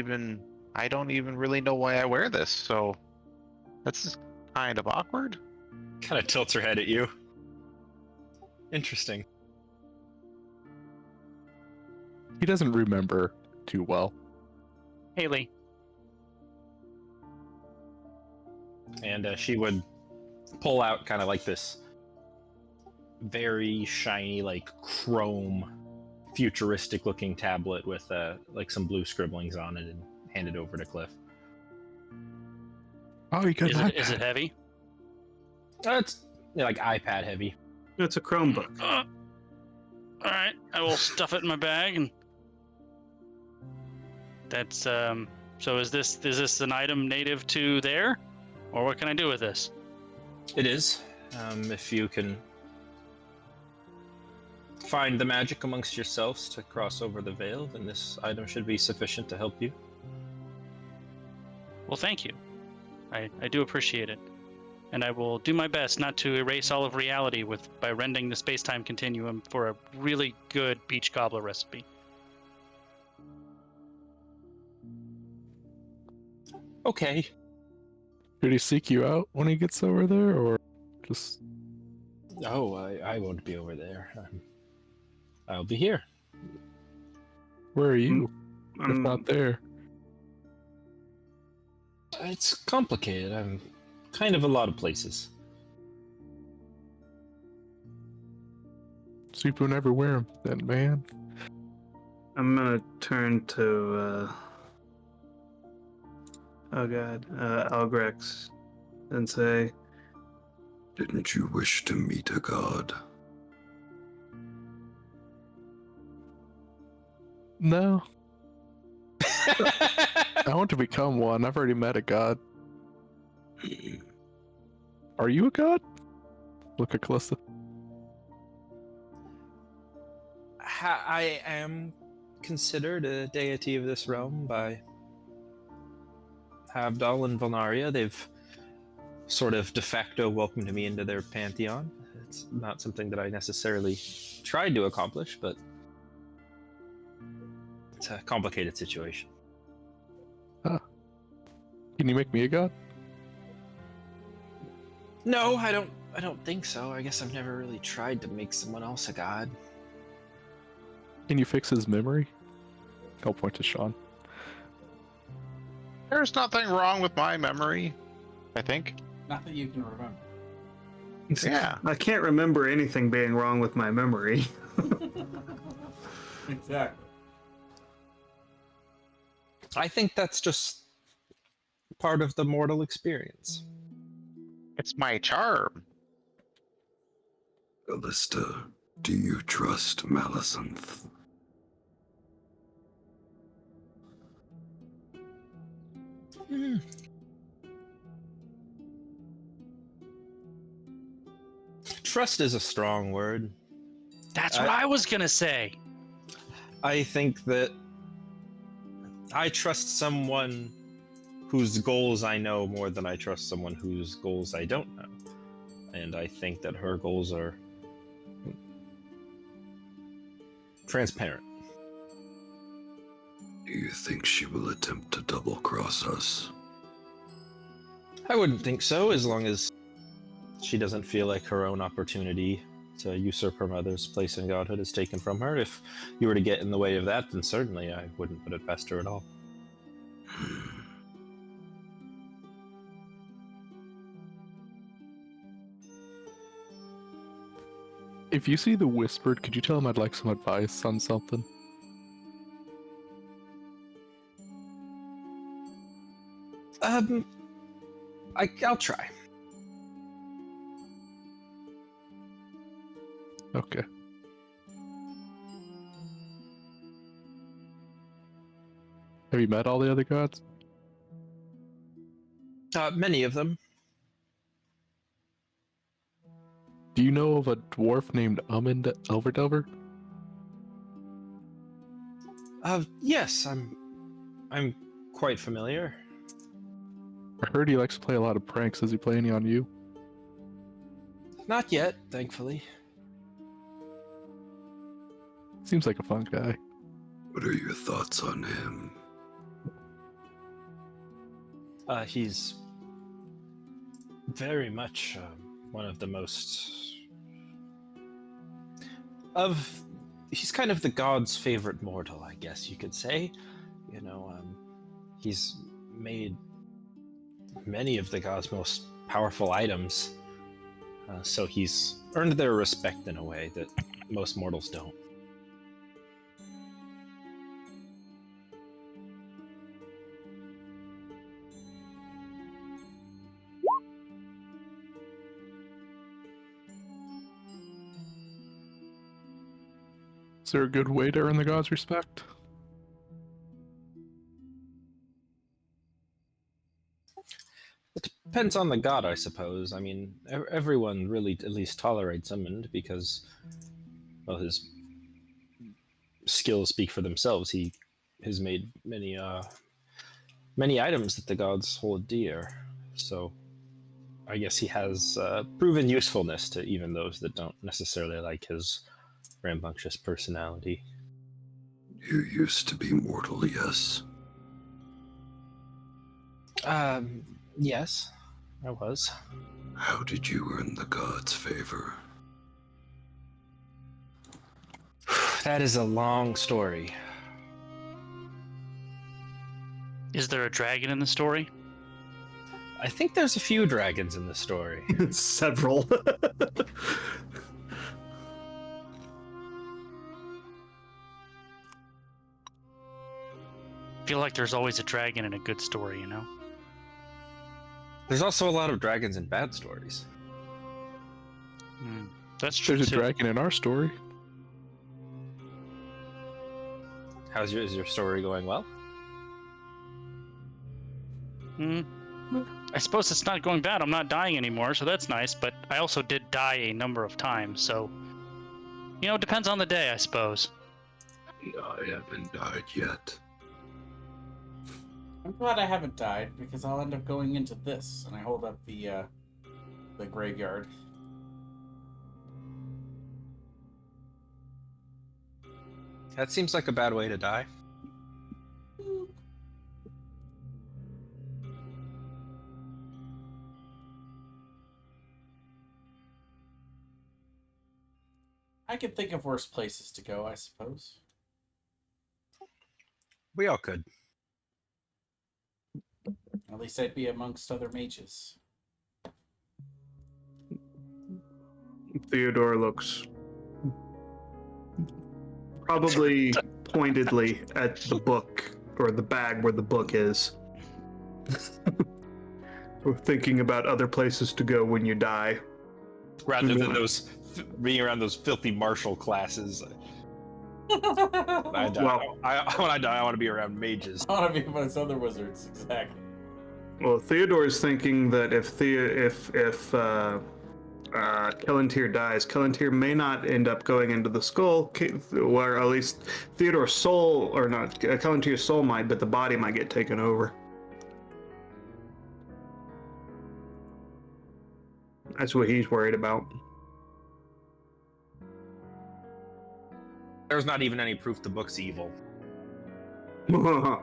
even really know why I wear this, so that's kind of awkward. Kind of tilts her head at you. Interesting. He doesn't remember too well. Haley. And she would pull out kind of like this very shiny, like chrome, futuristic-looking tablet with like some blue scribblings on it, and hand it over to Cliff. Oh, you got Is it heavy? It's like iPad heavy. It's a Chromebook. All right, I will stuff it in my bag, and that's So is this an item native to there, or what can I do with this? It is. If you can find the magic amongst yourselves to cross over the veil, then this item should be sufficient to help you. Well, thank you. I do appreciate it. And I will do my best not to erase all of reality by rending the space-time continuum for a really good peach cobbler recipe. Okay. Did he seek you out when he gets over there, or just... Oh, I won't be over there. I'll be here. Where are you? If I'm not there. It's complicated. I'm kind of a lot of places. So you've been everywhere, then, man. I'm gonna turn to Algrex, and say, Didn't you wish to meet a god? No. I want to become one. I've already met a god. Are you a god? Look at Callista. I am considered a deity of this realm by Havdal and Valnaria. They've sort of de facto welcomed me into their pantheon. It's not something that I necessarily tried to accomplish, but it's a complicated situation. Can you make me a god? No, I don't think so. I guess I've never really tried to make someone else a god. Can you fix his memory? I'll point to Sean. There's nothing wrong with my memory, I think. Not that you can remember. Yeah. I can't remember anything being wrong with my memory. Exactly. I think that's just part of the mortal experience. It's my charm. Callista, do you trust Malisanth? Trust is a strong word. That's what I was gonna say. I think that I trust someone whose goals I know more than I trust someone whose goals I don't know. And I think that her goals are transparent. Do you think she will attempt to double-cross us? I wouldn't think so, as long as she doesn't feel like her own opportunity to usurp her mother's place in godhood is taken from her. If you were to get in the way of that, then certainly I wouldn't put it past her at all. If you see the Whispered, could you tell him I'd like some advice on something? I'll try. Okay. Have you met all the other gods? Many of them. Do you know of a dwarf named Umund Elverdelver? Yes, I'm quite familiar. I heard he likes to play a lot of pranks. Does he play any on you? Not yet, thankfully. Seems like a fun guy. What are your thoughts on him? He's very much one of the most he's kind of the god's favorite mortal, I guess you could say. You know, he's made many of the god's most powerful items, so he's earned their respect in a way that most mortals don't. Is there a good way to earn the gods' respect? It depends on the god, I suppose. I mean, everyone really at least tolerates him, because, well, his skills speak for themselves. He has made many items that the gods hold dear. So, I guess he has proven usefulness to even those that don't necessarily like his rambunctious personality. You used to be mortal, yes? Yes, I was. How did you earn the gods' favor? That is a long story. Is there a dragon in the story? I think there's a few dragons in the story. Several. I feel like there's always a dragon in a good story, you know? There's also a lot of dragons in bad stories. That's true. There's a too. dragon in our story. Is your story going well? I suppose it's not going bad. I'm not dying anymore, so that's nice. But I also did die a number of times, so it depends on the day, I suppose. I haven't died yet. I'm glad I haven't died, because I'll end up going into this, and I hold up the graveyard. That seems like a bad way to die. I could think of worse places to go, I suppose. We all could. At least I'd be amongst other mages. Theodore looks probably pointedly at the book, or the bag where the book is. We're thinking about other places to go when you die. Rather than being around those filthy martial classes. When I die, I want to be around mages. I want to be amongst other wizards, exactly. Well, Theodore's thinking that if Kelantir dies, Kelantir may not end up going into the skull, or at least Theodore's soul, or not, Kelantir's soul might, but the body might get taken over. That's what he's worried about. There's not even any proof the book's evil. I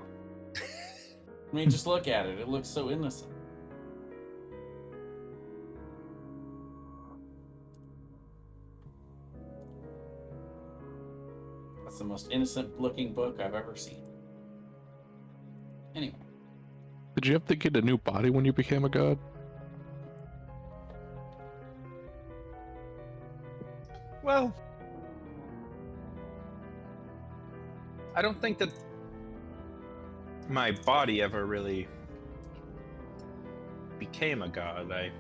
mean, just look at it. It looks so innocent. That's the most innocent-looking book I've ever seen. Anyway. Did you have to get a new body when you became a god? Well, I don't think that my body ever really became a god. I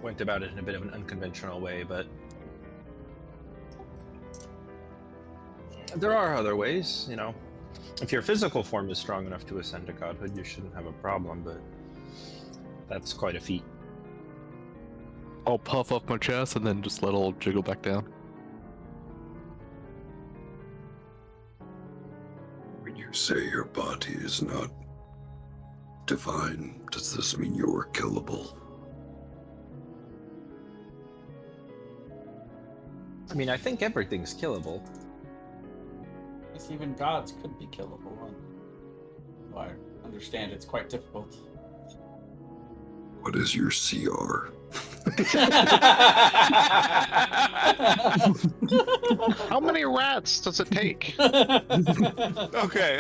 went about it in a bit of an unconventional way, but There are other ways, you know. If your physical form is strong enough to ascend to godhood, you shouldn't have a problem, but that's quite a feat. I'll puff up my chest and then just let it jiggle back down. When you say your body is not divine, does this mean you're killable? I mean, I think everything's killable. I guess even gods could be killable. Well, I understand it's quite difficult. What is your CR? How many rats does it take? Okay.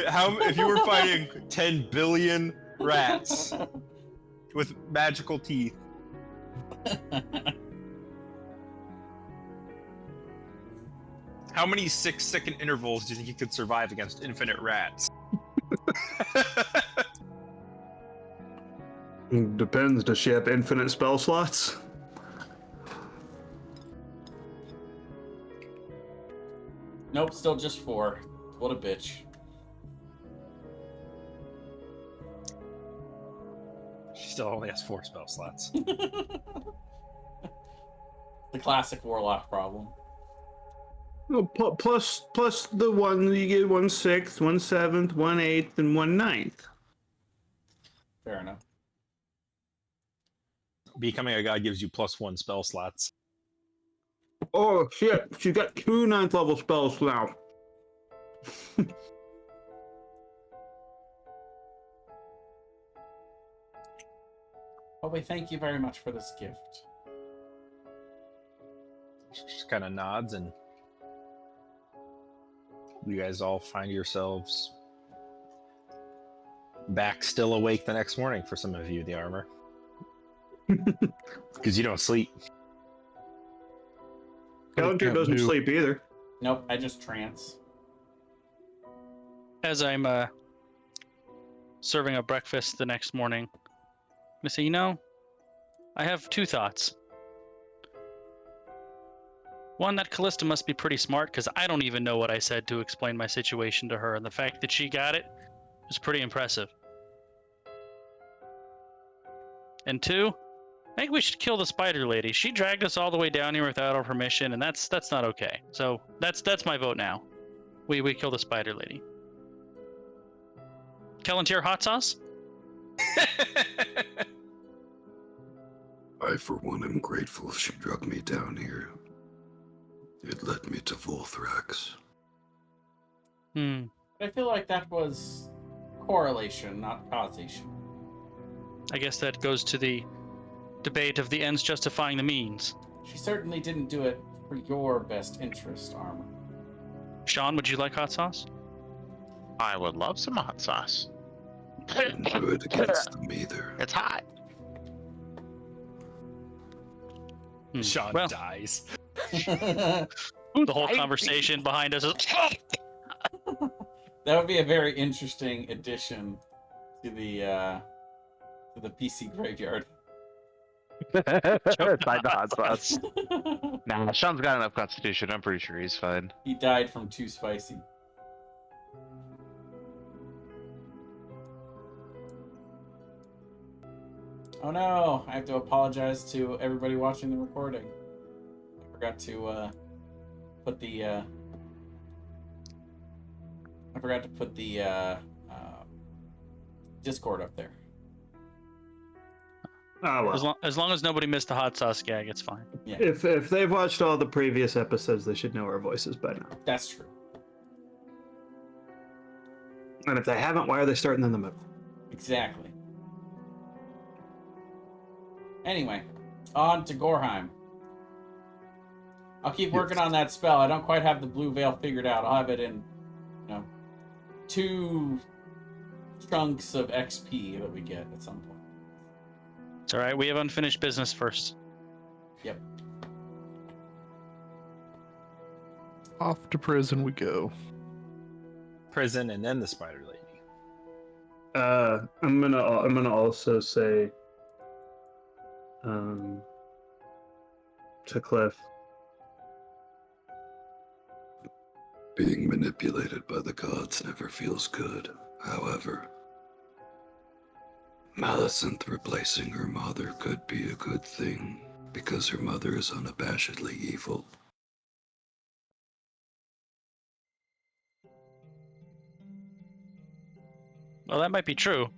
How if you were fighting 10 billion rats with magical teeth? How many 6-second intervals do you think you could survive against infinite rats? Depends. Does she have infinite spell slots? Nope, still just 4. What a bitch. She still only has 4 spell slots. The classic warlock problem. No, plus the one you get 1/6, 1/7, 1/8, and 1/9. Fair enough. Becoming a god gives you +1 spell slots. Oh shit! She got 2 9th level spells now. Well, we thank you very much for this gift. She just kind of nods, and you guys all find yourselves back still awake the next morning for some of you, the armor. Because you don't sleep. Calendar doesn't sleep either. Nope, I just trance. As I'm serving up breakfast the next morning, I'm gonna say, I have 2 thoughts. One, that Callista must be pretty smart, because I don't even know what I said to explain my situation to her, and the fact that she got it was pretty impressive. And 2, I think we should kill the spider lady. She dragged us all the way down here without our permission, and that's not okay. So that's my vote now. We kill the spider lady. Kellantier hot sauce? I, for one, am grateful she drug me down here. It led me to Volthrax. Hmm. I feel like that was correlation, not causation. I guess that goes to the debate of the ends justifying the means. She certainly didn't do it for your best interest, Armor. Sean, would you like hot sauce? I would love some hot sauce. I'm good against them either. It's hot. Sean Well, dies. the whole conversation behind us is... That would be a very interesting addition to the PC graveyard. Side the hot sauce. Nah, Sean's got enough constitution. I'm pretty sure he's fine. He died from too spicy. Oh no, I have to apologize to everybody watching the recording. I forgot to put the Discord up there. Oh well. As long as nobody missed the hot sauce gag, it's fine. Yeah, If they've watched all the previous episodes, they should know our voices by now. that's true. And if they haven't, why are they starting in the middle? Exactly. Anyway, on to Gorheim. I'll keep working on that spell. I don't quite have the blue veil figured out. I'll have it in, 2 chunks of XP that we get at some point. It's all right. We have unfinished business first. Yep. Off to prison we go. Prison and then the spider lady. I'm gonna also say to Cliff, Be manipulated by the gods never feels good. However, Malesynth replacing her mother could be a good thing, because her mother is unabashedly evil. Well, that might be true.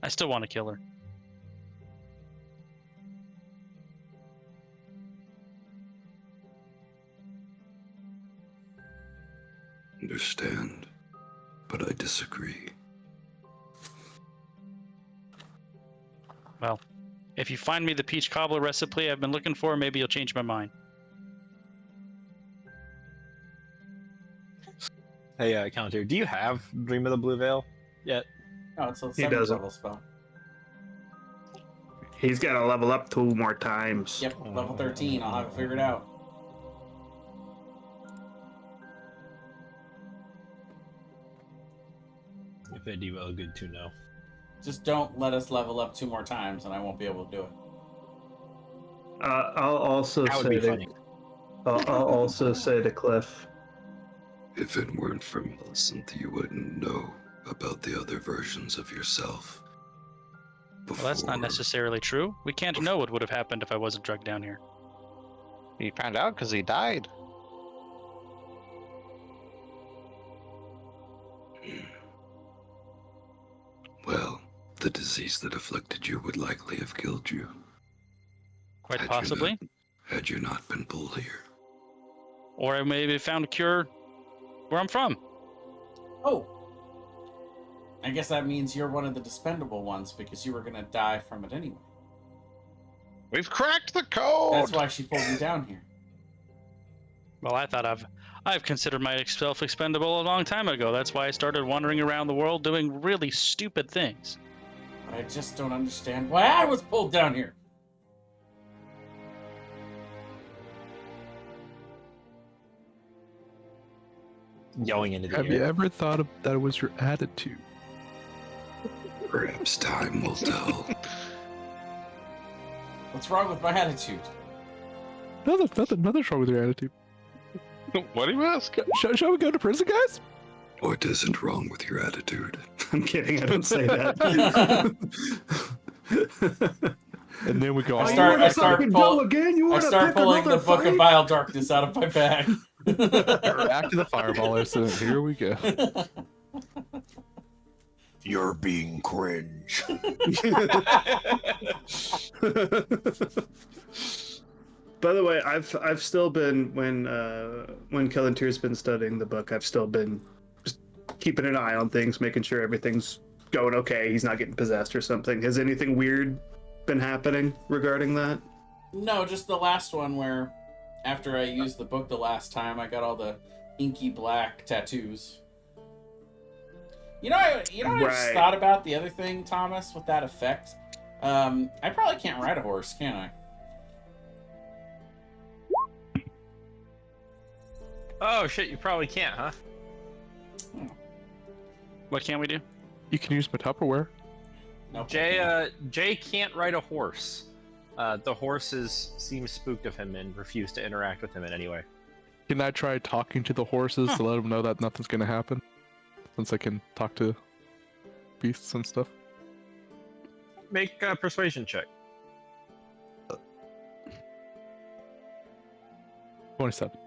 I still want to kill her. Understand, but I disagree. Well, if you find me the peach cobbler recipe I've been looking for, maybe you'll change my mind. Hey, Counter, do you have Dream of the Blue Veil yet? No, it's a He 7th doesn't. level spell. He's got to level up 2 more times. Yep, level 13. I'll have it figured out. If I do, well, good to know. Just don't let us level up 2 more times, and I won't be able to do it. I'll also That would say be funny. I'll also say to Cliff, If it weren't for Malesynth, you wouldn't know about the other versions of yourself. Well, that's not necessarily true. We can't know what would have happened if I wasn't drugged down here. He found out because he died. Well, the disease that afflicted you would likely have killed you. Quite Had you possibly. Had you not been pulled here. Or I maybe found a cure where I'm from. Oh! I guess that means you're one of the dispendable ones, because you were going to die from it anyway. We've cracked the code! That's why she pulled you down here. Well, I thought I've considered myself expendable a long time ago. That's why I started wandering around the world doing really stupid things. But I just don't understand why I was pulled down here. Yelling into the Have air. you ever thought that it was your attitude? Perhaps time will tell. What's wrong with my attitude? Nothing's wrong with your attitude. What do you ask? Shall we go to prison, guys? What isn't wrong with your attitude? I'm kidding, I don't say that. And then we go. I all- start again? You I start pulling the Book of Vile Darkness out of my bag. Back to the fireball incident. Here we go. You're being cringe. By the way, I've still been when Kellantir's been studying the book, I've still been just keeping an eye on things, making sure everything's going okay. He's not getting possessed or something. Has anything weird been happening regarding that? No, just the last one where, after I used the book the last time, I got all the inky black tattoos. I just Right. thought about the other thing, Thomas, with that effect. I probably can't ride a horse, can I? Oh shit, you probably can't, huh? What can we do? You can use my Tupperware. Nope. Jay can't ride a horse. The horses seem spooked of him and refuse to interact with him in any way. Can I try talking to the horses to let them know that nothing's gonna happen? Since I can talk to beasts and stuff. Make a persuasion check. 27.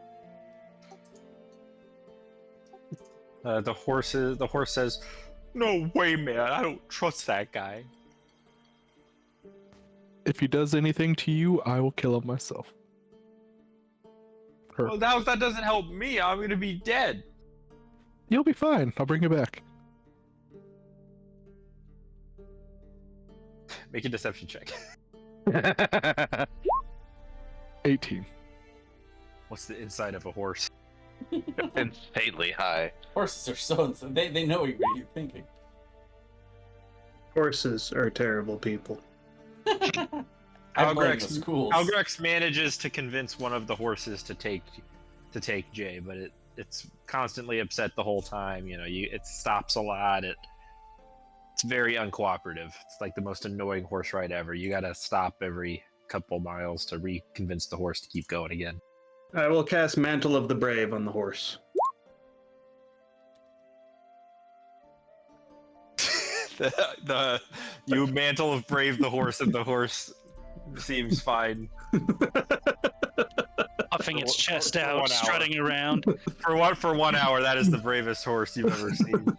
The horse says, "No way, man! I don't trust that guy." If he does anything to you, I will kill him myself. Her. Well, that doesn't help me. I'm gonna be dead. You'll be fine. I'll bring you back. Make a deception check. 18. What's the inside of a horse? Insanely high. Horses are so insane. They know what you're thinking. Horses are terrible people. I blame the schools. Algrex manages to convince one of the horses to take Jay, but it's constantly upset the whole time. It stops a lot. It's very uncooperative. It's like the most annoying horse ride ever. You gotta stop every couple miles to reconvince the horse to keep going again. I will cast Mantle of the Brave on the horse. You mantle of brave the horse, and the horse seems fine. Puffing its chest for 1 out, hour. strutting around. For 1 hour, that is the bravest horse you've ever seen.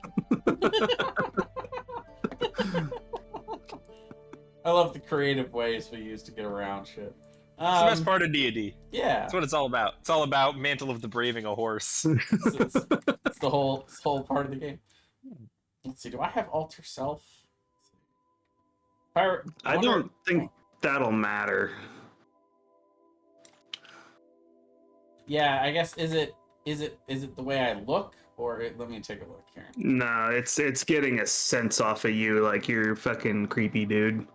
I love the creative ways we use to get around shit. It's the best part of D&D. Yeah, That's what it's all about. It's all about mantle of the braving a horse. it's the whole part of the game. Let's see. Do I have alter self? I don't think that'll matter. Yeah, I guess is it the way I look, or let me take a look here. No, it's getting a sense off of you, like you're fucking creepy, dude.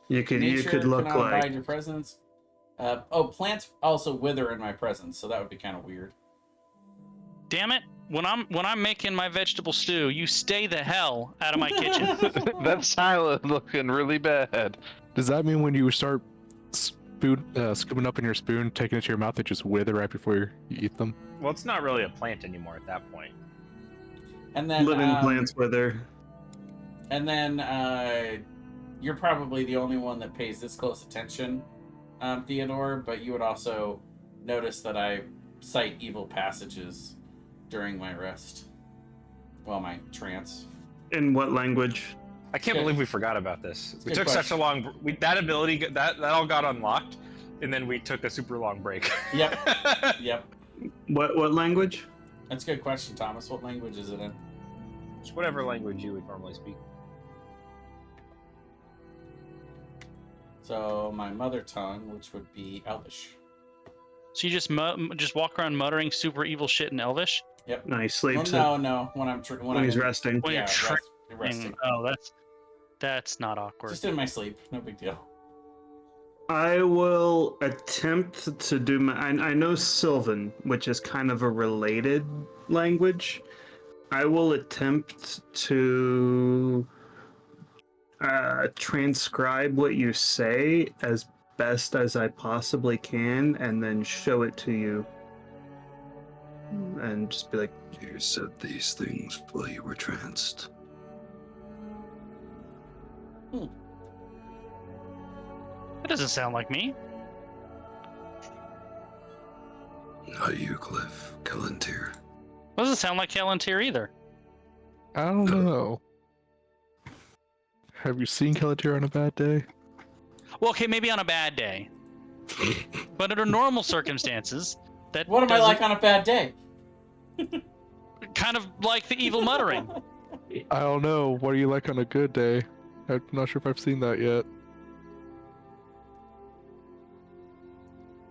You could look cannot abide like your presence. Plants also wither in my presence, so that would be kind of weird. Damn it! When I'm making my vegetable stew, you stay the hell out of my kitchen. That salad looking really bad. Does that mean when you start scooping up in your spoon, taking it to your mouth, they just wither right before you eat them? Well, it's not really a plant anymore at that point. And then living plants wither. And then you're probably the only one that pays this close attention, Theodore, but you would also notice that I cite evil passages during my rest. Well, my trance. In what language? I can't Good. believe we forgot about this. We Good took such a question. long... that ability, that all got unlocked, and then we took a super long break. Yep. Yep. What language? That's a good question, Thomas. What language is it in? Just whatever language you would normally speak. So my mother tongue, which would be Elvish. So you just walk around muttering super evil shit in Elvish? Yep. No, he sleeps No. When he's resting. When Yeah, you're resting. Oh, that's not awkward. Just in my sleep. No big deal. I will attempt to do my. I know Sylvan, which is kind of a related language. I will attempt to transcribe what you say as best as I possibly can, and then show it to you, and just be like, You said these things while you were tranced. That doesn't sound like me. Not you, Cliff. Kalantir. Doesn't sound like Kalantir either. I don't know. Have you seen Kalatir on a bad day? Well, okay, maybe on a bad day. But under normal circumstances, that What am I doesn't- like on a bad day? Kind of like the evil muttering. I don't know. What are you like on a good day? I'm not sure if I've seen that yet.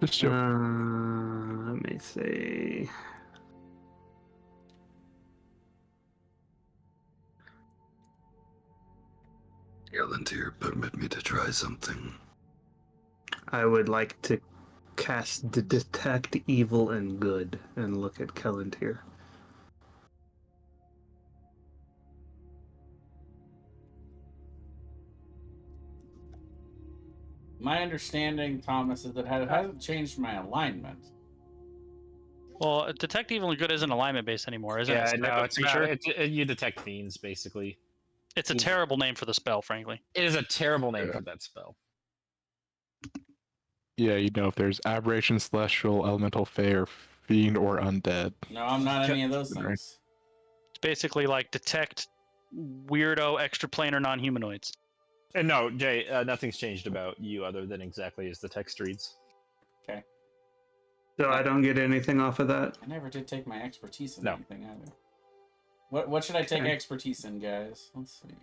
Just joking. let me see. Kalantir, permit me to try something. I would like to cast Detect Evil and Good and look at Kalantir. My understanding, Thomas, is that it hasn't changed my alignment. Well, Detect Evil and Good isn't alignment based anymore, is it? Yeah, It's a no, type of it's creature. you detect fiends, basically. It's a terrible name for the spell, frankly. It is a terrible name for that spell. Yeah, you know, if there's aberration, celestial, elemental, fey, or fiend, or undead. No, I'm not any of those Right. things. It's basically like detect weirdo extraplanar non-humanoids. And no, Jay, nothing's changed about you other than exactly as the text reads. So I don't get anything off of that? I never did take my expertise in No. anything either. What should I take Okay. expertise in, guys? Let's see.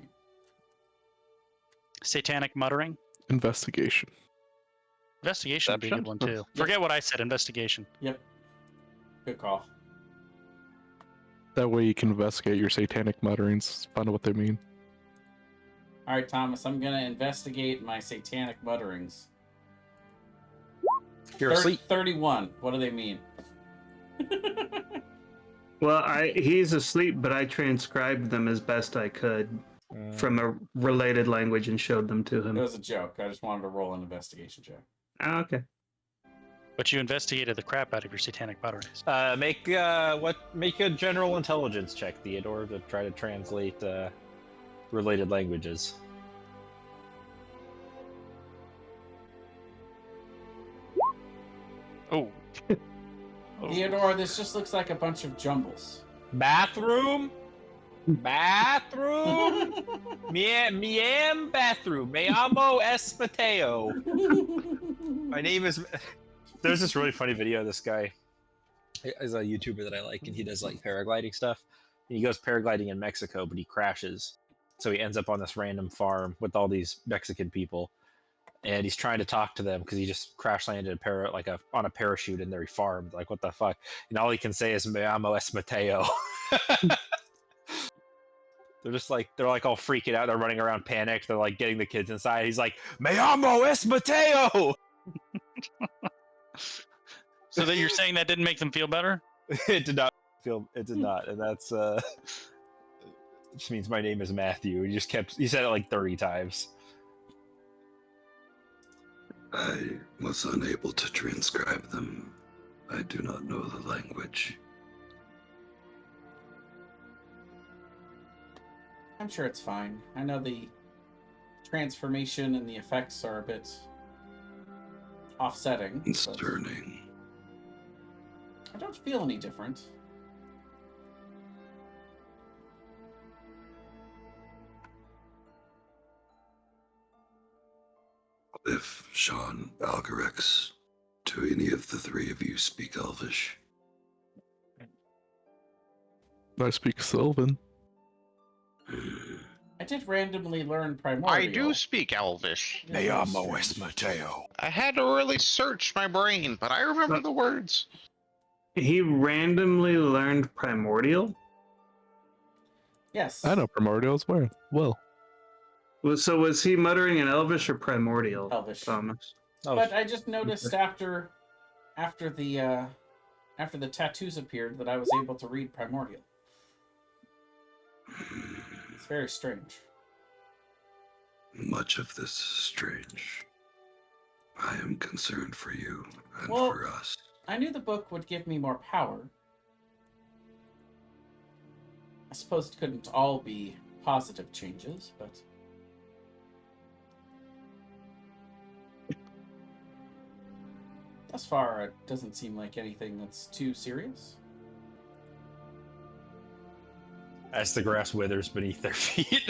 Satanic muttering. Investigation. Investigation would be a good one too. Forget what I said. Investigation. Yep. Good call. That way you can investigate your satanic mutterings, find out what they mean. All right, Thomas, I'm gonna investigate my satanic mutterings. You're asleep. 31. What do they mean? Well, he's asleep, but I transcribed them as best I could from a related language and showed them to It him. was a joke. I just wanted to roll an investigation check. Ah, okay. But you investigated the crap out of your satanic potteries. Make a general intelligence check, Theodore, to try to translate related languages. Oh. Theodore, this just looks like a bunch of jumbles. Bathroom. Miam bathroom. Me amo es Mateo. My name is. There's this really funny video of this guy. He's a YouTuber that I like, and he does like paragliding stuff. And he goes paragliding in Mexico, but he crashes. So he ends up on this random farm with all these Mexican people, and he's trying to talk to them because he just crash landed on a parachute in their farm. Like, what the fuck? And all he can say is "Me amo es Mateo." They're like all freaking out. They're running around panicked. They're like getting the kids inside. He's like, "Me amo es Mateo." So that you're saying that didn't make them feel better? It did not, and that's which means my name is Matthew. He said it like 30 times. I was unable to transcribe them. I do not know the language. I'm sure it's fine. I know the transformation and the effects are a bit offsetting. but Concerning. I don't feel any different. If Sean, Algarex, do any of the three of you speak Elvish? I speak Sylvan. I did randomly learn Primordial. I do speak Elvish. Me amo es Mateo. I had to really search my brain, but I remember the words. He randomly learned Primordial? Yes. I know Primordials well. So was he muttering in Elvish or Primordial? Elvish. Thomas. Oh, But I just noticed after the tattoos appeared that I was able to read Primordial. It's very strange. Much of this is strange. I am concerned for you and Well, for us. I knew the book would give me more power. I suppose it couldn't all be positive changes, but thus far it doesn't seem like anything that's too serious. as the grass withers beneath their feet.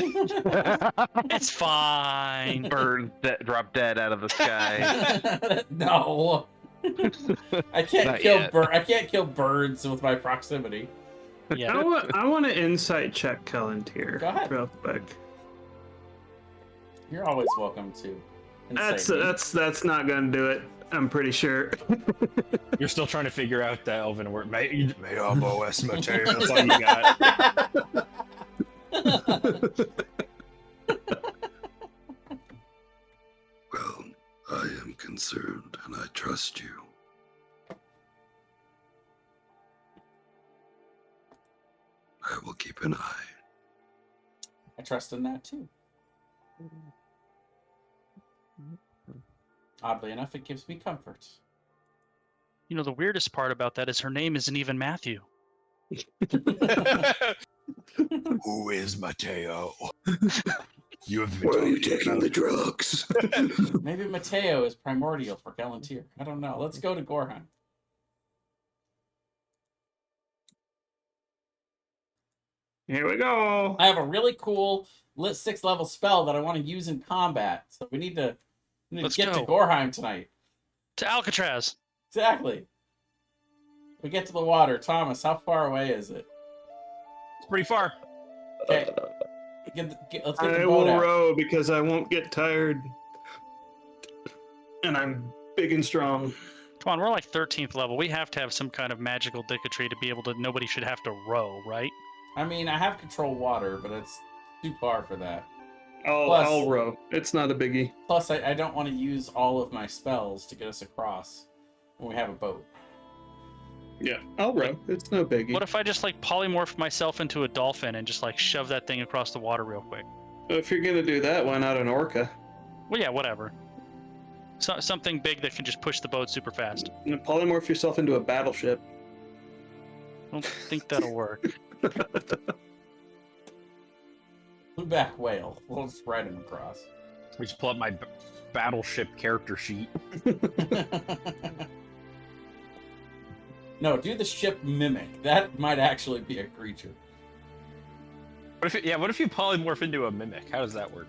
It's fine. Birds that drop dead out of the sky. No. I can't Not kill yet. I can't kill birds with my proximity. Yeah. I want to insight check Kelantir. Go ahead. Real quick. You're always welcome to. incite me. That's not gonna do it. I'm pretty sure. You're still trying to figure out that elven word. Me amo es Mateo. That's all you got. Well, I am concerned and I trust you. I will keep an eye. I trust in that too. Oddly enough, it gives me comfort. You know, the weirdest part about that is her name isn't even Matthew. Who is Mateo? You have Why are you taking the drugs? Maybe Mateo is primordial for Kelantir. I don't know. Let's go to Gorheim. Here we go. I have a really cool 6th level spell that I want to use in combat. So we need to Let's get to go. Gorheim tonight. To Alcatraz. Exactly. We get to the water. Thomas, how far away is it? It's pretty far. Okay. Let's get the I boat will out. row because I won't get tired. And I'm big and strong. Come on, we're like 13th level. We have to have some kind of magical dicketry to be able to. Nobody should have to row, right? I mean, I have control water, but it's too far for that. I'll row. It's not a biggie. Plus, I don't want to use all of my spells to get us across when we have a boat. Yeah, I'll row. It's no biggie. What if I just like polymorph myself into a dolphin and just like shove that thing across the water real quick? If you're gonna do that, why not an orca? Well, yeah, whatever. something big that can just push the boat super fast. You know, polymorph yourself into a battleship. I don't think that'll work. Blueback whale. We'll just ride him across. We just pull up my battleship character sheet. No, do the ship mimic. That might actually be a creature. What if you polymorph into a mimic? How does that work?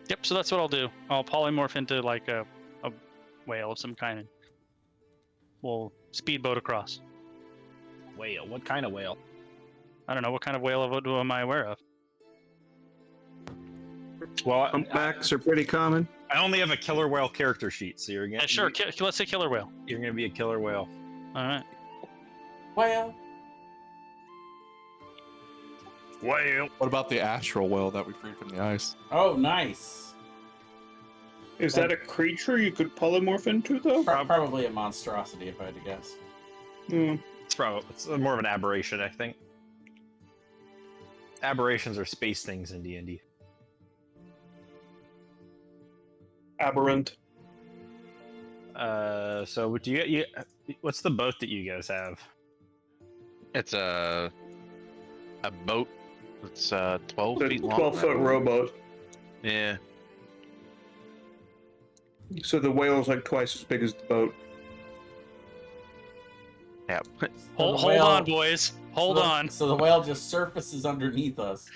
Yep, so that's what I'll do. I'll polymorph into like a whale of some kind, and we'll speedboat across. Whale? What kind of whale? I don't know, what kind of whale am I aware of? Well, Humpbacks are pretty common. I only have a killer whale character sheet, so you're gonna Sure, let's say killer whale. you're gonna be a killer whale. All right. Whale. Whale. What about the astral whale that we freed from the ice? Oh, nice. Is that a creature you could polymorph into, though? Probably a monstrosity, if I had to guess. Hmm. It's more of an aberration, I think. Aberrations are space things in D&D. Aberrant. So do you what's the boat that you guys have? It's a boat. It's 12 The feet long. 12-foot rowboat. Yeah. So the whale's like twice as big as the boat. Yeah. Hold whale- on, boys. Hold on. So the whale just surfaces underneath us,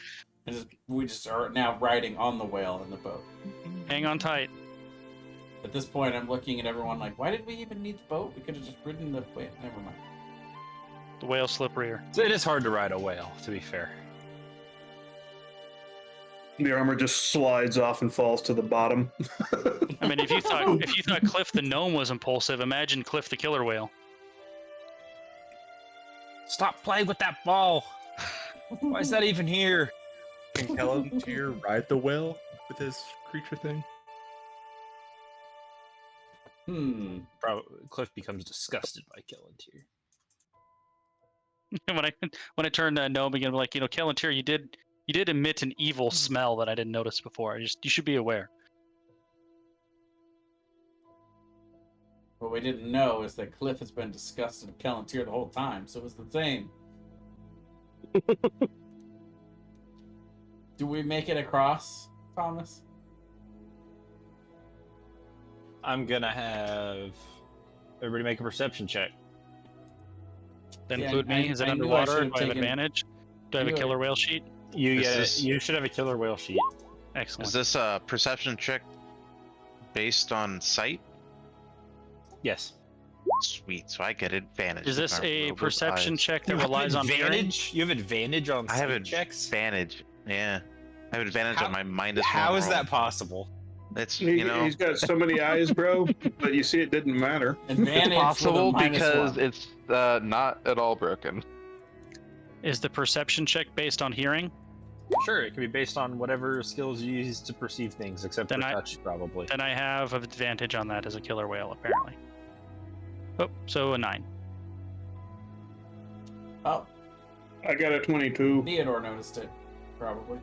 and we just are now riding on the whale in the boat. Hang on tight. At this point, I'm looking at everyone like, why did we even need the boat? We could have just ridden the whale. Never mind. The whale's slipperier. So it is hard to ride a whale, to be fair. The armor just slides off and falls to the bottom. I mean, if you thought Cliff the gnome was impulsive, imagine Cliff the killer whale. Stop playing with that ball. Why is that even here? Can Kelantir ride the whale with his creature thing? Probably Cliff becomes disgusted by Kelantir. when I turn gnome again, I'm like, Kelantir, you did emit an evil smell that I didn't notice before. You should be aware. What we didn't know is that Cliff has been disgusted of Kelantir the whole time, so it was the same. Do we make it across, Thomas? I'm gonna have everybody make a perception check. That Yeah, include me? Is it I knew I underwater? should Do have I have taken- advantage? Do I have a knew I- killer whale sheet? You Is get this- You should have a killer whale sheet. Excellent. Is this a perception check based on sight? Yes. Sweet, so I get advantage. Is with this my a robot perception eyes. check that You have relies on hearing? advantage. You have advantage on I have sight checks. advantage. Yeah. I have advantage How- on my minus How one is roll. that possible? It's, He's got so many eyes, bro, but you see it didn't matter. Advantage it's possible with a because -1. it's not at all broken. Is the perception check based on hearing? Sure, it can be based on whatever skills you use to perceive things, except Then for I- touch, probably. Then I have advantage on that as a killer whale, apparently. Oh, so a 9. Oh, I got a 22. Theodore noticed it, probably.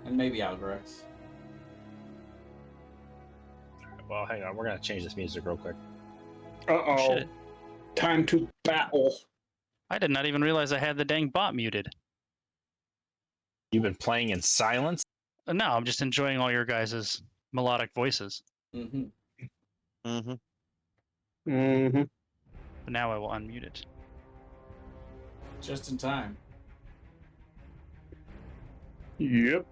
And maybe Algrex. Well, hang on, we're gonna change this music real quick. Uh-oh. Shit. Time to battle. I did not even realize I had the dang bot muted. You've been playing in silence. No, I'm just enjoying all your guys' melodic voices. Mm-hmm. Mm-hmm. Mm-hmm. But now I will unmute it. Just in time. Yep.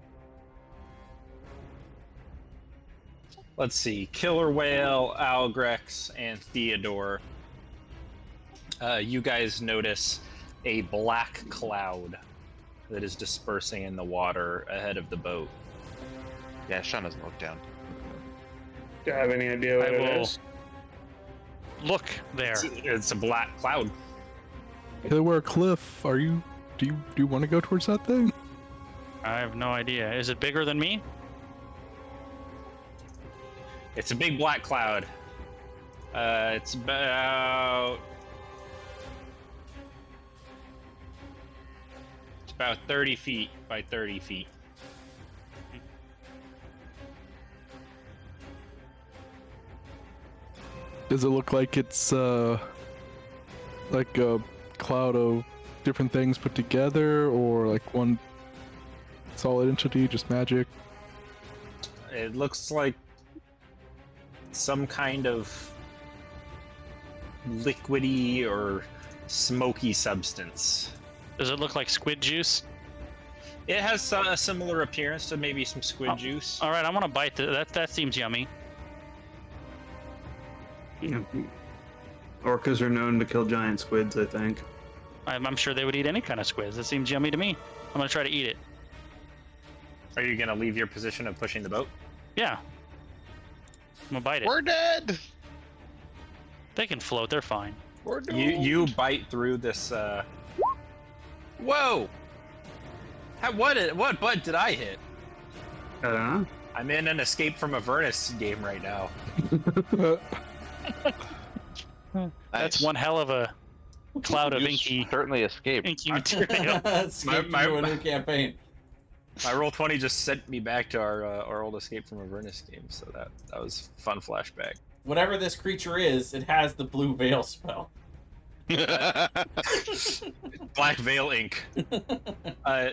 Let's see. Killer Whale, Algrex, and Theodore. You guys notice a black cloud that is dispersing in the water ahead of the boat. Yeah, Sean doesn't look down. Do you have any idea what I it will- is? Look there. It's a black cloud. Hey, where Cliff? Do you want to go towards that thing? I have no idea. Is it bigger than me? It's a big black cloud. It's about 30 feet by 30 feet. Does it look like it's like a cloud of different things put together, or like one solid entity, just magic? It looks like some kind of liquidy or smoky substance. Does it look like squid juice? It has a similar appearance to maybe some squid juice. All right, I want to bite that seems yummy. Yeah. Orcas are known to kill giant squids, I think. I'm sure they would eat any kind of squids. That seems yummy to me. I'm gonna try to eat it. Are you gonna leave your position of pushing the boat? Yeah. I'm gonna bite it. We're dead. They can float. They're fine. We're doomed. You bite through this. Whoa! What button did I hit? I don't know. I'm in an Escape from Avernus game right now. That's one hell of a cloud of inky certainly escaped. material. Escape My- to a new campaign. My Roll20 just sent me back to our old Escape from Avernus game, so that was a fun flashback. Whatever this creature is, it has the blue veil spell. Black Veil Ink.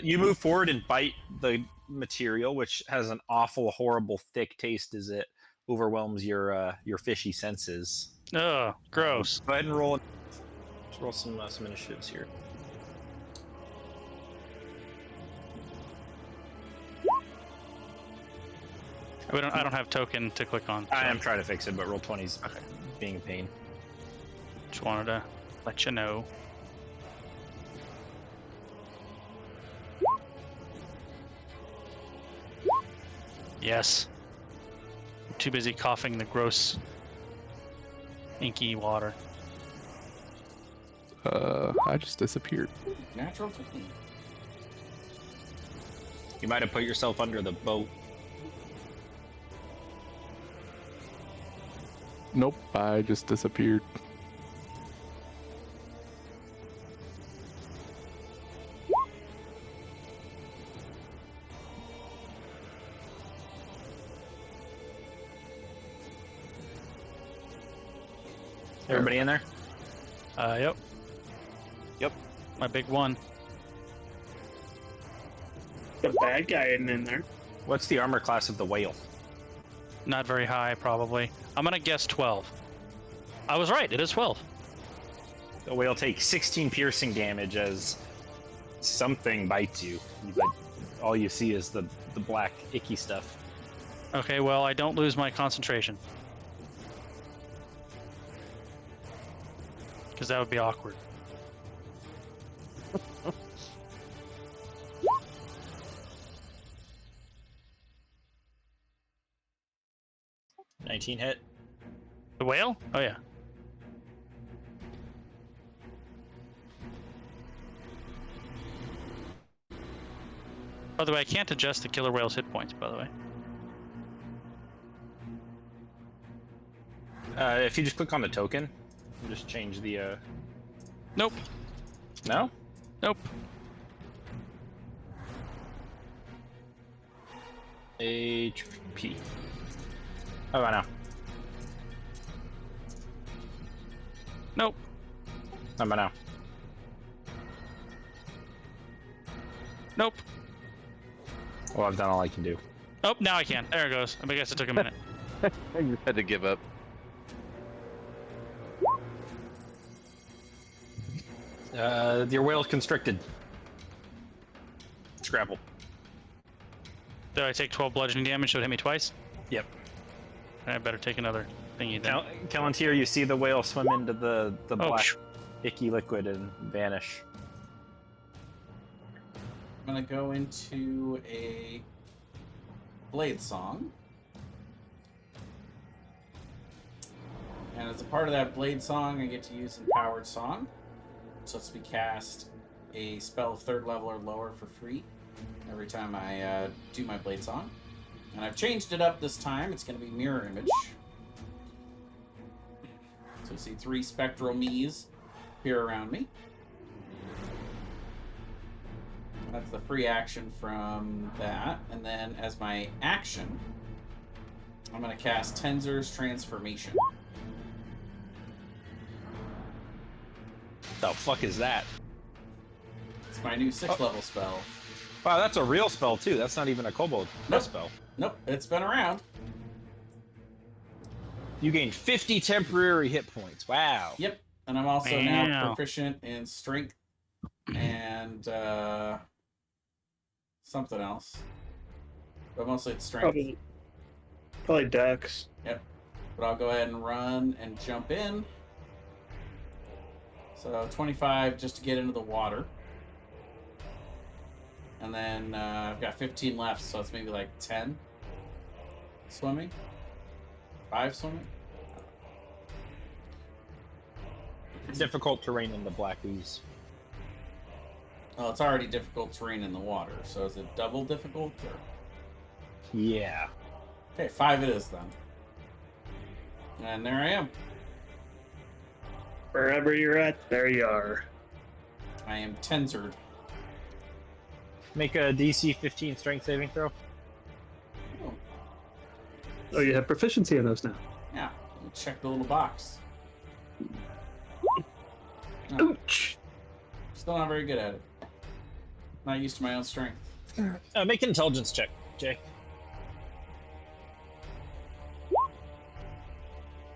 You move forward and bite the material, which has an awful, horrible, thick taste as it overwhelms your fishy senses. Ugh, gross. Go ahead and roll. Let's roll some initiatives here. I don't have token to click on. I am trying to fix it, but Roll20's being a pain. Just wanted to let you know. Yes. I'm too busy coughing the gross, inky water. I just disappeared. Natural 20. You might have put yourself under the boat. Nope, I just disappeared. Everybody in there? Yep. Yep. My big one. The bad guy isn't in there. What's the armor class of the whale? Not very high, probably. I'm gonna guess 12. I was right. It is 12. The whale takes 16 piercing damage as something bites you, but all you see is the black, icky stuff. Okay, well, I don't lose my concentration. Because that would be awkward. $19 hit. The whale? Oh, yeah. By the way, I can't adjust the killer whale's hit points, by the way. If you just click on the token, you just change the. Nope. No? Nope. HP. Oh, I know. Nope. How about now? Nope. Well, I've done all I can do. Oh, now I can. There it goes. I guess it took a minute. I just had to give up. Your whale's constricted. Scrapple. Did I take 12 bludgeoning damage, so it hit me twice? Yep. I better take another thingy then. Kelantir, you see the whale swim into the Oh, black, phew. icky liquid and vanish. I'm gonna go into a blade song. And as a part of that blade song, I get to use Empowered Song. So lets me cast a spell of 3rd level or lower for free every time I do my blade song. And I've changed it up this time. It's going to be Mirror Image. So you see 3 spectral me's appear around me. That's the free action from that. And then as my action, I'm going to cast Tenzor's Transformation. The fuck is that? It's my new 6th level spell. Wow, that's a real spell too. That's not even a kobold spell. Nope, it's been around. You gain 50 temporary hit points. Wow. Yep, and I'm also now Wow. proficient in strength and something else. But mostly it's strength. Probably Dex. Yep. But I'll go ahead and run and jump in. So 25 just to get into the water. And then I've got 15 left, so it's maybe like 10 swimming. 5 swimming. Difficult terrain in the Black Ooze. Oh, it's already difficult terrain in the water. So is it double difficult? Or... Yeah. Okay, 5 it is then. And there I am. Wherever you're at, there you are. I am tensored. Make a DC 15 strength saving throw. Oh, Oh, you have proficiency in those now. yeah. Let me check the little box. No, Ouch! still not very good at it. Not used to my own strength. Make an intelligence check, Jay.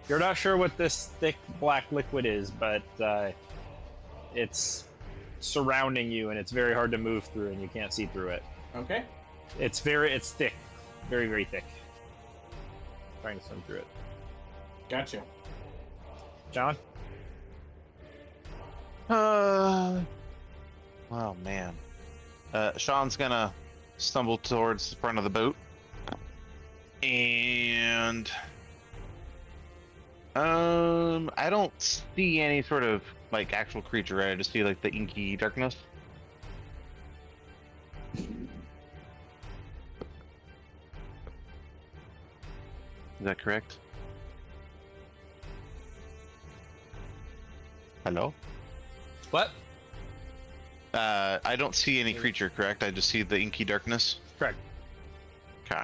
You're not sure what this thick black liquid is, but it's surrounding you, and it's very hard to move through, and you can't see through it. Okay. It's thick, very, very thick. Trying to swim through it. Gotcha. John? Oh man. Sean's gonna stumble towards the front of the boat. And I don't see any sort of like actual creature, right? I just see like the inky darkness. Is that correct? Hello? What? I don't see any creature, correct? I just see the inky darkness. Correct. Okay.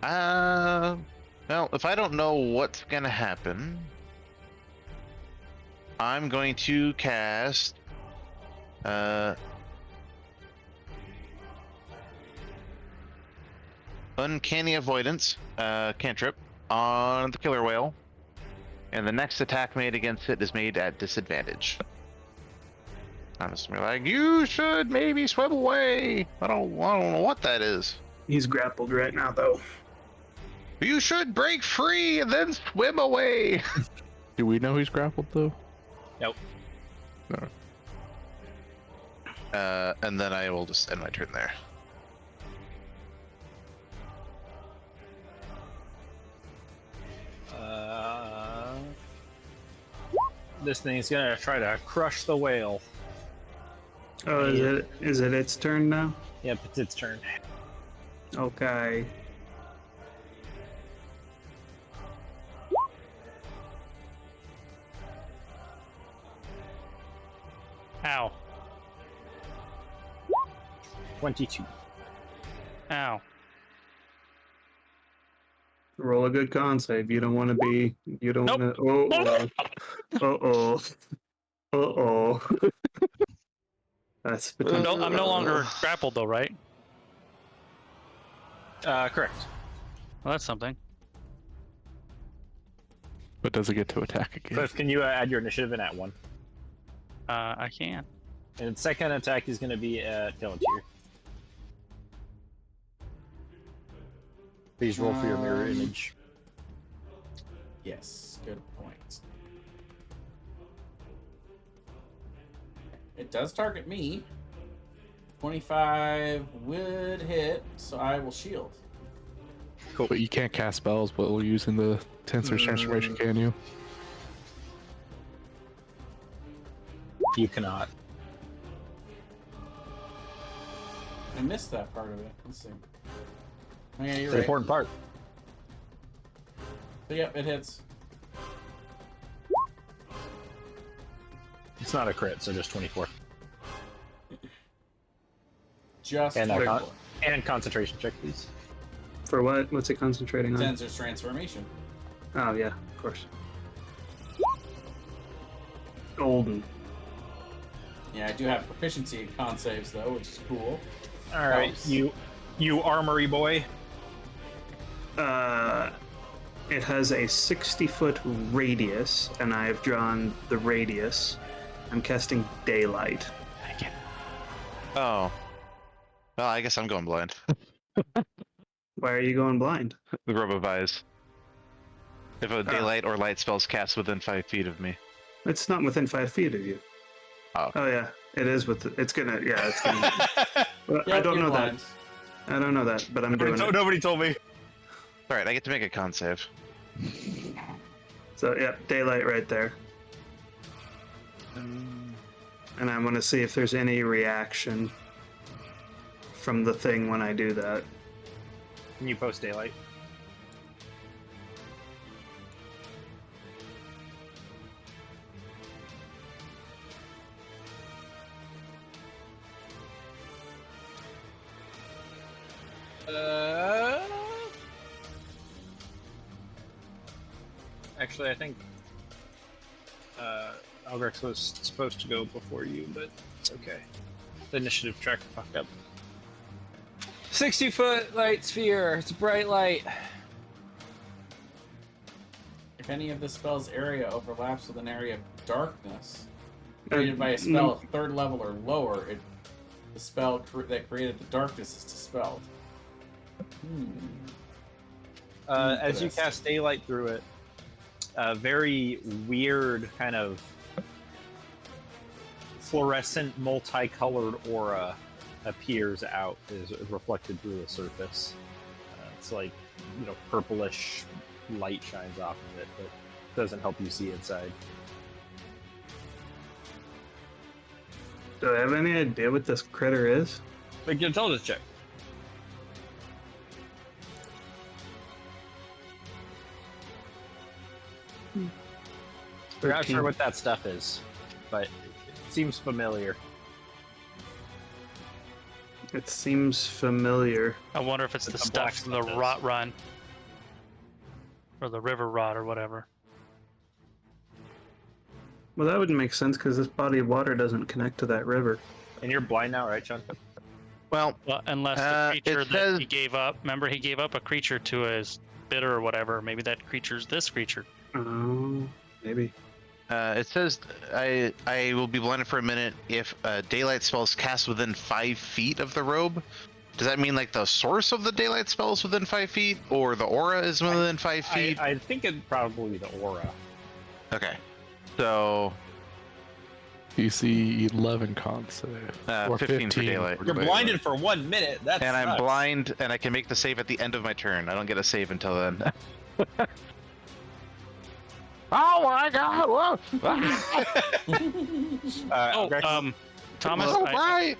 Well, if I don't know what's gonna happen, I'm going to cast Uncanny Avoidance cantrip on the killer whale, and the next attack made against it is made at disadvantage. I'm just gonna be like, you should maybe swim away. I don't know what that is. He's grappled right now, though. You should break free and then swim away. Do we know he's grappled though? Nope. No. And then I will just end my turn there. This thing's gonna try to crush the whale. Oh, is it its turn now? Yep, it's its turn. Okay. Ow. 22. Ow. Roll a good con save. You don't want to be. You don't Nope. want to. Oh. Uh-oh. That's I'm potential. no longer grappled though, right? Correct. Well, that's something. But does it get to attack again? Cliff, can you add your initiative in at 1? I can. And second attack is going to be at Palantir. Please roll for your mirror image. Yes, good point. It does target me. 25 would hit, so I will shield. Cool. But you can't cast spells while using the Tensor's transformation, can you? You cannot. I missed that part of it. Let's see. Oh, yeah, It's you're an right. important part. So, yep, it hits. It's not a crit, so just 24. Just And, 24. and concentration check, please. For what? What's it concentrating on? Tensor's transformation. Oh yeah, of course. golden. Yeah, I do have proficiency in con saves though, which is cool. All right, Helps. you armory boy. It has a 60-foot radius, and I have drawn the radius. I'm casting daylight. Oh. Well, I guess I'm going blind. Why are you going blind? The robe of eyes. If a daylight or light spell's cast within 5 feet of me. It's not within 5 feet of you. Oh. Oh yeah, it is it's gonna. Well, I Yep, don't you're know blind. that. I don't know that, but I'm doing it. Nobody told me. Alright, I get to make a con save. So yeah, daylight right there. And I want to see if there's any reaction from the thing when I do that. Can you post daylight? Actually, I think Algrex was supposed to go before you, but it's okay. The initiative tracker fucked up. 60-foot light sphere. It's a bright light. If any of the spell's area overlaps with an area of darkness created by a spell of 3rd level or lower, the spell that created the darkness is dispelled. As you cast daylight through it, a very weird kind of fluorescent, multicolored aura appears out, is reflected through the surface. It's like, purplish light shines off of it, but doesn't help you see inside. Do I have any idea what this critter is? Make an intelligence check. We're not 13. sure what that stuff is, but it seems familiar. It seems familiar. I wonder if it's the The black stuff from the stuff is. rot run. Or the river rot or whatever. Well, that wouldn't make sense because this body of water doesn't connect to that river. And you're blind now, right, Sean? Well, Well, unless the creature it that says- he gave up, remember he gave up a creature to his bitter or whatever. Maybe that creature's this creature. Oh, maybe. it says I will be blinded for a minute if daylight spells cast within 5 feet of the robe. Does that mean like the source of the daylight spell is within 5 feet, or the aura is within 5 feet? I think it'd probably be the aura. Okay, so DC 11 con save. Or 15 for daylight. You're blinded for 1 minute. That's And I'm blind, and I can make the save at the end of my turn. I don't get a save until then. Oh my god! Whoa! Thomas, Oh, right!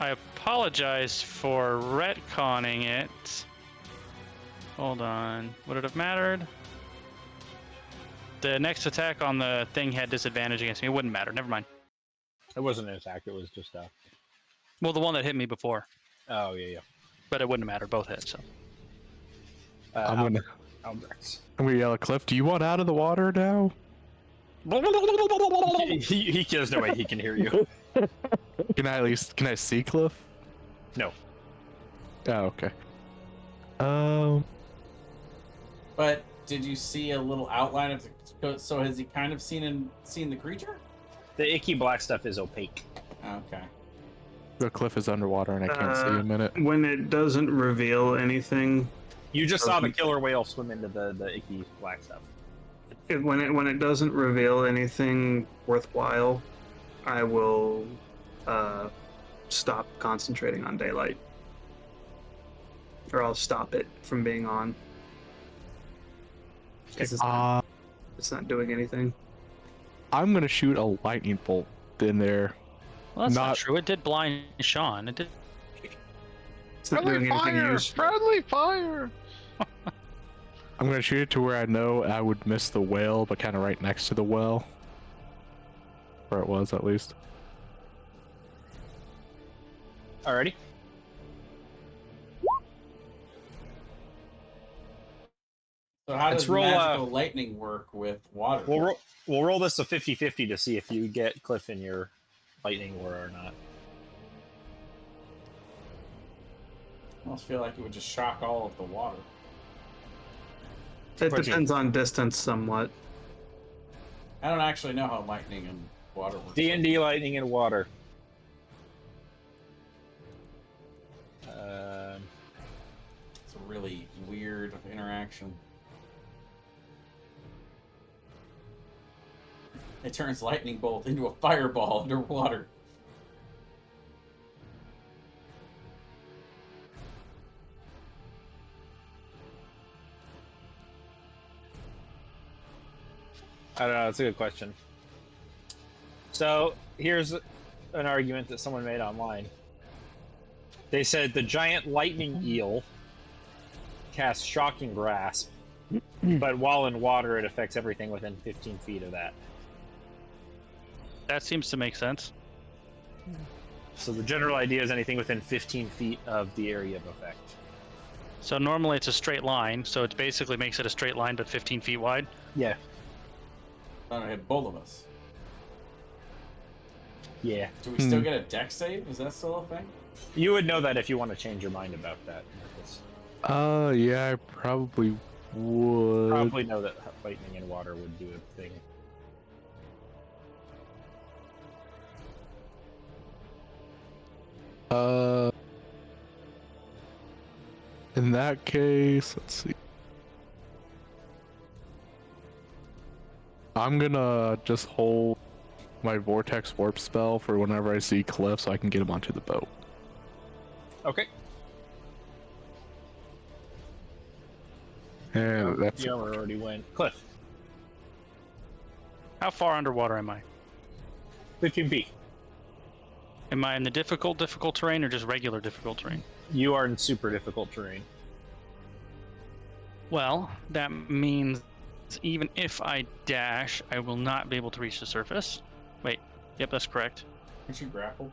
I apologize for retconning it. Hold on. Would it have mattered? The next attack on the thing had disadvantage against me. It wouldn't matter. Never mind. It wasn't an attack. It was just a. Well, the one that hit me before. Oh yeah. But it wouldn't have mattered. Both hit, so. I'm gonna Albrecht. yell at Cliff, do you want out of the water now? He there's no way he can hear you. Can I see Cliff? No. Oh, okay. But did you see a little outline of the? So has he kind of seen the creature? The icky black stuff is opaque. Okay. The Cliff is underwater and I can't see him in it. When it doesn't reveal anything, You just saw the killer whale swim into the icky black stuff. when it doesn't reveal anything worthwhile, I will stop concentrating on daylight, or I'll stop it from being on. 'Cause it's not doing anything. I'm gonna shoot a lightning bolt in there. Well, that's not Not- true. It did blind Sean. It did. It's not doing anything useful. Friendly fire! I'm gonna shoot it to where I know I would miss the whale, but kind of right next to the well. Where it was, at least. Alrighty. So how Let's does roll, magical lightning work with water? We'll roll this a 50-50 to see if you get Cliff in your lightning aura or not. I almost feel like it would just shock all of the water. It 14. depends on distance somewhat. I don't actually know how lightning and water works. D&D lightning and water. It's a really weird interaction. It turns lightning bolt into a fireball underwater. I don't know. That's a good question. So here's an argument that someone made online. They said the giant lightning eel casts shocking grasp, but while in water, it affects everything within 15 feet of that. That seems to make sense. So the general idea is anything within 15 feet of the area of effect. So normally it's a straight line, so it basically makes it a straight line but 15 feet wide. Yeah. Thought I had both of us. Yeah. Do we still get a deck save? Is that still a thing? You would know that if you want to change your mind about that. Marcus. Yeah, I probably would. Probably know that lightning and water would do a thing. In that case, let's see. I'm gonna just hold my vortex warp spell for whenever I see Cliff so I can get him onto the boat. Okay. And that's The armor already went. Cliff, How far underwater am I? 15 feet. Am I in the difficult terrain or just regular difficult terrain? You are in super difficult terrain. Well, that means even if I dash, I will not be able to reach the surface. Wait, yep, that's correct. Aren't you grappled?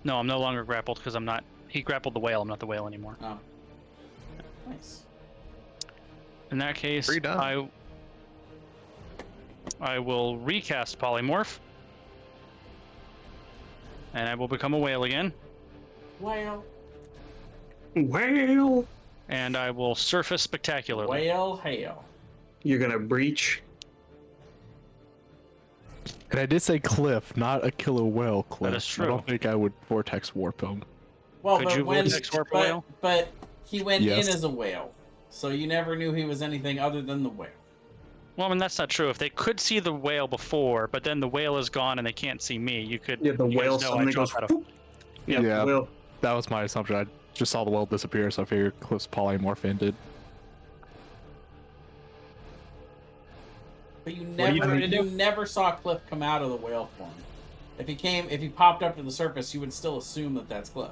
No, I'm no longer grappled because I'm not. He grappled the whale. I'm not the whale anymore. Oh. Nice. In that case, Free done. I will recast polymorph, and I will become a whale again, Whale. Well, and I will surface spectacularly. Whale hail. you're gonna breach. And I did say Cliff, not a killer whale Cliff. That is true. I don't think I would vortex warp him. Well, Could but you when, vortex warp a whale? but he went Yes. in as a whale, so you never knew he was anything other than the whale. Well, I mean, that's not true. If they could see the whale before, but then the whale is gone and they can't see me, you could. Yeah, the you guys whale know I suddenly drop goes. out of- Whoop. Yeah, Yeah. the whale. That was my assumption. I just saw the whale disappear, so I figured Cliff's polymorph ended. But you are you never, trying to you do? never saw Cliff come out of the whale form. If he popped up to the surface, you would still assume that that's Cliff.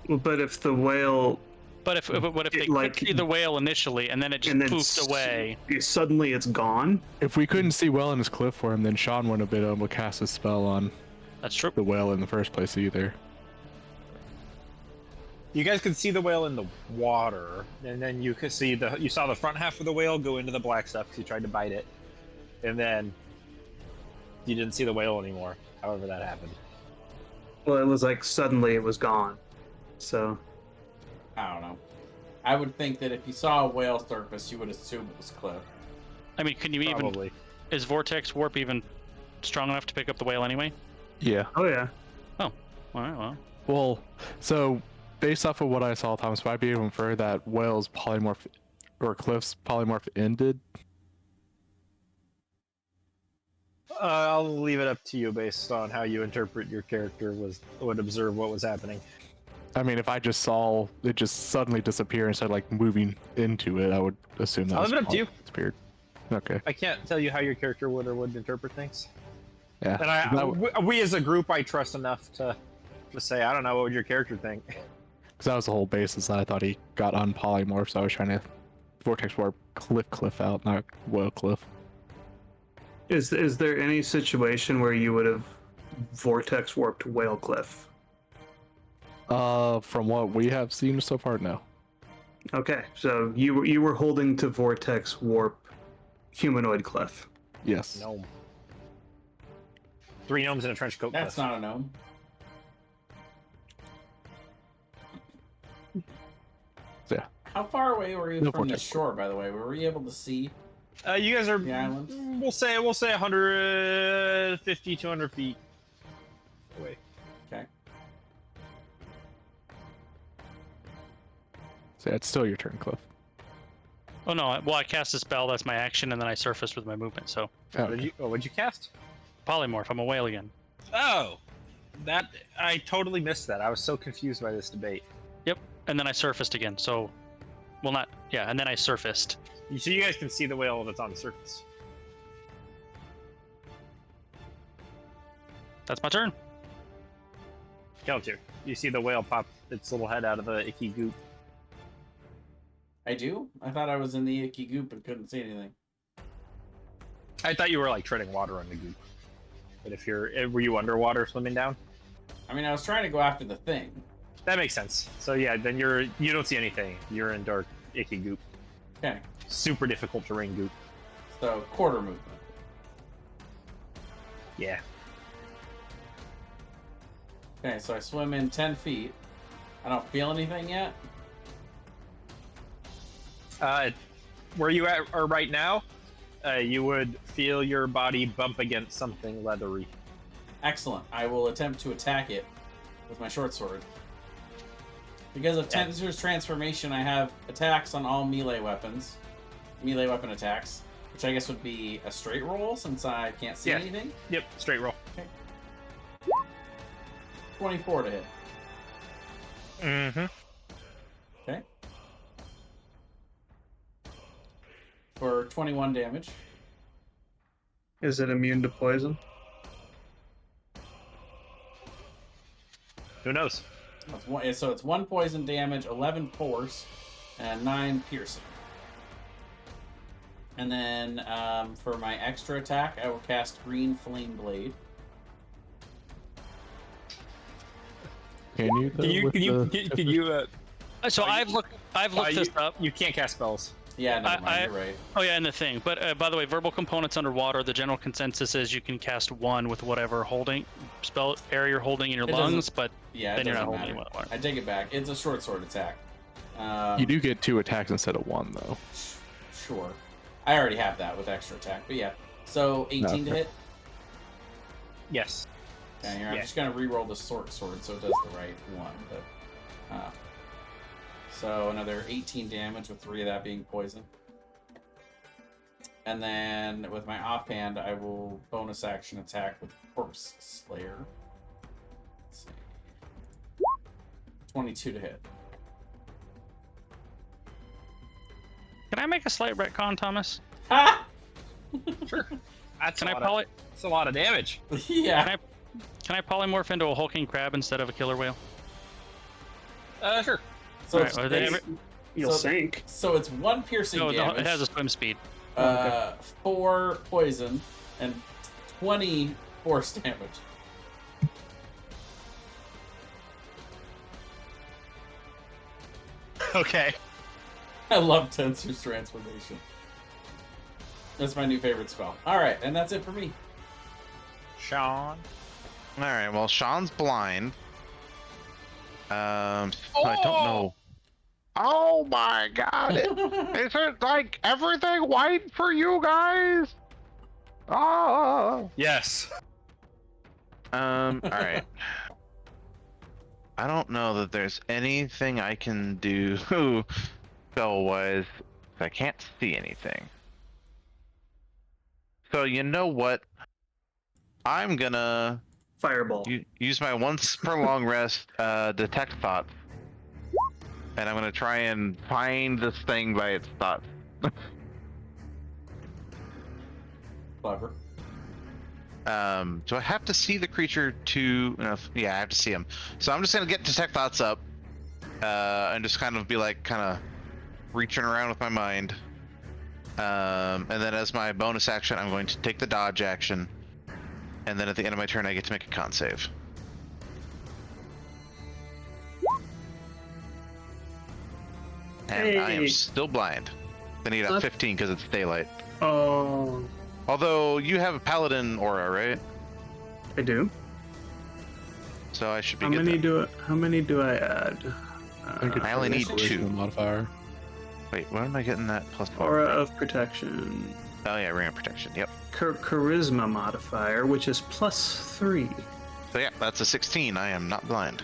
Well, but if the whale But what if they like- could see the whale initially and then it just and then poofed away? suddenly it's gone. If we couldn't see well in his Cliff form, then Sean wouldn't have been able to cast his spell on That's true. the whale in the first place either. You guys could see the whale in the water, and then you could see you saw the front half of the whale go into the black stuff because you tried to bite it, and then you didn't see the whale anymore. However that happened. Well, it was like suddenly it was gone. So I don't know. I would think that if you saw a whale surface, you would assume it was Cliff. I mean, can you even? Probably. Is vortex warp even strong enough to pick up the whale anyway? Yeah. oh yeah. All right, well, Well, so based off of what I saw, Thomas, might be able to infer that whale's polymorph or Cliff's polymorph ended. I'll leave it up to you based on how you interpret your character would observe what was happening. I mean, if I just saw it just suddenly disappear instead of like moving into it, I would assume that I'll was leave it up to you. disappeared. Okay. I can't tell you how your character would or wouldn't interpret things. Yeah. And we as a group, I trust enough to say, I don't know, what would your character think? Because that was the whole basis that I thought he got on polymorph, so I was trying to vortex warp Cliff out, not whale Cliff. Is there any situation where you would have vortex warped Whale Cliff? From what we have seen so far, no. Okay, so you were holding to vortex warp humanoid Clef. Yes. Gnome. 3 gnomes in a trench coat. That's Cliff. not a gnome. Yeah. How far away were you No from the vortex. shore, by the way? Were we able to see You guys are. the island? We'll say 150, 200 feet away. Okay. So it's still your turn, Cliff. Oh no! Well, I cast a spell. That's my action, and then I surfaced with my movement. So Oh, What'd you cast? polymorph. I'm a whale again. Oh, that I totally missed that. I was so confused by this debate. And then I surfaced again. So, well, not yeah. And then I surfaced. So you guys can see the whale that's on the surface. That's my turn. Kelcher, you see the whale pop its little head out of the icky goop. I do? I thought I was in the icky goop and couldn't see anything. I thought you were like treading water on the goop. But if were you underwater swimming down? I mean, I was trying to go after the thing. That makes sense. So yeah, then you don't see anything. You're in dark, icky goop. Okay. Super difficult terrain goop. So, quarter movement. Yeah. Okay, so I swim in 10 feet. I don't feel anything yet. Where you are right now, you would feel your body bump against something leathery. Excellent. I will attempt to attack it with my short sword. Because of Tensor's transformation, I have attacks on all melee weapons. Melee weapon attacks. Which I guess would be a straight roll since I can't see Yeah. anything. Yep, straight roll. 24 to hit. Mm-hmm. Okay. For 21 damage. Is it immune to poison? Who knows? So it's 1 poison damage, 11 force, and 9 piercing. And then for my extra attack, I will cast Green Flame Blade. Can you? though, Can you So I've looked this up. You can't cast spells. Yeah, never mind, you're right. Oh yeah, and the thing. But by the way, verbal components underwater. The general consensus is you can cast 1 with whatever spell area you're holding in your It doesn't- lungs, but Yeah, then it you're not doesn't holding matter. water. I take it back. It's a short sword attack. You do get 2 attacks instead of 1, though. Sure. I already have that with extra attack, but yeah. So 18 to Okay. hit. Yes. Okay, here, I'm Yeah. just gonna re-roll the sword so it does the right one. But so another 18 damage with 3 of that being poison. And then with my offhand, I will bonus action attack with Corpse Slayer. Let's see. 22 to hit. Can I make a slight retcon, Thomas? Ha! Sure. That's Can a I lot poly? That's a lot of damage. Yeah. Can I polymorph into a hulking crab instead of a killer whale? Sure. So Alright, it's, are they it's- You'll So- sink. so it's 1 piercing No, damage. it has a swim speed. 4 poison and 20 force damage. Okay. I love Tensor's transformation. That's my new favorite spell. Alright, and that's it for me. Sean. All right. Well, Sean's blind. I don't know. Oh my God! Is it like everything white for you guys? Oh. Yes. All right. I don't know that there's anything I can do spell-wise. I can't see anything. So you know what? I'm gonna Fireball. use my once per long rest, detect thoughts, and I'm gonna try and find this thing by its thoughts. Clever. Do I have to see the creature to? Yeah, I have to see him. So I'm just gonna get detect thoughts up, and just kind of be like, kind of reaching around with my mind. And then as my bonus action, I'm going to take the dodge action, and then at the end of my turn, I get to make a con save. And I am Hey. still blind. I need a What? 15 because it's daylight. Oh, Although you have a paladin aura, right? I do. So I should be How good. many do I add? I think it's I only need charisma 2. modifier. Wait, where am I getting that plus 1? Aura of protection. Oh yeah, ring of protection. Yep. Charisma modifier, which is +3. So yeah, that's a 16. I am not blind.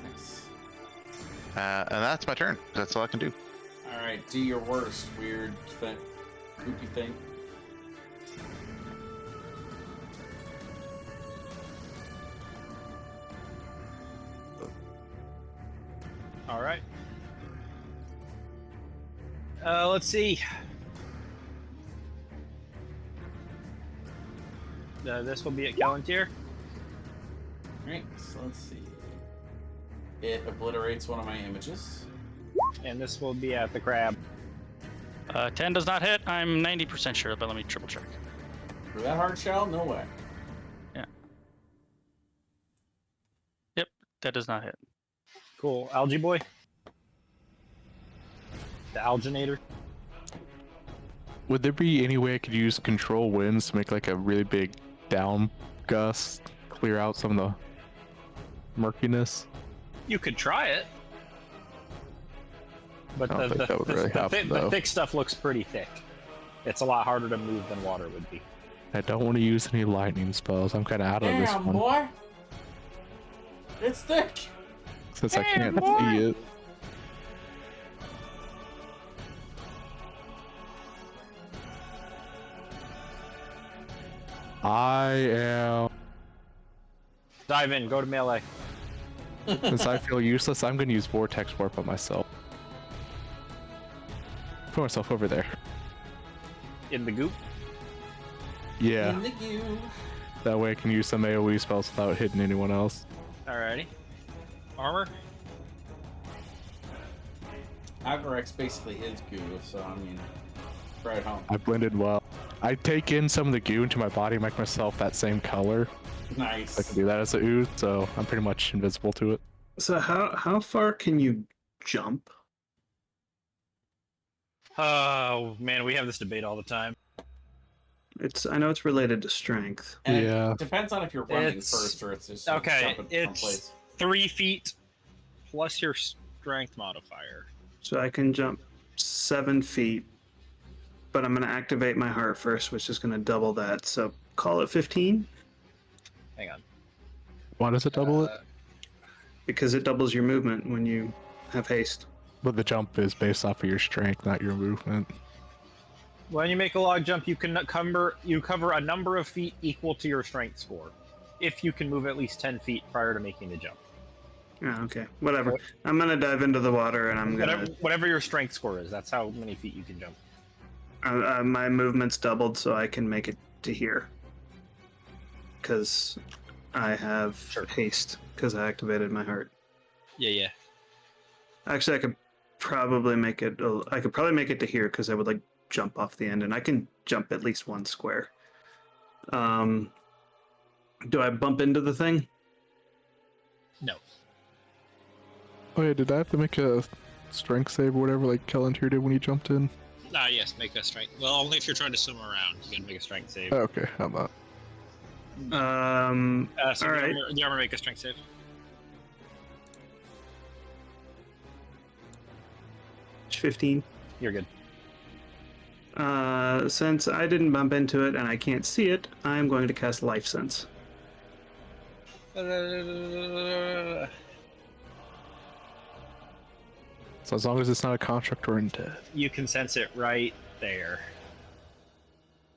Nice. And that's my turn. That's all I can do. All right, do your worst, weird thing, goopy thing. All right. Let's see. This will be at Callantir. All right, so let's see. It obliterates one of my images. And this will be at the crab. 10 does not hit. I'm 90% sure, but let me triple check. For that hard shell, no way. Yep, that does not hit. Cool. Algae boy. The alginator. Would there be any way I could use control winds to make like a really big down gust, clear out some of the murkiness? You could try it. But I don't think that would really happen, the though. thick stuff looks pretty thick. It's a lot harder to move than water would be. I don't want to use any lightning spells. I'm kind of out of this Damn, one boy. It's thick. since I Damn, can't boy. see it. I am. Dive in. Go to melee. Since I feel useless, I'm going to use Vortex Warp on myself. Put myself over there. In the goop. Yeah, In the goo. that way I can use some AoE spells without hitting anyone else. Alrighty. Armor. Algorex basically is goo, so I mean, right home. I blended well. I take in some of the goo into my body, make myself that same color. Nice. I can do that as a ooze, so I'm pretty much invisible to it. So how far can you jump? Oh man, we have this debate all the time. I know it's related to strength. And Yeah. it depends on if you're running It's- first or it's just Okay, jumping from it's place. 3 feet plus your strength modifier. So I can jump 7 feet, but I'm going to activate my heart first, which is going to double that. So call it 15 Hang on. Why does it double it? because it doubles your movement when you have haste. But the jump is based off of your strength, not your movement. When you make a log jump, you can cover a number of feet equal to your strength score, if you can move at least 10 feet prior to making the jump. Oh, okay, whatever. I'm going to dive into the water and I'm going to... Whatever your strength score is, that's how many feet you can jump. my movement's doubled so I can make it to here. Because I have haste, because I activated my heart. Yeah. Actually, I could probably make it to here because I would like jump off the end, and I can jump at least 1 square. Do I bump into the thing? No. Oh yeah, did I have to make a strength save or whatever like Callantir did when he jumped in? Yes, make a strength. Well, only if you're trying to swim around, you can make a strength save. Oh, okay, I'm not. So all right. the armor make a strength save. It's 15. You're good. Since I didn't bump into it and I can't see it, I'm going to cast Life Sense. So as long as it's not a construct or undead. You can sense it right there.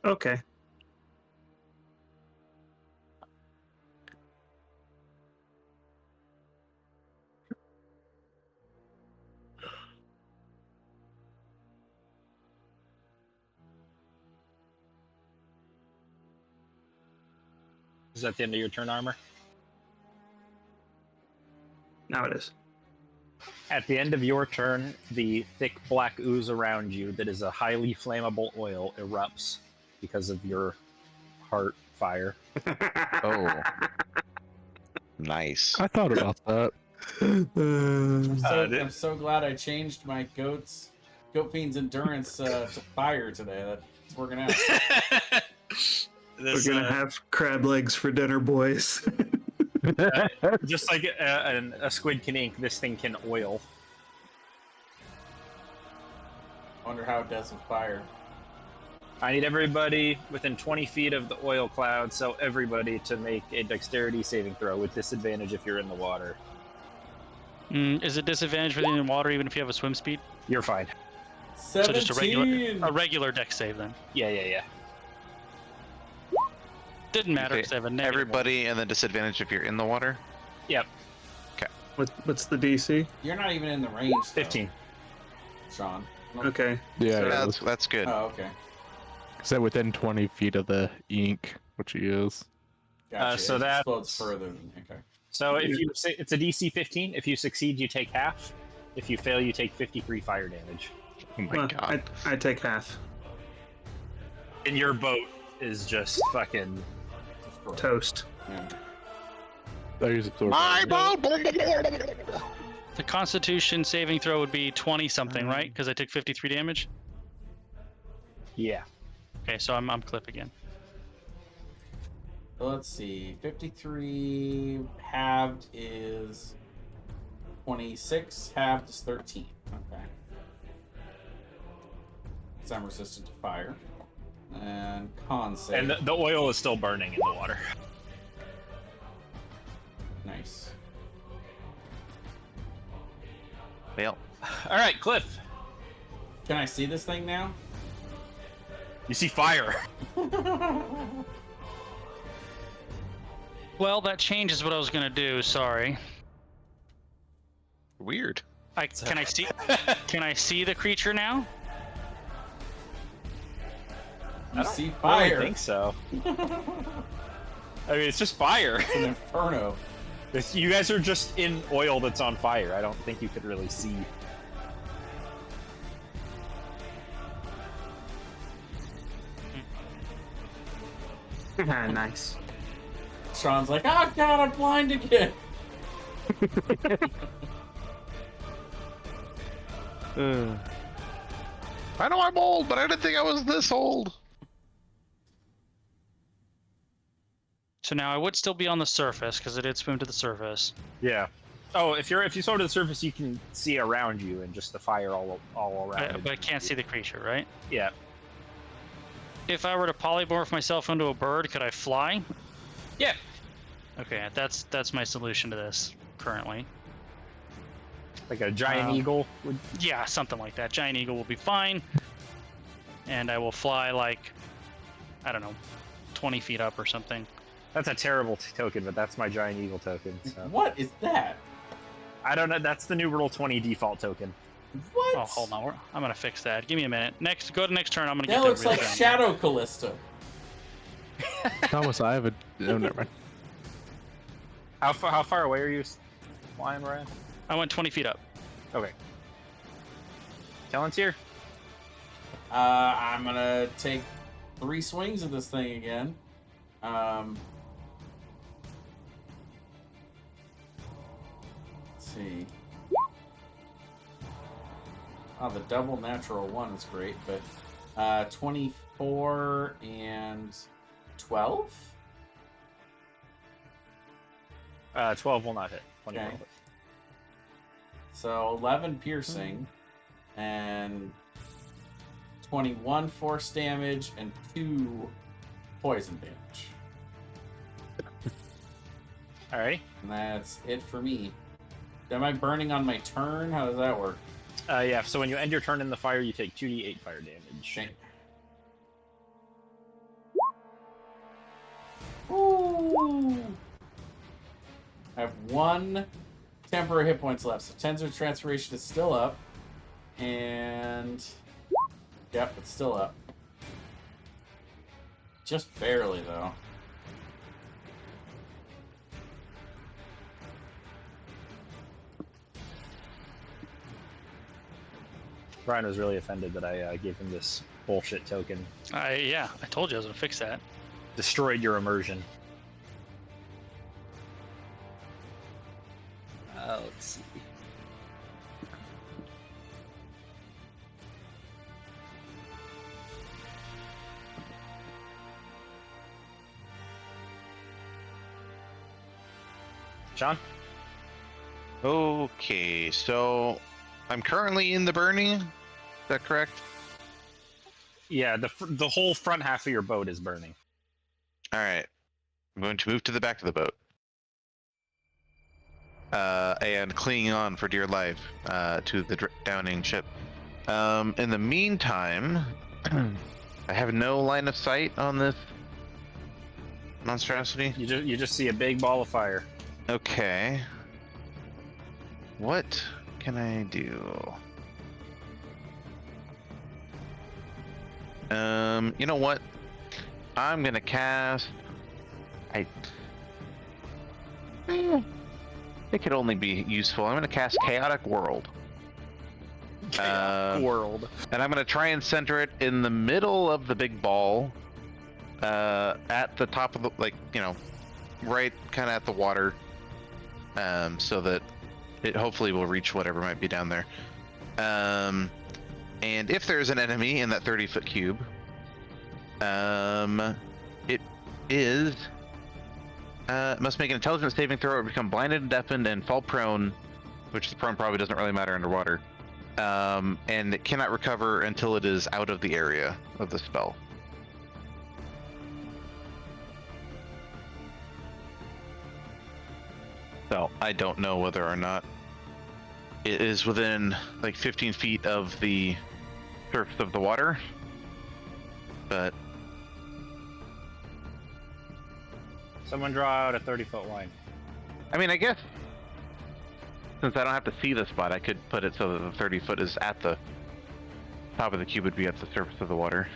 Okay. Is that the end of your turn, armor? Now it is. At the end of your turn, the thick black ooze around you that is a highly flammable oil erupts because of your heart fire. Oh. Nice. I thought about that. I'm so glad I changed my Goat Fiend's endurance to fire today. That's working out. We're gonna have crab legs for dinner, boys. Just like a squid can ink, this thing can oil. I wonder how it does with fire. I need everybody within 20 feet of the oil cloud, so everybody to make a dexterity saving throw with disadvantage if you're in the water. Is it disadvantage within the water even if you have a swim speed? You're fine. 17. So just a regular dex save then. Yeah. Didn't matter because I have a negative. Everybody, and then disadvantage if you're in the water. Yep. What's the DC? You're not even in the range. Though, 15. Sean. Okay. Yeah, That's good. Oh, okay. Is within 20 feet of the ink, which he is. Gotcha. So it that's- explodes further than okay. So if you say it's a DC 15, if you succeed, you take half. If you fail, you take 53 fire damage. Oh my Well, god. I take half. And your boat is just fucking. Toast. Yeah. I use it to My boat! The Constitution saving throw would be 20 something, right? Because I took 53 damage. Yeah. Okay, so I'm clip again. So let's see. 53 halved is 26. Halved is 13. Okay. So I'm resistant to fire. And con save. And the oil is still burning in the water. Nice. Well, All right, Cliff. Can I see this thing now? You see fire. Well, that changes what I was gonna do. Sorry. weird. Can I see? Can I see the creature now? You see I fire. don't think so. I mean, it's just fire. It's an inferno. You guys are just in oil that's on fire. I don't think you could really see. Nice. Sean's like, oh god, I'm blind again. I know I'm old, but I didn't think I was this old. So now I would still be on the surface because it did swim to the surface. Yeah. Oh, if you swim to the surface, you can see around you and just the fire all around. But I can't see the creature, right? Yeah. If I were to polymorph myself into a bird, could I fly? Yeah. Okay, that's my solution to this currently. Like a giant eagle would. Yeah, something like that. Giant eagle will be fine. And I will fly like, I don't know, 20 feet up or something. That's a terrible token, but that's my giant eagle token. So. What is that? I don't know. That's the new Roll 20 default token. What? Oh, hold on. I'm going to fix that. Give me a minute. Go to next turn. I'm going to get That that looks like real down. Shadow Callisto. Thomas, I have a. Oh, never mind. How far away are you flying, Ryan? I went 20 feet up. Okay. Talon's here. I'm gonna take 3 swings at this thing again. Let's see. Oh, the double natural 1 is great, but 24 and 12? 12 will not hit. 24 Okay. will hit. So 11 piercing and 21 force damage and 2 poison damage. All right. And that's it for me. Am I burning on my turn? How does that work? Yeah. So when you end your turn in the fire, you take 2d8 fire damage. Okay. Ooh. I have 1 temporary hit points left. So Tensor Transformation is still up. And yep, it's still up. Just barely though. Brian was really offended that I gave him this bullshit token. Yeah, I told you I was going to fix that. Destroyed your immersion. Let's see. John? Okay, so I'm currently in the burning. Is that correct? Yeah, the whole front half of your boat is burning. All right. I'm going to move to the back of the boat. And clinging on for dear life to the downing ship. In the meantime, I have no line of sight on this monstrosity. You just see a big ball of fire. Okay. What can I do? You know what? I'm gonna cast. It could only be useful. I'm gonna cast Chaotic World. World. And I'm gonna try and center it in the middle of the big ball, at the top of the, like, you know, right kind of at the water, so that it hopefully will reach whatever might be down there. And if there's an enemy in that 30-foot cube, it is must make an intelligence saving throw or become blinded and deafened and fall prone, which the prone probably doesn't really matter underwater. And it cannot recover until it is out of the area of the spell. So I don't know whether or not it is within like 15 feet of the surface of the water, but Someone draw out a 30-foot line. I mean, I guess since I don't have to see the spot, I could put it so that the 30 foot is at the top of the cube, would be at the surface of the water.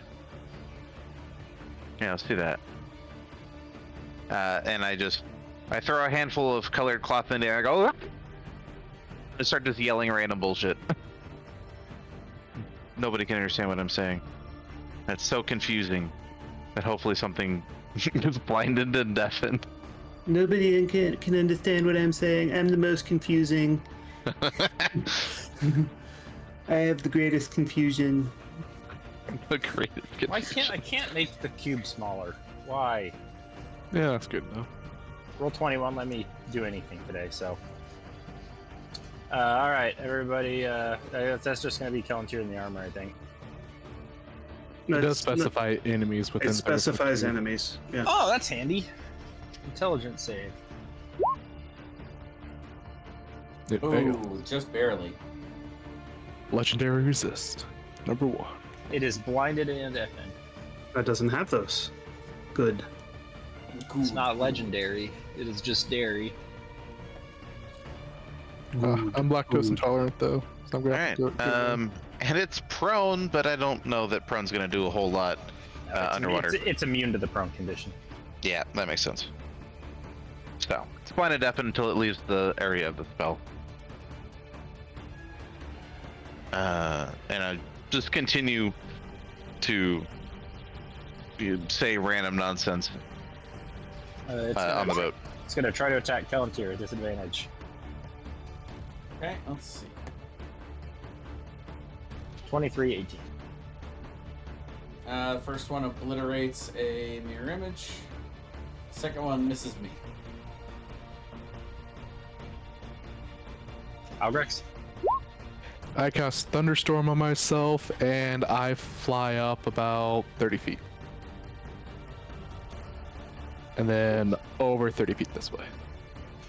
Yeah, let's do that. And I throw a handful of colored cloth in there. I go, I start just yelling random bullshit. Nobody can understand what I'm saying. That's so confusing that hopefully something is blinded and deafened. Nobody can understand what I'm saying. I'm the most confusing. I have the greatest confusion. The greatest Why can't I make the cube smaller? Why? Yeah, that's good enough. Roll 20 won't let me do anything today, so. All right, everybody. That's just gonna be Kelantir in the armor, I think. It does specify enemies within. It specifies enemies. Yeah. Oh, that's handy. Intelligence save. It failed. Ooh, just barely. Legendary resist. Number 1. It is blinded and deafened. That doesn't have those. Good. It's not legendary. It is just dairy. I'm lactose intolerant though, so I'm gonna have to do it. And it's prone, but I don't know that prone's gonna do a whole lot underwater. It's immune to the prone condition. Yeah, that makes sense. So, it's blinded deafened until it leaves the area of the spell. And I just continue to say random nonsense on the boat. It's gonna try to attack Kelantir at disadvantage. Okay, let's see. 23-18. The first one obliterates a mirror image. Second one misses me. Algrex? I cast Thunderstorm on myself, and I fly up about 30 feet. And then over 30 feet this way.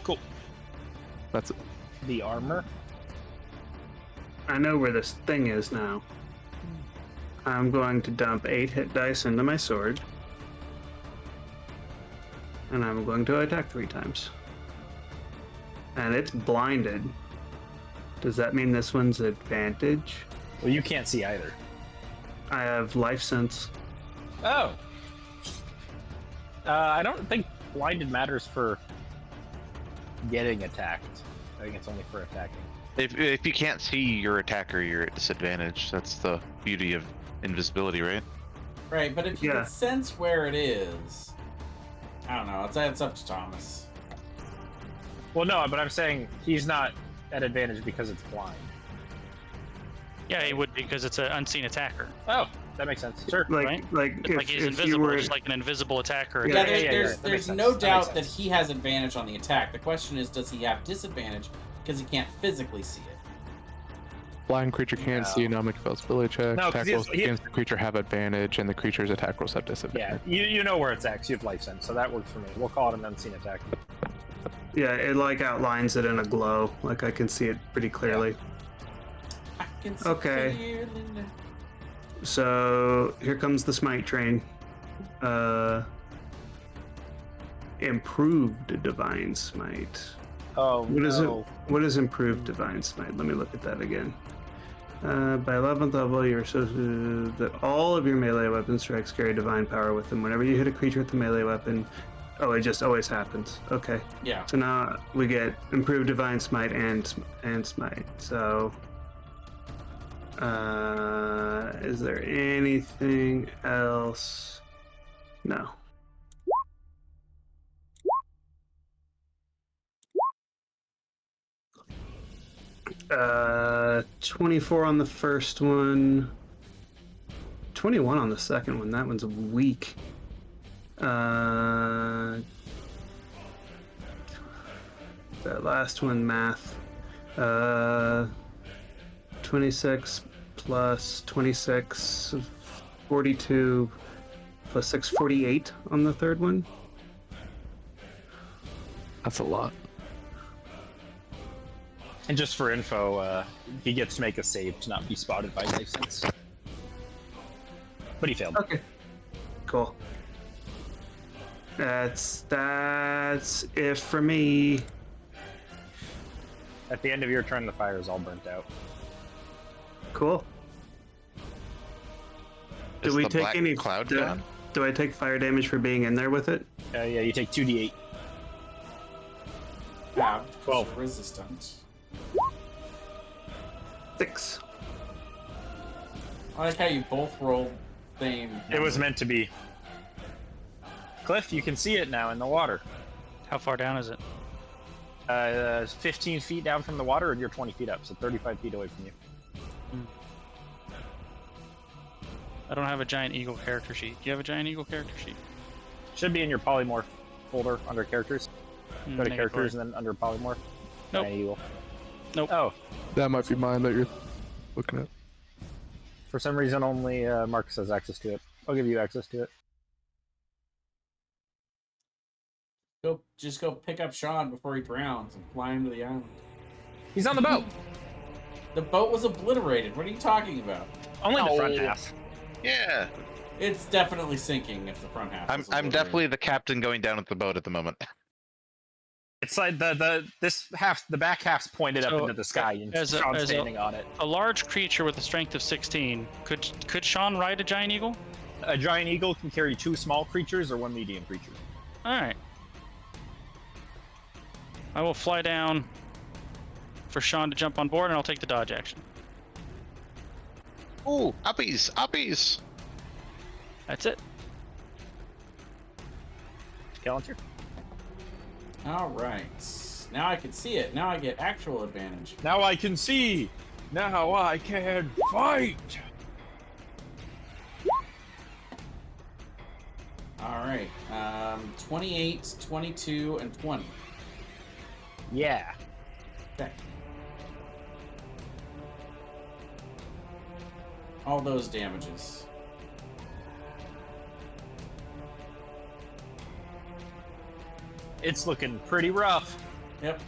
Cool. That's it. The armor? I know where this thing is now. I'm going to dump 8 hit dice into my sword. And I'm going to attack 3 times. And it's blinded. Does that mean this one's advantage? Well, you can't see either. I have life sense. Oh. I don't think blinded matters for getting attacked. I think it's only for attacking. If you can't see your attacker, you're at disadvantage. That's the beauty of invisibility, right? Right, but if you Yeah. can sense where it is, I don't know. It's up to Thomas. Well, no, but I'm saying he's not at advantage because it's blind. Yeah, he would because it's an unseen attacker. Oh, that makes sense. Sure. Like, Right? like It's if, like he's if invisible, you were, just like an invisible attacker. Yeah, There's that makes sense. no That doubt makes that sense. he has advantage on the attack. The question is, does he have disadvantage because he can't physically see it? Blind creature can't see, now make a feasibility check. No, 'cause Attack he has- rolls he- against the creature have advantage, and the creature's attack rolls have Yeah, disadvantage. you know where it's at 'cause you have life sense, so that works for me. We'll call it an unseen attack. yeah, it like outlines it in a glow. Like I can see it pretty clearly. I can see Okay. clearly now. So here comes the smite train. Improved divine smite. Oh, What is it? no. What is improved divine smite? Let me look at that again. By 11th level, you're supposed to that all of your melee weapon strikes carry divine power with them. Whenever you hit a creature with a melee weapon, oh, it just always happens. Okay. Yeah. So now we get improved divine smite and smite. So, is there anything else? No. 24 on the first one. 21 on the second one. That one's weak. That last one, math. 26 plus 26, 42 plus 6, 48 on the third one. That's a lot. And just for info, he gets to make a save to not be spotted by life sense. But he failed. Okay. Cool. That's it for me. At the end of your turn, the fire is all burnt out. Cool. Do Is we the take black any cloud do, gone? do I take fire damage for being in there with it? Yeah, you take 2d8. Yeah. 12. Resistant. 6. I like how you both rolled same. It was meant to be. Cliff, you can see it now in the water. How far down is it? 15 feet down from the water, and you're 20 feet up, so 35 feet away from you. I don't have a giant eagle character sheet. Do you have a giant eagle character sheet? Should be in your polymorph folder under characters. Go to Negatory. characters and then under polymorph. Nope. Giant eagle. Nope. Oh, That might be mine that you're looking at. for some reason only Marcus has access to it. I'll give you access to it. Just go pick up Sean before he drowns and fly him to the island. He's on the boat. The boat was obliterated. What are you talking about? Only the front half. Yeah. It's definitely sinking if the front half. I'm is obliterated. definitely the captain going down with the boat at the moment. It's like the back half's pointed up So, into the sky and as a- Sean's as a- standing on it. A large creature with a strength of 16. Could Sean ride a giant eagle? A giant eagle can carry 2 small creatures or 1 medium creature. All right. I will fly down for Sean to jump on board, and I'll take the dodge action. Ooh, uppies, uppies. That's it. Calendar. All right. Now I can see it. Now I get actual advantage. Now I can see. Now I can fight. All right. 28, 22, and 20. Yeah. Okay. All those damages. It's looking pretty rough. Yep.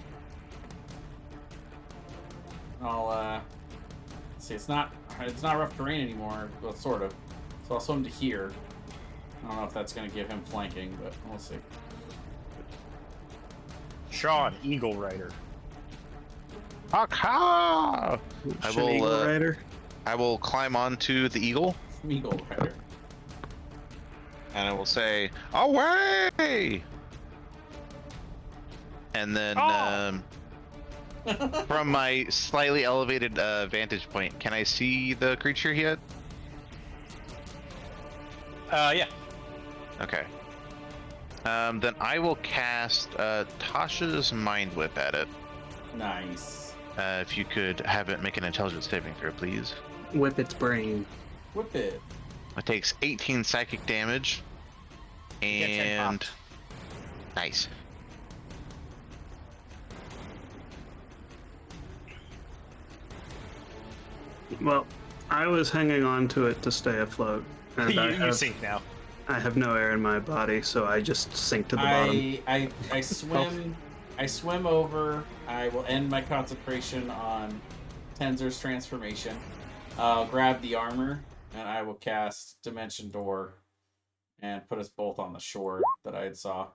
I'll see. It's not rough terrain anymore. Well, sort of. So I'll swim to here. I don't know if that's going to give him flanking, but we'll see. Sean, Eagle Rider. Ha! I will. Eagle Rider. I will climb onto the eagle, Eagle Rider. and I will say, "Away!" And then, from my slightly elevated vantage point, can I see the creature yet? Yeah. Okay. Then I will cast Tasha's Mind Whip at it. Nice. If you could have it make an intelligence saving throw, please. Whip its brain. Whip it. It takes 18 psychic damage. Gets head And popped. nice. Well, I was hanging on to it to stay afloat, and You sink now. I have no air in my body, so I just sink to the bottom. I swim. I swim over. I will end my concentration on Tenzer's transformation. I'll grab the armor and I will cast Dimension Door and put us both on the shore that I had saw.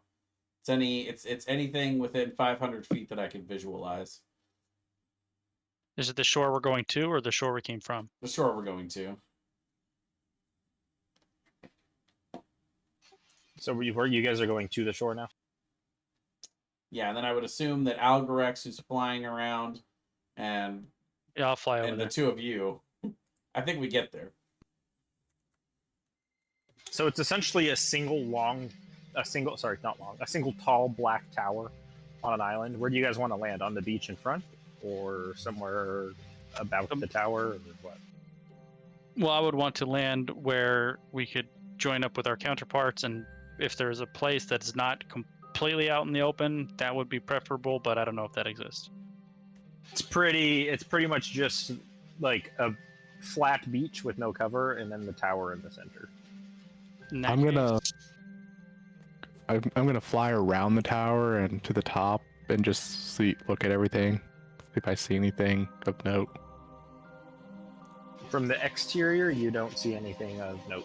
It's anything within 500 feet that I can visualize. Is it the shore we're going to, or the shore we came from? The shore we're going to. So you guys are going to the shore now? Yeah, and then I would assume that Algorex, who's flying around, and Yeah, I'll fly over the there. two of you, I think we get there. So it's essentially a single tall black tower on an island. Where do you guys want to land? On the beach in front, or somewhere about the tower, or what? Well, I would want to land where we could join up with our counterparts, and if there's a place that's not completely out in the open, that would be preferable, but I don't know if that exists. It's pretty much just like a flat beach with no cover, and then the tower in the center. In that I'm gonna case- I'm gonna fly around the tower and to the top and just look at everything, if I see anything of note. From the exterior, you don't see anything of note.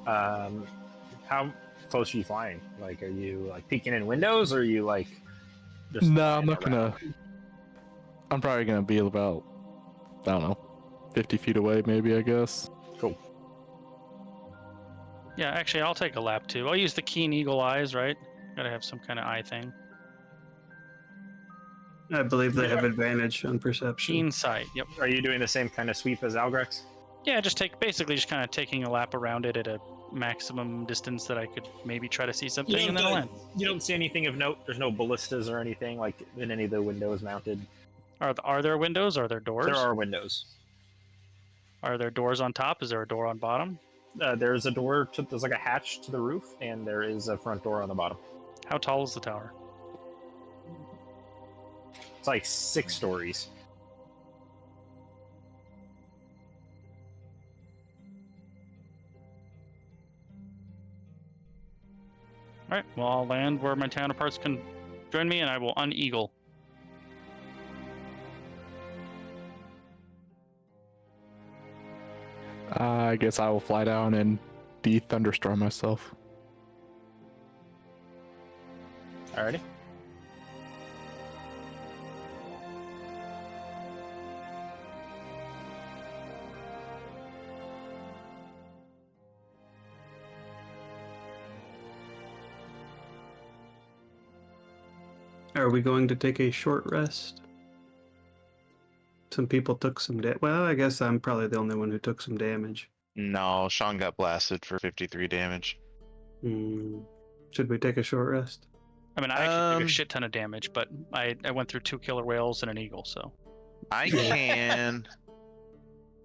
How close are you flying? Like, are you like peeking in windows, or are you like just? No, I'm flying not gonna. around? I'm probably gonna be about, I don't know, 50 feet away, maybe, I guess. Cool. Yeah, actually, I'll take a lap too. I'll use the keen eagle eyes, right? Gotta have some kind of eye thing. I believe they have advantage on perception. Keen sight. Yep. Are you doing the same kind of sweep as Algrex? Yeah, just kind of taking a lap around it at a maximum distance that I could maybe try to see something, and then I'll land. You don't see anything of note. There's no ballistas or anything like in any of the windows mounted. Are there windows? Are there doors? There are windows. Are there doors on top? Is there a door on bottom? There's a door. There's like a hatch to the roof, and there is a front door on the bottom. How tall is the tower? It's like 6 stories. All right. Well, I'll land where my counterparts can join me, and I will uneagle. I guess I will fly down and de-thunderstorm myself. Alrighty. Are we going to take a short rest? Some people took some well, I guess I'm probably the only one who took some damage. No, Sean got blasted for 53 damage. Should we take a short rest? I mean, I actually took a shit ton of damage, but I went through 2 killer whales and an eagle, so. I can.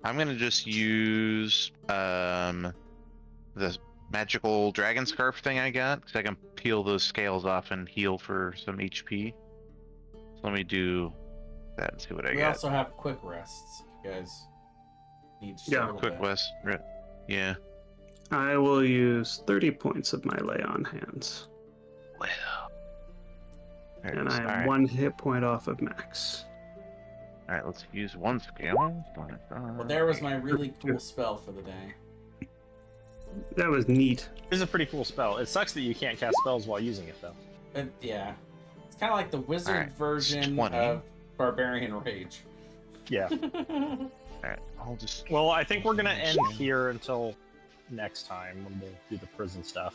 I'm gonna just use the magical dragon scarf thing I got, because I can peel those scales off and heal for some HP. So let me do that and see what I We got. also have quick rests. You guys need just a Yeah. little Quick bit. West. Yeah. I will use 30 points of my lay on hands. Well. There it And is. I am Alright. 1 hit point off of max. Alright, let's use 1 scale. Well, there was my really cool spell for the day. That was neat. This is a pretty cool spell. It sucks that you can't cast spells while using it, though. Yeah. It's kind of like the wizard Alright, version 20. of Barbarian Rage. Yeah. Alright, I'll just. Well, I think we're gonna end here until next time when we'll do the prison stuff.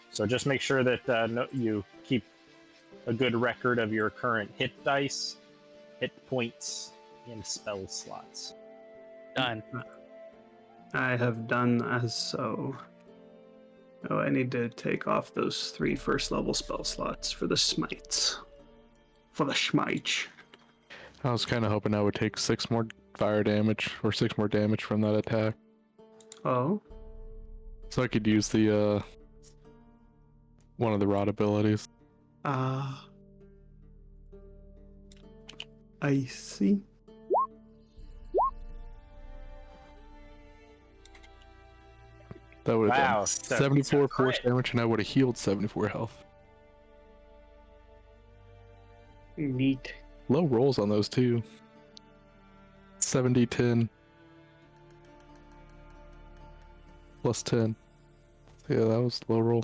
So just make sure that you keep a good record of your current hit dice, hit points, and spell slots. Done. I have done as so. Oh, I need to take off those 3 first level spell slots for the smites. For the smite. I was kind of hoping I would take 6 more fire damage or 6 more damage from that attack, Oh. so I could use the one of the rod abilities. Ah. I see. That would have Wow, done so- 74 so force crit. damage, and I would have healed 74 health. Neat. Low rolls on those too. 70, 10. Plus 10. Yeah, that was low roll.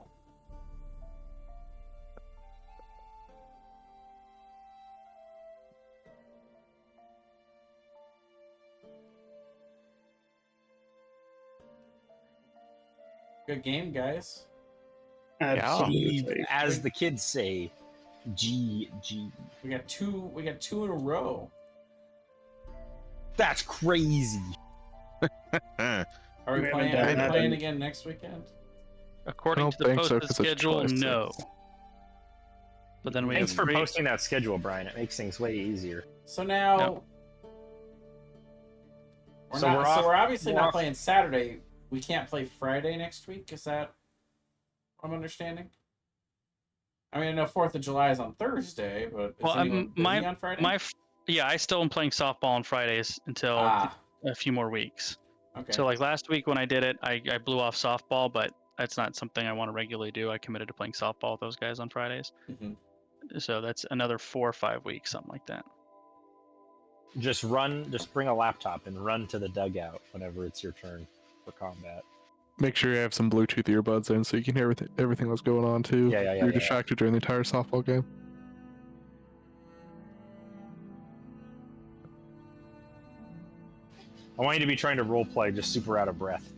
Good game, guys. Absolutely. As the kids say, GG. We got two in a row. That's crazy. Are we We haven't playing? done Are we that playing in- again next weekend? According don't to the think so, posted 'cause it's schedule, twice, so- no. But then we Thanks have for 3. posting that schedule, Brian. It makes things way easier. So now No. we're So not. we're So off- we're obviously we're not off- playing Saturday. We can't play Friday next week. Is that what I'm understanding? I mean, I know 4th of July is on Thursday, but is Well, anyone busy on Friday? Yeah, I still am playing softball on Fridays until Ah, a few more weeks. okay. So like last week when I did it, I blew off softball, but that's not something I want to regularly do. I committed to playing softball with those guys on Fridays. Mhm. So that's another 4 or 5 weeks, something like that. Just bring a laptop and run to the dugout whenever it's your turn for combat. Make sure you have some Bluetooth earbuds in so you can hear everything that's going on too. Yeah, You're distracted during the entire softball game. I want you to be trying to roleplay just super out of breath.